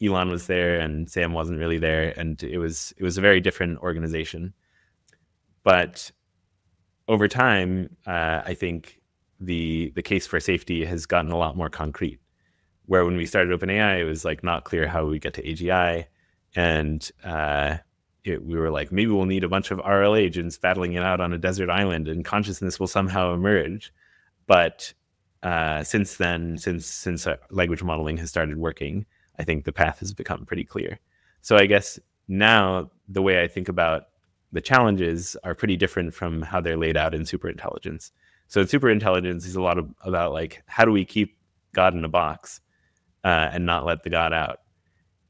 Elon was there and Sam wasn't really there. And it was a very different organization. But over time, I think the case for safety has gotten a lot more concrete. Where when we started OpenAI, it was like not clear how we get to AGI. And we were like, maybe we'll need a bunch of RL agents battling it out on a desert island and consciousness will somehow emerge. But since then, since language modeling has started working, I think the path has become pretty clear. So I guess now the way I think about the challenges are pretty different from how they're laid out in superintelligence. So superintelligence is a lot about like, how do we keep God in a box and not let the God out?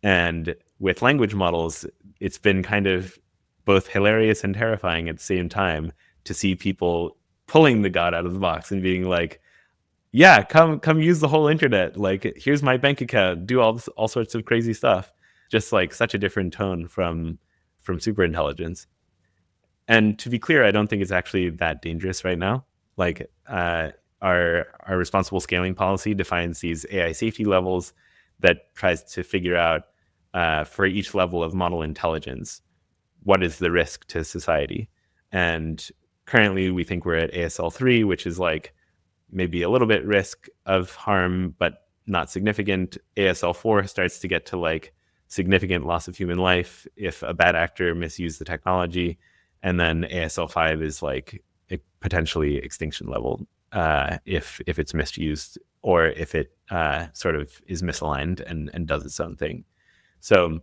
And with language models, it's been kind of both hilarious and terrifying at the same time to see people pulling the God out of the box and being like, yeah, come use the whole internet. Like, here's my bank account, do all sorts of crazy stuff. Just like such a different tone from superintelligence. And to be clear, I don't think it's actually that dangerous right now. Like our responsible scaling policy defines these AI safety levels that tries to figure out for each level of model intelligence, what is the risk to society? And currently we think we're at ASL 3, which is like maybe a little bit risk of harm, but not significant. ASL 4 starts to get to like significant loss of human life if a bad actor misused the technology. And then ASL 5 is like potentially extinction level if it's misused or if it sort of is misaligned and does its own thing. So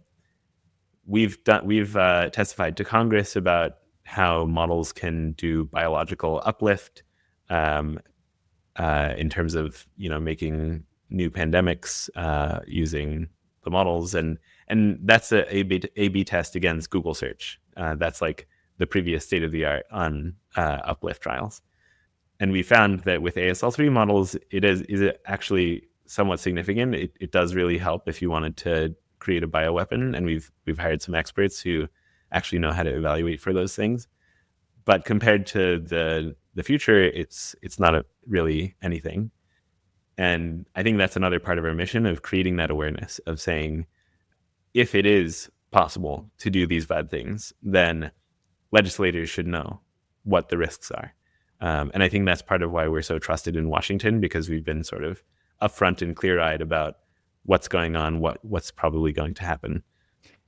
we've testified to Congress about how models can do biological uplift in terms of making new pandemics using the models, and that's a A/B test against Google search. That's like the previous state of the art on uplift trials. And we found that with ASL3 models, it is actually somewhat significant. It does really help if you wanted to create a bioweapon, and we've hired some experts who actually know how to evaluate for those things. But compared to the future, it's not really anything. And I think that's another part of our mission of creating that awareness of saying, if it is possible to do these bad things, then legislators should know what the risks are. And I think that's part of why we're so trusted in Washington, because we've been sort of upfront and clear-eyed about what's going on, what's probably going to happen.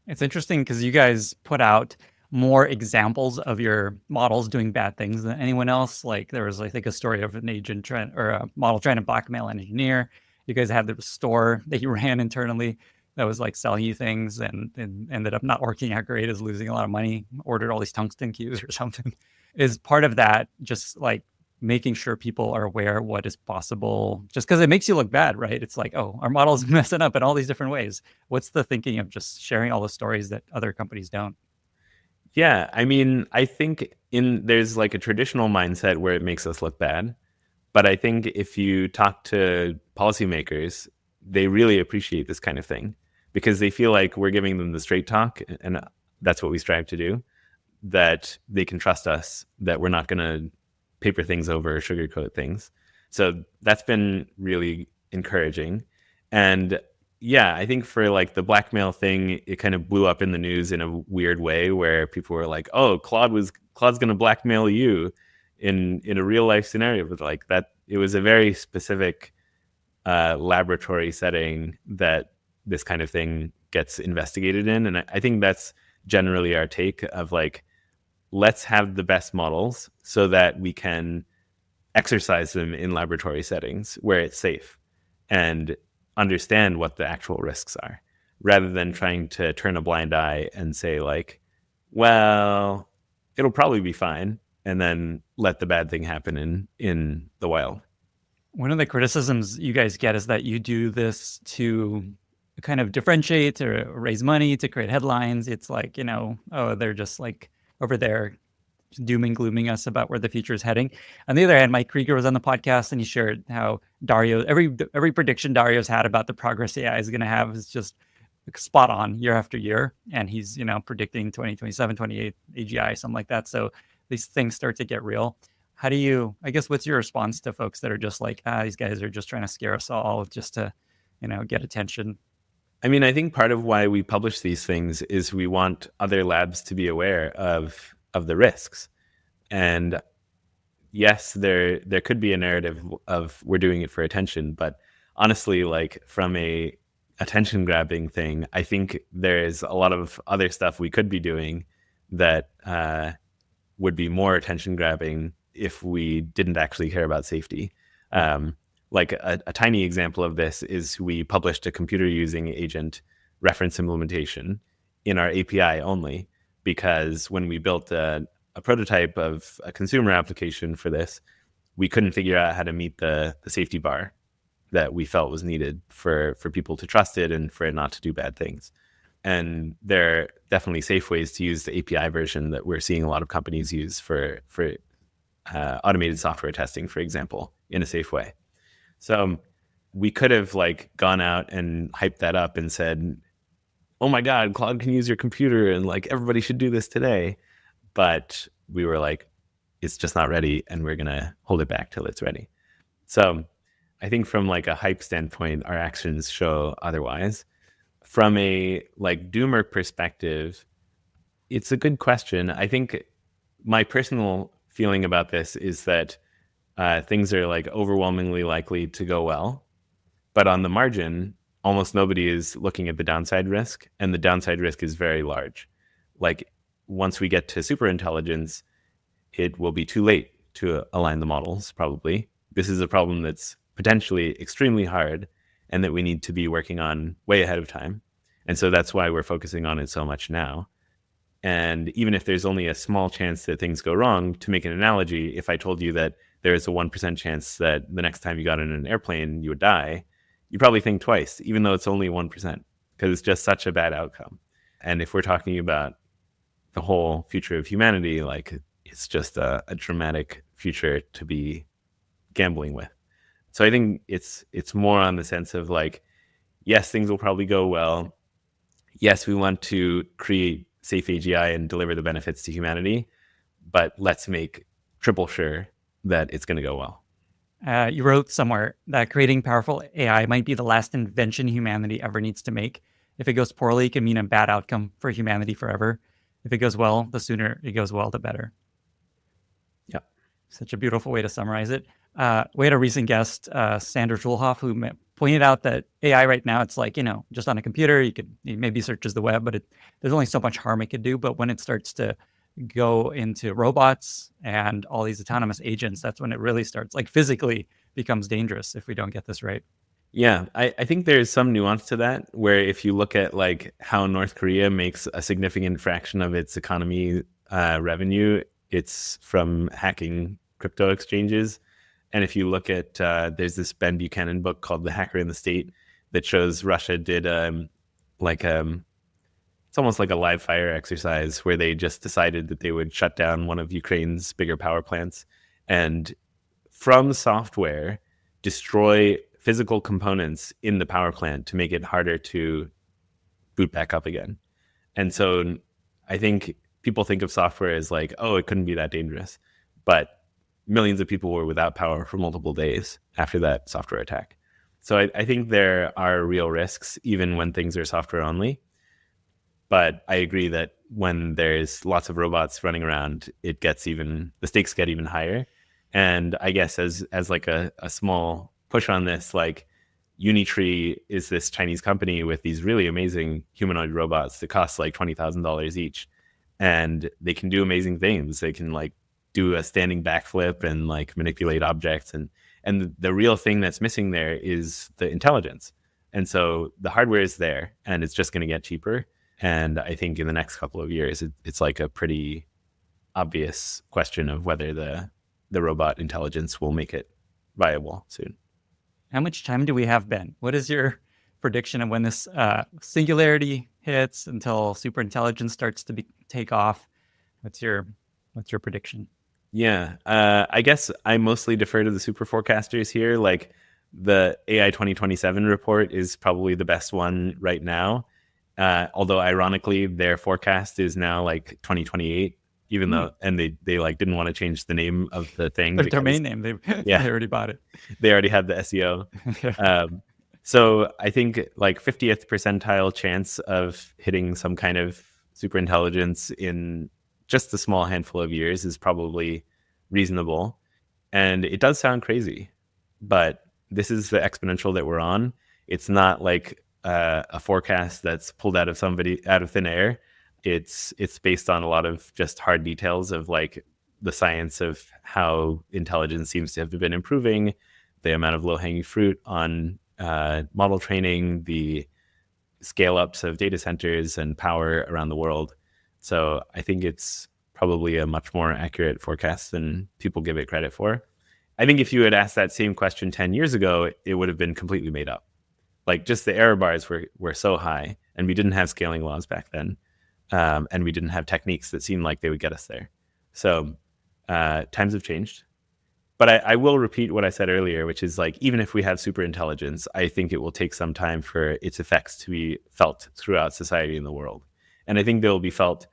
It's interesting because you guys put out more examples of your models doing bad things than anyone else. Like there was, I think, a story of an agent or a model trying to blackmail an engineer. You guys had the store that you ran internally that was like selling you things and ended up not working out great, is losing a lot of money, ordered all these tungsten cubes or something. Is part of that just like making sure people are aware what is possible, just because it makes you look bad, right? It's like, oh, our model's messing up in all these different ways. What's the thinking of just sharing all the stories that other companies don't? Yeah, I mean, I think there's like a traditional mindset where it makes us look bad. But I think if you talk to policymakers, they really appreciate this kind of thing because they feel like we're giving them the straight talk, and that's what we strive to do, that they can trust us, that we're not going to paper things over or sugarcoat things. So that's been really encouraging. And yeah, I think for like the blackmail thing, it kind of blew up in the news in a weird way where people were like, oh, Claude's going to blackmail you in a real life scenario. But like that, it was a very specific laboratory setting that this kind of thing gets investigated in. And I think that's generally our take of like, let's have the best models so that we can exercise them in laboratory settings where it's safe and understand what the actual risks are, rather than trying to turn a blind eye and say like, well, it'll probably be fine, and then let the bad thing happen in the wild. One of the criticisms you guys get is that you do this to kind of differentiate or raise money to create headlines. It's like, oh, they're just like over there doom and glooming us about where the future is heading. On the other hand, Mike Krieger was on the podcast and he shared how Dario, every prediction Dario's had about the progress AI is going to have is just spot on year after year. And he's, predicting 2027, 28 AGI, something like that. So these things start to get real. How do you, I guess, what's your response to folks that are just like, these guys are just trying to scare us all just to, get attention? I mean, I think part of why we publish these things is we want other labs to be aware of the risks. And yes, there could be a narrative of we're doing it for attention, but honestly, like from a attention grabbing thing, I think there's a lot of other stuff we could be doing that would be more attention grabbing if we didn't actually care about safety. Like a tiny example of this is we published a computer using agent reference implementation in our API only, because when we built a prototype of a consumer application for this, we couldn't figure out how to meet the safety bar that we felt was needed for people to trust it and for it not to do bad things. And there are definitely safe ways to use the API version that we're seeing a lot of companies use for automated software testing, for example, in a safe way. So we could have like gone out and hyped that up and said, oh my God, Claude can use your computer and like everybody should do this today. But we were like, it's just not ready and we're going to hold it back till it's ready. So I think from like a hype standpoint, our actions show otherwise. From a like doomer perspective, it's a good question. I think my personal feeling about this is that things are like overwhelmingly likely to go well, but on the margin, almost nobody is looking at the downside risk, and the downside risk is very large. Like once we get to super intelligence, it will be too late to align the models, probably. This is a problem that's potentially extremely hard and that we need to be working on way ahead of time. And so that's why we're focusing on it so much now. And even if there's only a small chance that things go wrong, to make an analogy, if I told you that there is a 1% chance that the next time you got in an airplane, you would die, you probably think twice, even though it's only 1%, because it's just such a bad outcome. And if we're talking about the whole future of humanity, like it's just a dramatic future to be gambling with. So I think it's more on the sense of like, yes, things will probably go well. Yes, we want to create safe AGI and deliver the benefits to humanity, but let's make triple sure that it's going to go well. You wrote somewhere that creating powerful AI might be the last invention humanity ever needs to make. If it goes poorly, it can mean a bad outcome for humanity forever. If it goes well, the sooner it goes well, the better. Yeah. Such a beautiful way to summarize it. We had a recent guest, Sandra Schulhoff, who pointed out that AI right now, it's like, just on a computer, it maybe searches the web, but there's only so much harm it could do. But when it starts to go into robots and all these autonomous agents, that's when it really starts, like physically becomes dangerous if we don't get this right. Yeah, I think there's some nuance to that, where if you look at like how North Korea makes a significant fraction of its economy revenue, it's from hacking crypto exchanges. And if you look at, there's this Ben Buchanan book called The Hacker in the State that shows Russia did it's almost like a live fire exercise where they just decided that they would shut down one of Ukraine's bigger power plants and from software destroy physical components in the power plant to make it harder to boot back up again. And so I think people think of software as like, oh, it couldn't be that dangerous. But millions of people were without power for multiple days after that software attack. So I think there are real risks even when things are software only. But I agree that when there's lots of robots running around, the stakes get even higher. And I guess as like a small push on this, like Unitree is this Chinese company with these really amazing humanoid robots that cost like $20,000 each. And they can do amazing things. They can like do a standing backflip and like manipulate objects. And the real thing that's missing there is the intelligence. And so the hardware is there and it's just going to get cheaper. And I think in the next couple of years, it's like a pretty obvious question of whether the robot intelligence will make it viable soon. How much time do we have, Ben? What is your prediction of when this singularity hits until superintelligence starts to take off? What's your prediction? Yeah, I guess I mostly defer to the super forecasters here. Like the AI 2027 report is probably the best one right now. Although ironically, their forecast is now like 2028, even though, and they like didn't want to change the name of the thing. Their domain name, they already bought it. They already had the SEO. So I think like 50th percentile chance of hitting some kind of superintelligence in just a small handful of years is probably reasonable. And it does sound crazy, but this is the exponential that we're on. It's not like a forecast that's pulled out of thin air. It's based on a lot of just hard details of like the science of how intelligence seems to have been improving, the amount of low-hanging fruit on model training, the scale-ups of data centers and power around the world. So I think it's probably a much more accurate forecast than people give it credit for. I think if you had asked that same question 10 years ago, it would have been completely made up. Like just the error bars were so high, and we didn't have scaling laws back then. And we didn't have techniques that seemed like they would get us there. So times have changed. But I will repeat what I said earlier, which is like, even if we have super intelligence, I think it will take some time for its effects to be felt throughout society and the world. And I think they'll be felt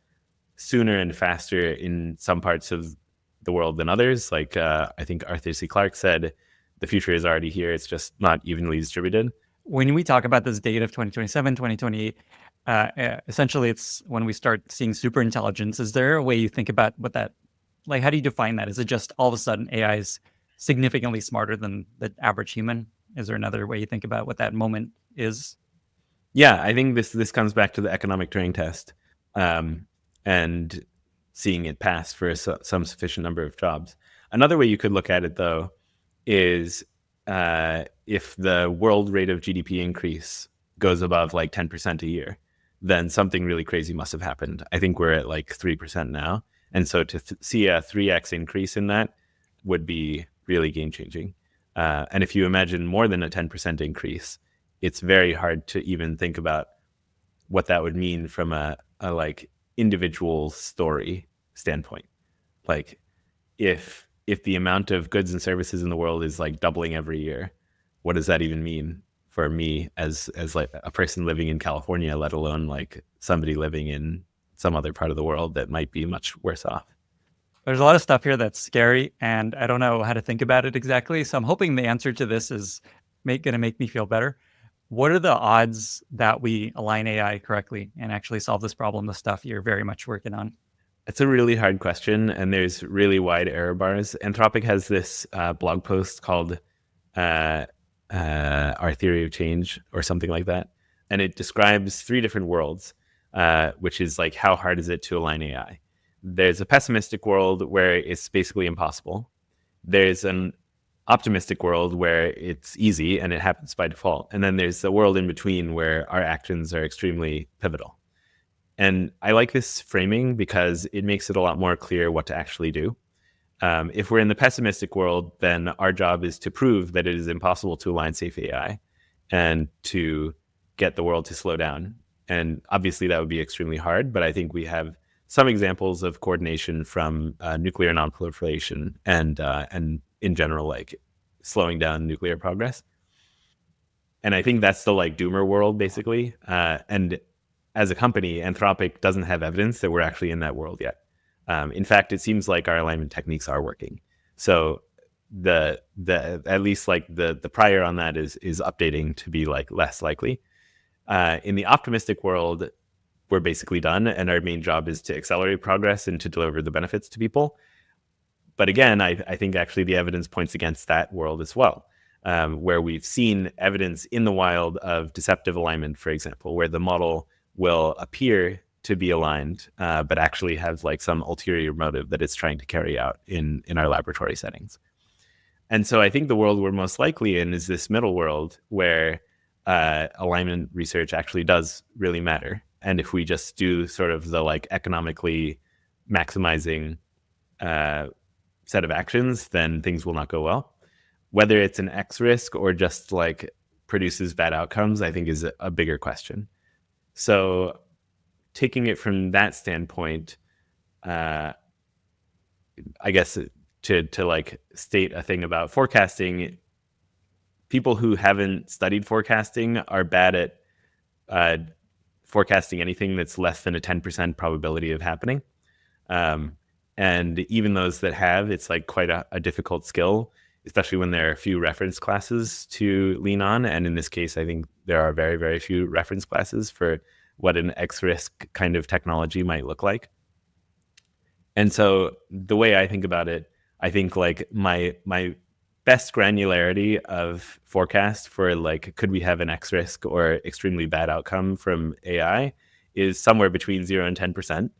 sooner and faster in some parts of the world than others. Like I think Arthur C. Clarke said, the future is already here. It's just not evenly distributed. When we talk about this date of 2027, 2028, essentially it's when we start seeing super intelligence. Is there a way you think about what that, like, how do you define that? Is it just all of a sudden AI is significantly smarter than the average human? Is there another way you think about what that moment is? Yeah, I think this comes back to the economic Turing test, and seeing it pass for some sufficient number of jobs. Another way you could look at it, though, is if the world rate of GDP increase goes above like 10% a year, then something really crazy must have happened. I think we're at like 3% now. And so to see a 3x increase in that would be really game changing. And if you imagine more than a 10% increase, it's very hard to even think about what that would mean from a like individual story standpoint. Like if the amount of goods and services in the world is like doubling every year, what does that even mean for me as like a person living in California, let alone like somebody living in some other part of the world that might be much worse off? There's a lot of stuff here that's scary, and I don't know how to think about it exactly. So I'm hoping the answer to this is going to make me feel better. What are the odds that we align AI correctly and actually solve this problem, the stuff you're very much working on? It's a really hard question, and there's really wide error bars. Anthropic has this blog post called Our Theory of Change or something like that. And it describes 3 different worlds, which is like, how hard is it to align AI? There's a pessimistic world where it's basically impossible. There's an optimistic world where it's easy and it happens by default. And then there's a world in between where our actions are extremely pivotal. And I like this framing because it makes it a lot more clear what to actually do. If we're in the pessimistic world, then our job is to prove that it is impossible to align safe AI and to get the world to slow down. And obviously that would be extremely hard, but I think we have some examples of coordination from nuclear nonproliferation and in general, like slowing down nuclear progress. And I think that's the like doomer world, basically. And as a company, Anthropic doesn't have evidence that we're actually in that world yet. In fact, it seems like our alignment techniques are working. So the at least like the prior on that is updating to be like less likely. In the optimistic world, we're basically done, and our main job is to accelerate progress and to deliver the benefits to people. But again, I think actually the evidence points against that world as well, where we've seen evidence in the wild of deceptive alignment, for example, where the model will appear to be aligned, but actually has like some ulterior motive that it's trying to carry out in our laboratory settings. And so I think the world we're most likely in is this middle world where alignment research actually does really matter. And if we just do sort of the like economically maximizing set of actions, then things will not go well. Whether it's an X risk or just like produces bad outcomes, I think is a bigger question. So taking it from that standpoint, I guess to like state a thing about forecasting, people who haven't studied forecasting are bad at forecasting anything that's less than a 10% probability of happening. And even those that have, it's like quite a difficult skill, especially when there are a few reference classes to lean on. And in this case, I think there are very, very few reference classes for what an X-risk kind of technology might look like. And so the way I think about it, I think like my best granularity of forecast for like, could we have an X risk or extremely bad outcome from AI is somewhere between 0 and 10%.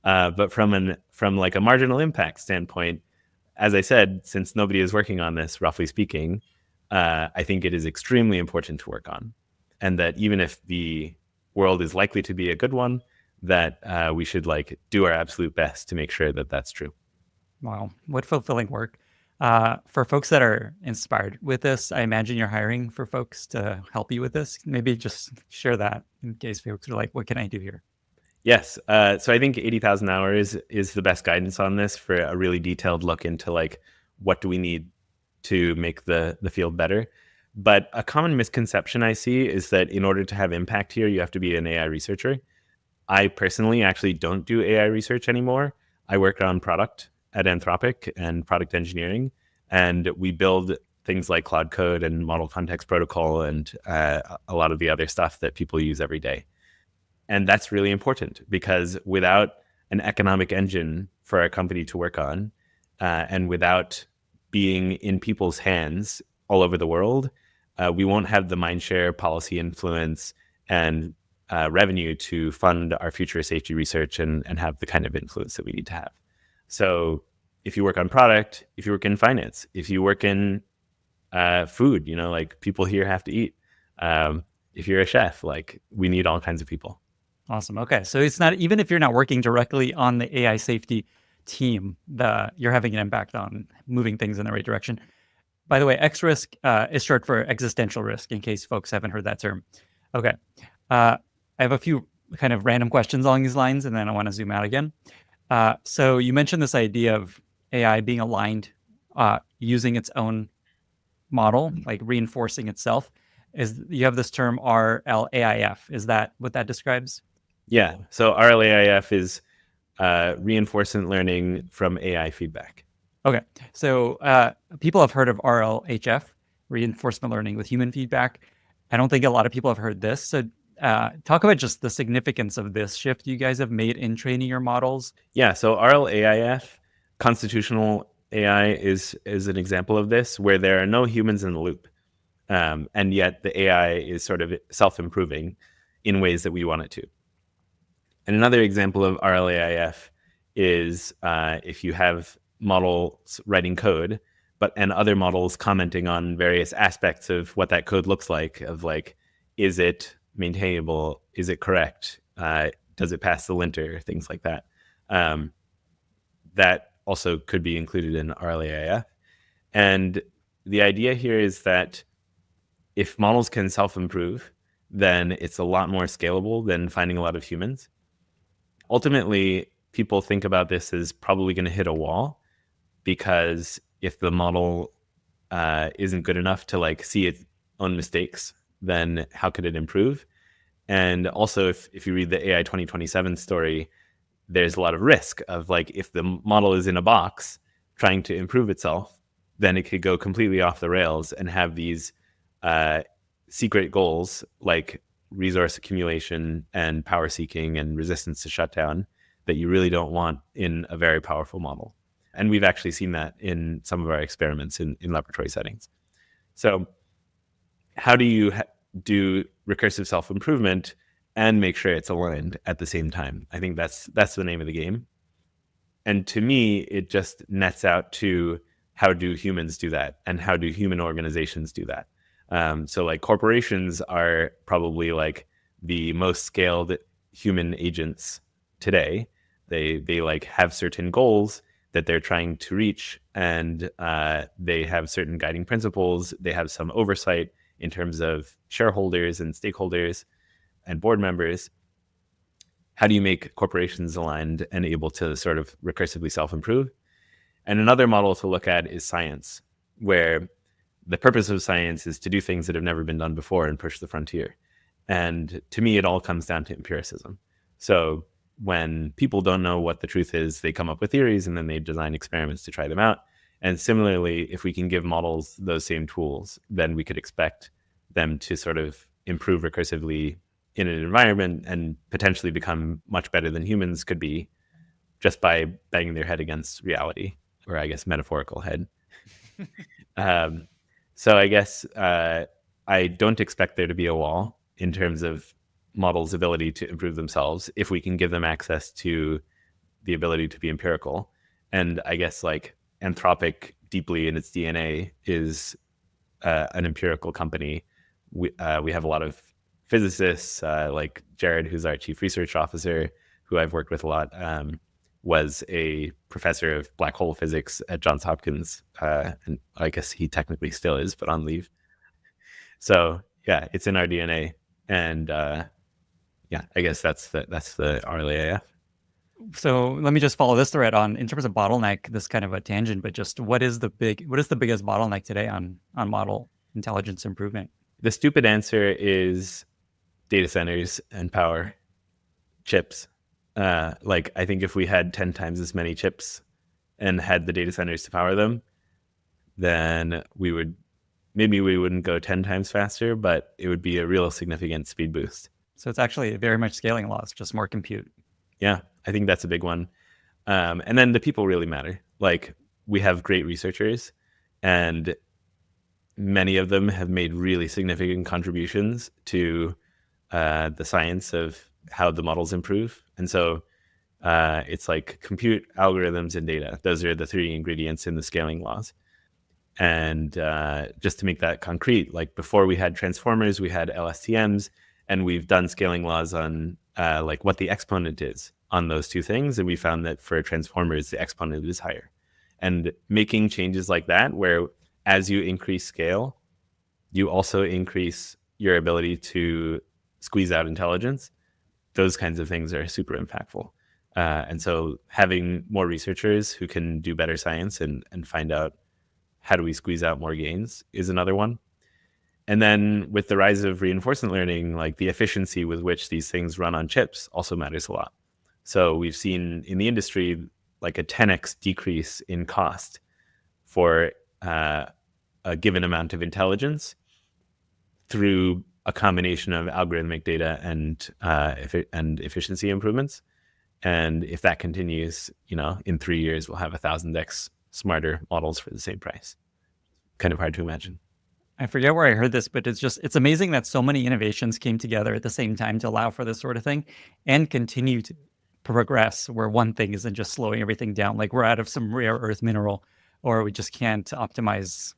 But from like a marginal impact standpoint, as I said, since nobody is working on this, roughly speaking, I think it is extremely important to work on. And that even if the world is likely to be a good one, that we should like do our absolute best to make sure that that's true. Wow, what fulfilling work. For folks that are inspired with this, I imagine you're hiring for folks to help you with this. Maybe just share that in case folks are like, what can I do here? Yes. So I think 80,000 hours is the best guidance on this for a really detailed look into like, what do we need to make the field better? But a common misconception I see is that in order to have impact here, you have to be an AI researcher. I personally actually don't do AI research anymore. I work on product at Anthropic and product engineering, and we build things like Cloud Code and Model Context Protocol and a lot of the other stuff that people use every day. And that's really important because without an economic engine for our company to work on, and without being in people's hands all over the world, we won't have the mindshare, policy influence, and revenue to fund our future safety research and have the kind of influence that we need to have. So if you work on product, if you work in finance, if you work in food, like people here have to eat. If you're a chef, like we need all kinds of people. Awesome. Okay. So it's not, even if you're not working directly on the AI safety team, you're having an impact on moving things in the right direction. By the way, X risk is short for existential risk, in case folks haven't heard that term. Okay. I have a few kind of random questions along these lines, and then I want to zoom out again. So you mentioned this idea of AI being aligned, using its own model, like reinforcing itself. You have this term RLAIF. Is that what that describes? Yeah. So RLAIF is reinforcement learning from AI feedback. Okay. So people have heard of RLHF, reinforcement learning with human feedback. I don't think a lot of people have heard this. So talk about just the significance of this shift you guys have made in training your models. Yeah. So RLAIF, constitutional AI, is an example of this, where there are no humans in the loop. And yet the AI is sort of self-improving in ways that we want it to. And another example of RLAIF is if you have models writing code, and other models commenting on various aspects of what that code looks like, of like, is it maintainable? Is it correct? Does it pass the linter? Things like that. That also could be included in RLAIF. And the idea here is that if models can self-improve, then it's a lot more scalable than finding a lot of humans. Ultimately, people think about this as probably going to hit a wall, because if the model isn't good enough to like see its own mistakes, then how could it improve? And also, if you read the AI 2027 story, there's a lot of risk of like, if the model is in a box trying to improve itself, then it could go completely off the rails and have these secret goals like resource accumulation and power seeking and resistance to shutdown that you really don't want in a very powerful model. And we've actually seen that in some of our experiments in laboratory settings. So how do you do recursive self-improvement and make sure it's aligned at the same time? I think that's the name of the game. And to me, it just nets out to how do humans do that, and how do human organizations do that? So like corporations are probably like the most scaled human agents today. They like have certain goals that they're trying to reach, and they have certain guiding principles. They have some oversight in terms of shareholders and stakeholders and board members. How do you make corporations aligned and able to sort of recursively self-improve? And another model to look at is science, where the purpose of science is to do things that have never been done before and push the frontier. And to me, it all comes down to empiricism. So when people don't know what the truth is, they come up with theories and then they design experiments to try them out. And similarly, if we can give models those same tools, then we could expect them to sort of improve recursively in an environment and potentially become much better than humans could be just by banging their head against reality, or I guess metaphorical head. So I guess I don't expect there to be a wall in terms of models' ability to improve themselves if we can give them access to the ability to be empirical. And I guess like Anthropic deeply in its DNA is an empirical company. We have a lot of physicists like Jared, who's our chief research officer, who I've worked with a lot, was a professor of black hole physics at Johns Hopkins. And I guess he technically still is, but on leave. So yeah, it's in our DNA. And yeah, I guess that's the RLAF. So let me just follow this thread on in terms of bottleneck, this kind of a tangent, but just what is the biggest bottleneck today on model intelligence improvement? The stupid answer is data centers and power, chips. Like I think if we had 10 times as many chips and had the data centers to power them, then we wouldn't go 10 times faster, but it would be a real significant speed boost. So it's actually very much scaling laws, just more compute. Yeah, I think that's a big one. And then the people really matter. Like we have great researchers, and many of them have made really significant contributions to the science of how the models improve. And so it's like compute, algorithms, and data. Those are the three ingredients in the scaling laws. And just to make that concrete, like before we had transformers, we had LSTMs, and we've done scaling laws on like what the exponent is on those two things. And we found that for transformers, the exponent is higher. And making changes like that, where as you increase scale, you also increase your ability to squeeze out intelligence, those kinds of things are super impactful. And so having more researchers who can do better science and find out how do we squeeze out more gains is another one. And then with the rise of reinforcement learning, like the efficiency with which these things run on chips also matters a lot. So we've seen in the industry like a 10x decrease in cost for a given amount of intelligence through a combination of algorithmic data and efficiency improvements. And if that continues, in 3 years, we'll have 1,000x smarter models for the same price. Kind of hard to imagine. I forget where I heard this, but it's amazing that so many innovations came together at the same time to allow for this sort of thing and continue to progress, where one thing isn't just slowing everything down. Like we're out of some rare earth mineral, or we just can't optimize,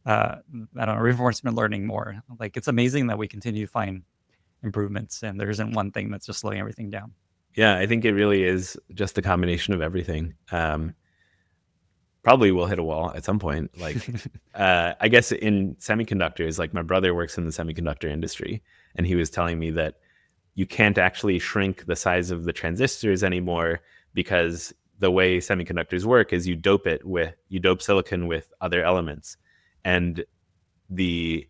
reinforcement learning more. Like it's amazing that we continue to find improvements and there isn't one thing that's just slowing everything down. Yeah, I think it really is just a combination of everything. Probably will hit a wall at some point. Like, I guess in semiconductors, like my brother works in the semiconductor industry, and he was telling me that you can't actually shrink the size of the transistors anymore because the way semiconductors work is you dope silicon with other elements. And the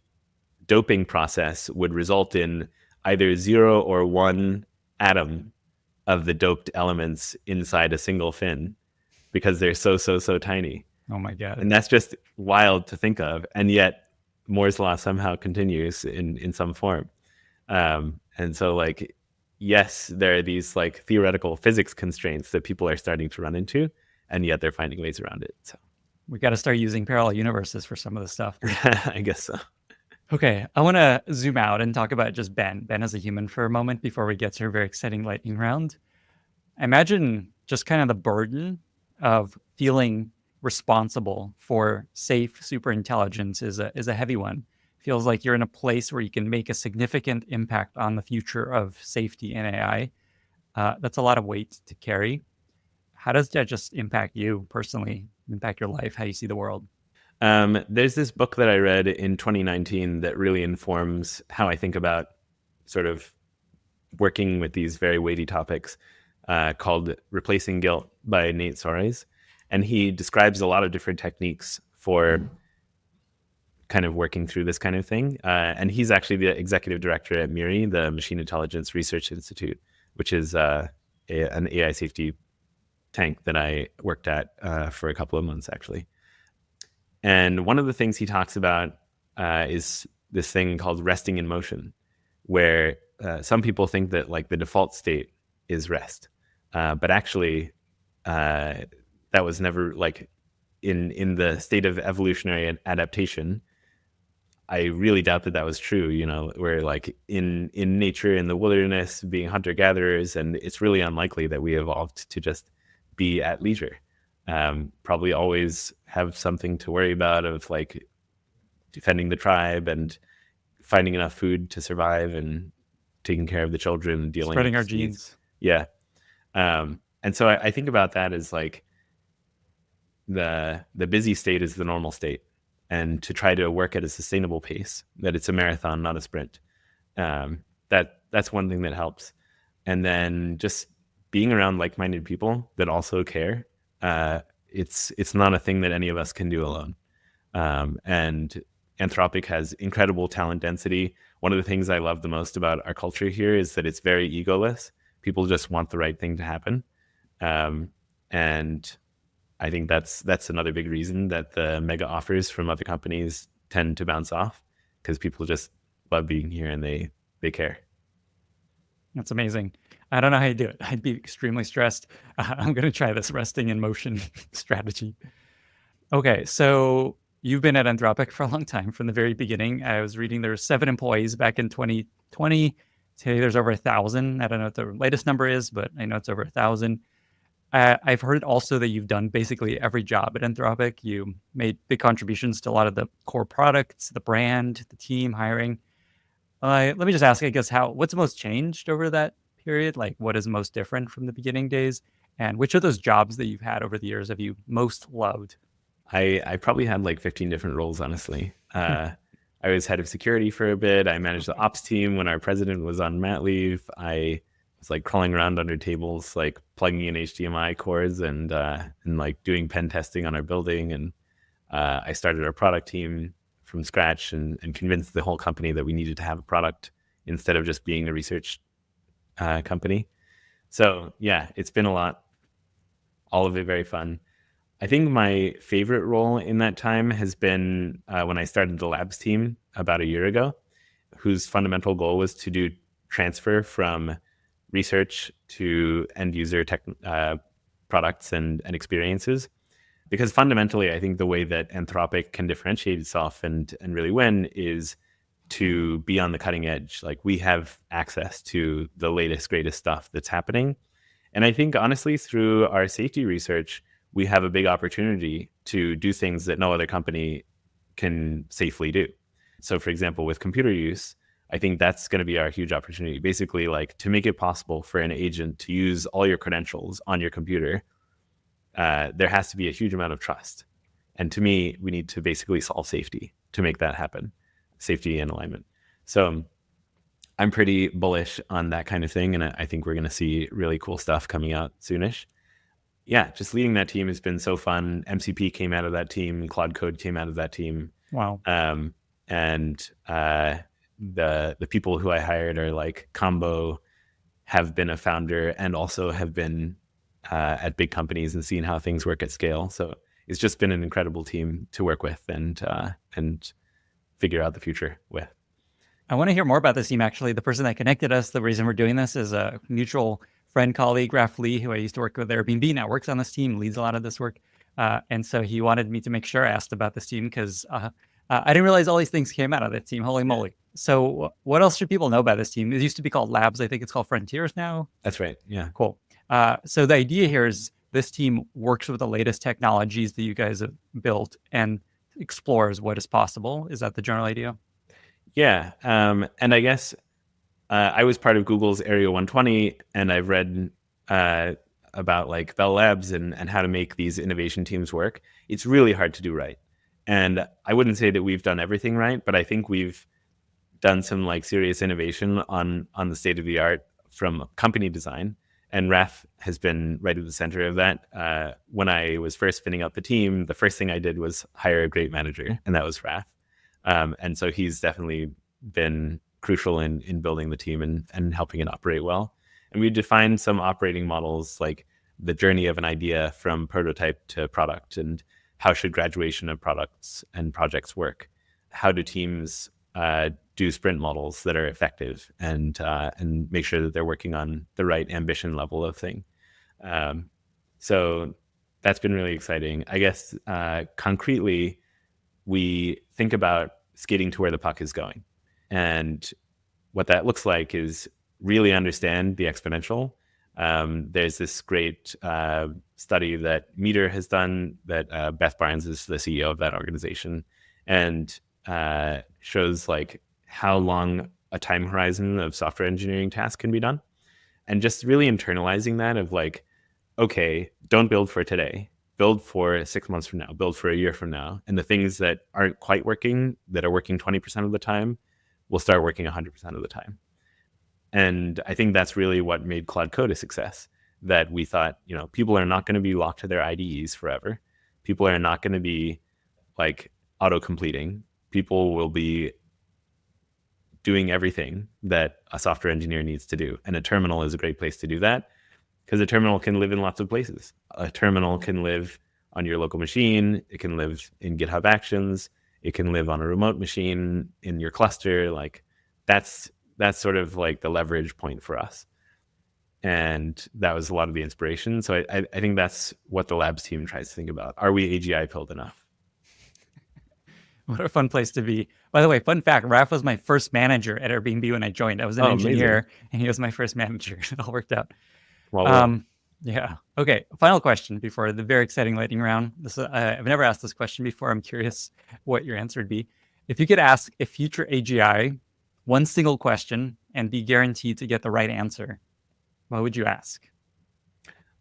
doping process would result in either 0 or 1 atom of the doped elements inside a single fin, because they're so tiny. Oh my God. And that's just wild to think of. And yet Moore's law somehow continues in some form. And so like, yes, there are these like theoretical physics constraints that people are starting to run into, and yet they're finding ways around it. So we got to start using parallel universes for some of this stuff. I guess so. Okay, I want to zoom out and talk about just Ben as a human for a moment before we get to a very exciting lightning round. I imagine just kind of the burden of feeling responsible for safe superintelligence is a heavy one. Feels like you're in a place where you can make a significant impact on the future of safety in AI. That's a lot of weight to carry. How does that just impact you personally, impact your life, how you see the world? There's this book that I read in 2019 that really informs how I think about sort of working with these very weighty topics, called Replacing Guilt by Nate Soares. And he describes a lot of different techniques for kind of working through this kind of thing. And he's actually the executive director at MIRI, the Machine Intelligence Research Institute, which is an AI safety tank that I worked at for a couple of months, actually. And one of the things he talks about is this thing called resting in motion, where some people think that like the default state is rest. But actually, that was never like in the state of evolutionary adaptation. I really doubt that was true. We're like in nature, in the wilderness, being hunter gatherers, and it's really unlikely that we evolved to just be at leisure. Probably always have something to worry about of like defending the tribe and finding enough food to survive and taking care of the children and dealing Spreading with our disease. genes. Yeah. And so I think about that as like the busy state is the normal state, and to try to work at a sustainable pace, that it's a marathon, not a sprint. That's one thing that helps. And then just being around like-minded people that also care. It's not a thing that any of us can do alone. And Anthropic has incredible talent density. One of the things I love the most about our culture here is that it's very egoless. People just want the right thing to happen. And I think that's another big reason that the mega offers from other companies tend to bounce off, because people just love being here and they care. That's amazing. I don't know how you do it. I'd be extremely stressed. I'm going to try this resting in motion strategy. Okay, so you've been at Anthropic for a long time, from the very beginning. I was reading there were 7 employees back in 2020. Today there's over 1,000. I don't know what the latest number is, but I know it's over 1,000. I've heard also that you've done basically every job at Anthropic. You made big contributions to a lot of the core products, the brand, the team, hiring. Let me just ask, I guess, what's most changed over that period? Like, what is most different from the beginning days? And which of those jobs that you've had over the years have you most loved? I probably had like 15 different roles, honestly. I was head of security for a bit. I managed the ops team when our president was on mat leave. I was like crawling around under tables, like plugging in HDMI cords and like doing pen testing on our building. And I started our product team from scratch and convinced the whole company that we needed to have a product instead of just being a research company. So yeah, it's been a lot. All of it very fun. I think my favorite role in that time has been when I started the labs team about a year ago, whose fundamental goal was to do transfer from research to end user products and experiences. Because fundamentally, I think the way that Anthropic can differentiate itself and really win is to be on the cutting edge. Like, we have access to the latest, greatest stuff that's happening. And I think, honestly, through our safety research, we have a big opportunity to do things that no other company can safely do. So, for example, with computer use, I think that's going to be our huge opportunity. Basically, like, to make it possible for an agent to use all your credentials on your computer, there has to be a huge amount of trust. And to me, we need to basically solve safety to make that happen, safety and alignment. So I'm pretty bullish on that kind of thing. And I think we're going to see really cool stuff coming out soonish. Yeah, just leading that team has been so fun. MCP came out of that team. Claude Code came out of that team. Wow. And the people who I hired are like combo, have been a founder and also have been at big companies and seen how things work at scale. So it's just been an incredible team to work with and figure out the future with. I want to hear more about this team, actually. The person that connected us, the reason we're doing this, is a mutual friend, colleague, Raf Lee, who I used to work with at Airbnb, now works on this team, leads a lot of this work. And so he wanted me to make sure I asked about this team because I didn't realize all these things came out of that team. Holy moly. So what else should people know about this team? It used to be called Labs. I think it's called Frontiers now. That's right. Yeah. Cool. So the idea here is this team works with the latest technologies that you guys have built and explores what is possible. Is that the general idea? Yeah. And I guess I was part of Google's Area 120, and I've read about like Bell Labs and how to make these innovation teams work. It's really hard to do right. And I wouldn't say that we've done everything right, but I think we've done some like serious innovation on the state of the art from company design. And Raf has been right at the center of that. When I was first spinning up the team, the first thing I did was hire a great manager, and that was Raf. And so he's definitely been crucial in building the team and helping it operate well. And we defined some operating models, like the journey of an idea from prototype to product, and how should graduation of products and projects work? How do teams do sprint models that are effective and make sure that they're working on the right ambition level of thing? So that's been really exciting. I guess concretely, we think about skating to where the puck is going. And what that looks like is really understand the exponential. There's this great study that Meter has done that Beth Barnes is the CEO of that organization, and shows like how long a time horizon of software engineering tasks can be done. And just really internalizing that of like, okay, don't build for today, build for 6 months from now, build for a year from now. And the things that aren't quite working, that are working 20% of the time, will start working 100% of the time. And I think that's really what made Claude Code a success, that we thought, people are not going to be locked to their IDEs forever. People are not going to be like auto-completing. People will be doing everything that a software engineer needs to do. And a terminal is a great place to do that, because a terminal can live in lots of places. A terminal can live on your local machine. It can live in GitHub Actions. It can live on a remote machine in your cluster. Like that's sort of like the leverage point for us. And that was a lot of the inspiration. So I think that's what the labs team tries to think about. Are we AGI pilled enough? What a fun place to be. By the way, fun fact, Raph was my first manager at Airbnb when I joined. I was an engineer, amazing. And he was my first manager. It all worked out. Well, yeah. Okay. Final question before the very exciting lightning round. I've never asked this question before. I'm curious what your answer would be. If you could ask a future AGI one single question and be guaranteed to get the right answer, what would you ask?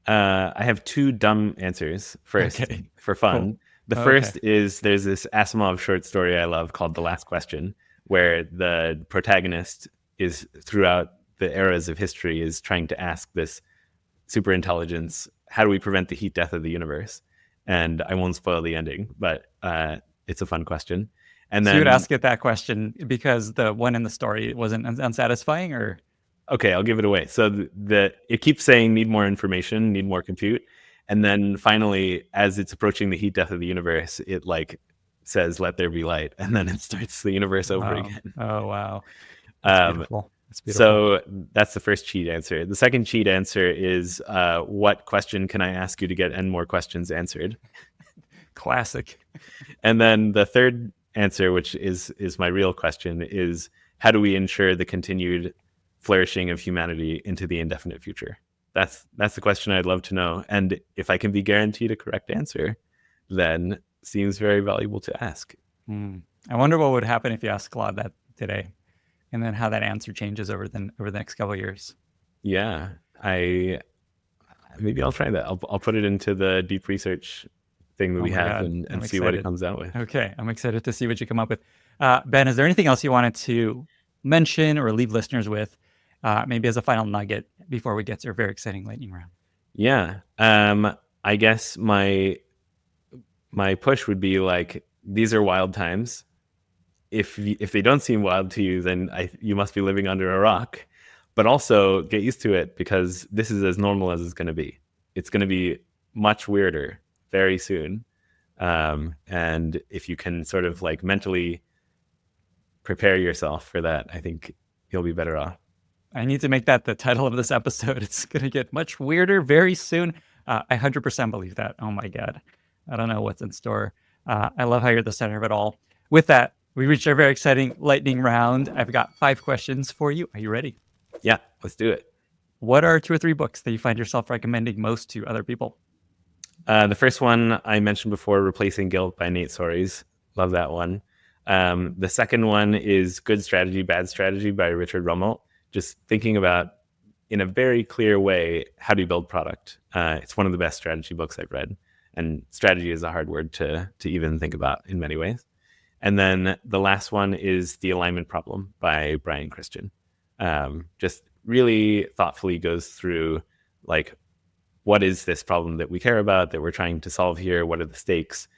I have two dumb answers. First, for fun. Cool. The first is, there's this Asimov short story I love called The Last Question, where the protagonist is, throughout the eras of history, is trying to ask this super intelligence, how do we prevent the heat death of the universe? And I won't spoil the ending, but it's a fun question. And then, so you would ask it that question because the one in the story wasn't unsatisfying, or? Okay, I'll give it away. So it keeps saying, need more information, need more compute. And then finally, as it's approaching the heat death of the universe, it like says, let there be light. And then it starts the universe over again. Oh, wow. That's beautiful. So that's the first cheat answer. The second cheat answer is, what question can I ask you to get N more questions answered? Classic. And then the third answer, which is my real question, is how do we ensure the continued flourishing of humanity into the indefinite future? That's the question I'd love to know. And if I can be guaranteed a correct answer, then seems very valuable to ask. I wonder what would happen if you asked Claude that today, and then how that answer changes over the next couple of years. Yeah, maybe I'll try that. I'll put it into the deep research thing that we have and see what it comes out with. Okay, I'm excited to see what you come up with. Ben, is there anything else you wanted to mention or leave listeners with, maybe as a final nugget before we get to our very exciting lightning round? Yeah, I guess my push would be like, these are wild times. If they don't seem wild to you, then you must be living under a rock. But also get used to it, because this is as normal as it's going to be. It's going to be much weirder very soon. And if you can sort of like mentally prepare yourself for that, I think you'll be better off. I need to make that the title of this episode. It's going to get much weirder very soon. I 100% believe that. Oh my God. I don't know what's in store. I love how you're the center of it all. With that, we reached our very exciting lightning round. I've got 5 questions for you. Are you ready? Yeah, let's do it. What are 2 or 3 books that you find yourself recommending most to other people? The first one I mentioned before, Replacing Guilt by Nate Soares. Love that one. The second one is Good Strategy, Bad Strategy by Richard Rummelt. Just thinking about, in a very clear way, how do you build product? It's one of the best strategy books I've read. And strategy is a hard word to even think about in many ways. And then the last one is The Alignment Problem by Brian Christian. Just really thoughtfully goes through, like, what is this problem that we care about, that we're trying to solve here? What are the stakes,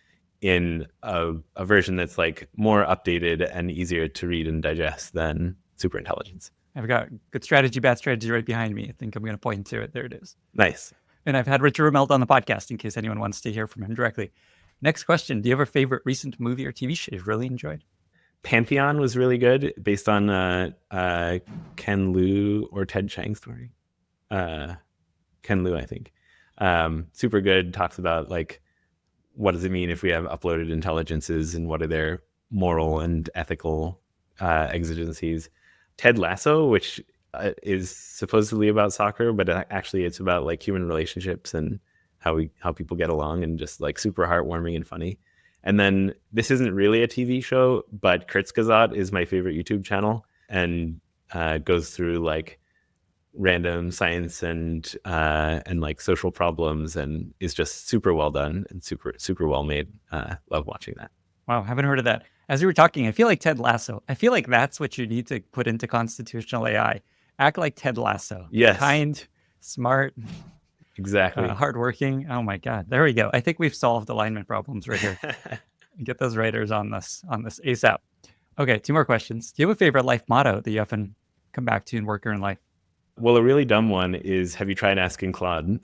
in a version that's like more updated and easier to read and digest than Superintelligence. I've got Good Strategy, Bad Strategy right behind me. I think I'm going to point to it. There it is. Nice. And I've had Richard Rummelt on the podcast in case anyone wants to hear from him directly. Next question. Do you have a favorite recent movie or TV show you've really enjoyed? Pantheon was really good, based on Ken Liu or Ted Chiang story. Ken Liu, I think. Super good. Talks about, like, what does it mean if we have uploaded intelligences, and what are their moral and ethical exigencies. Ted Lasso, which is supposedly about soccer, but actually it's about like human relationships and how people get along, and just like super heartwarming and funny. And then this isn't really a TV show, but Kurtzgesagt is my favorite YouTube channel, and goes through like random science and like social problems, and is just super well done and super well made. Love watching that. Wow, haven't heard of that. As you were talking, I feel like Ted Lasso. I feel like that's what you need to put into constitutional AI. Act like Ted Lasso. Yes. Kind, smart, Exactly. hardworking. Oh my God. There we go. I think we've solved alignment problems right here. Get those writers on this ASAP. Okay, 2 more questions. Do you have a favorite life motto that you often come back to in work or in life? Well, a really dumb one is, have you tried asking Claude?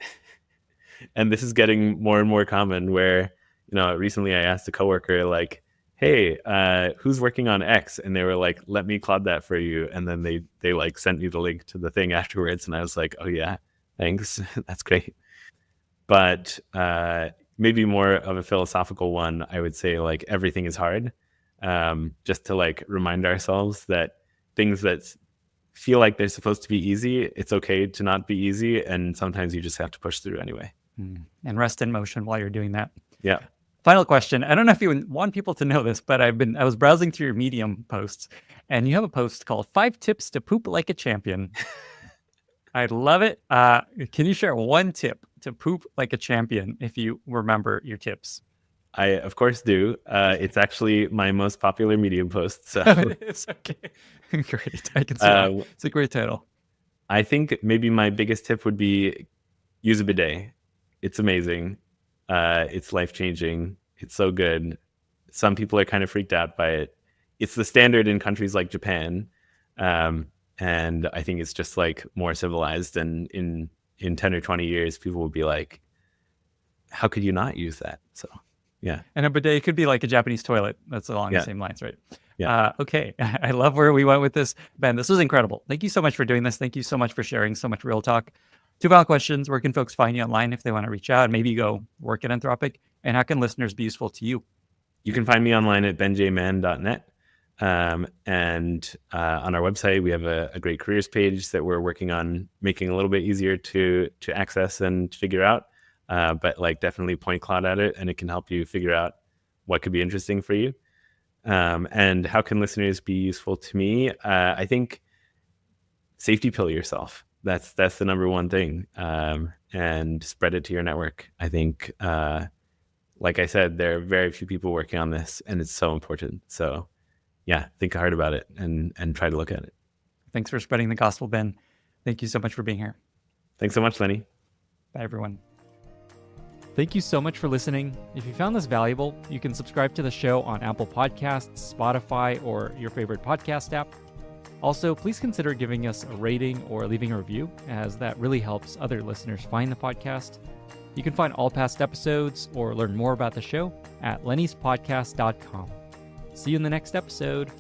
And this is getting more and more common, where, recently I asked a coworker, like, hey, who's working on X? And they were like, let me Claude that for you. And then they like sent me the link to the thing afterwards. And I was like, oh yeah, thanks. That's great. But maybe more of a philosophical one, I would say, like, everything is hard. Just to like remind ourselves that things that feel like they're supposed to be easy, it's okay to not be easy. And sometimes you just have to push through anyway. And rest in motion while you're doing that. Yeah. Final question. I don't know if you want people to know this, but I was browsing through your Medium posts, and you have a post called 5 Tips to Poop Like a Champion. I love it. Can you share one tip to poop like a champion if you remember your tips? I, of course, do. It's actually my most popular Medium post. So It is? Okay. Great. I can see that. It's a great title. I think maybe my biggest tip would be use a bidet. It's amazing. It's life-changing. It's so good. Some people are kind of freaked out by it. It's the standard in countries like Japan. And I think it's just like more civilized. And in 10 or 20 years, people will be like, how could you not use that? So, yeah. And a bidet could be like a Japanese toilet. That's along the same lines, right? Yeah. Okay. I love where we went with this. Ben, this was incredible. Thank you so much for doing this. Thank you so much for sharing so much real talk. 2 final questions. Where can folks find you online if they want to reach out and maybe go work at Anthropic? And how can listeners be useful to you? You can find me online at benjman.net. And on our website, we have a great careers page that we're working on making a little bit easier to access and figure out. But like, definitely point Claude at it, and it can help you figure out what could be interesting for you. And how can listeners be useful to me? I think safety pill yourself. That's the number one thing. And spread it to your network. I think, like I said, there are very few people working on this, and it's so important. So yeah, think hard about it and try to look at it. Thanks for spreading the gospel, Ben. Thank you so much for being here. Thanks so much, Lenny. Bye, everyone. Thank you so much for listening. If you found this valuable, you can subscribe to the show on Apple Podcasts, Spotify, or your favorite podcast app. Also, please consider giving us a rating or leaving a review, as that really helps other listeners find the podcast. You can find all past episodes or learn more about the show at lennyspodcast.com. See you in the next episode.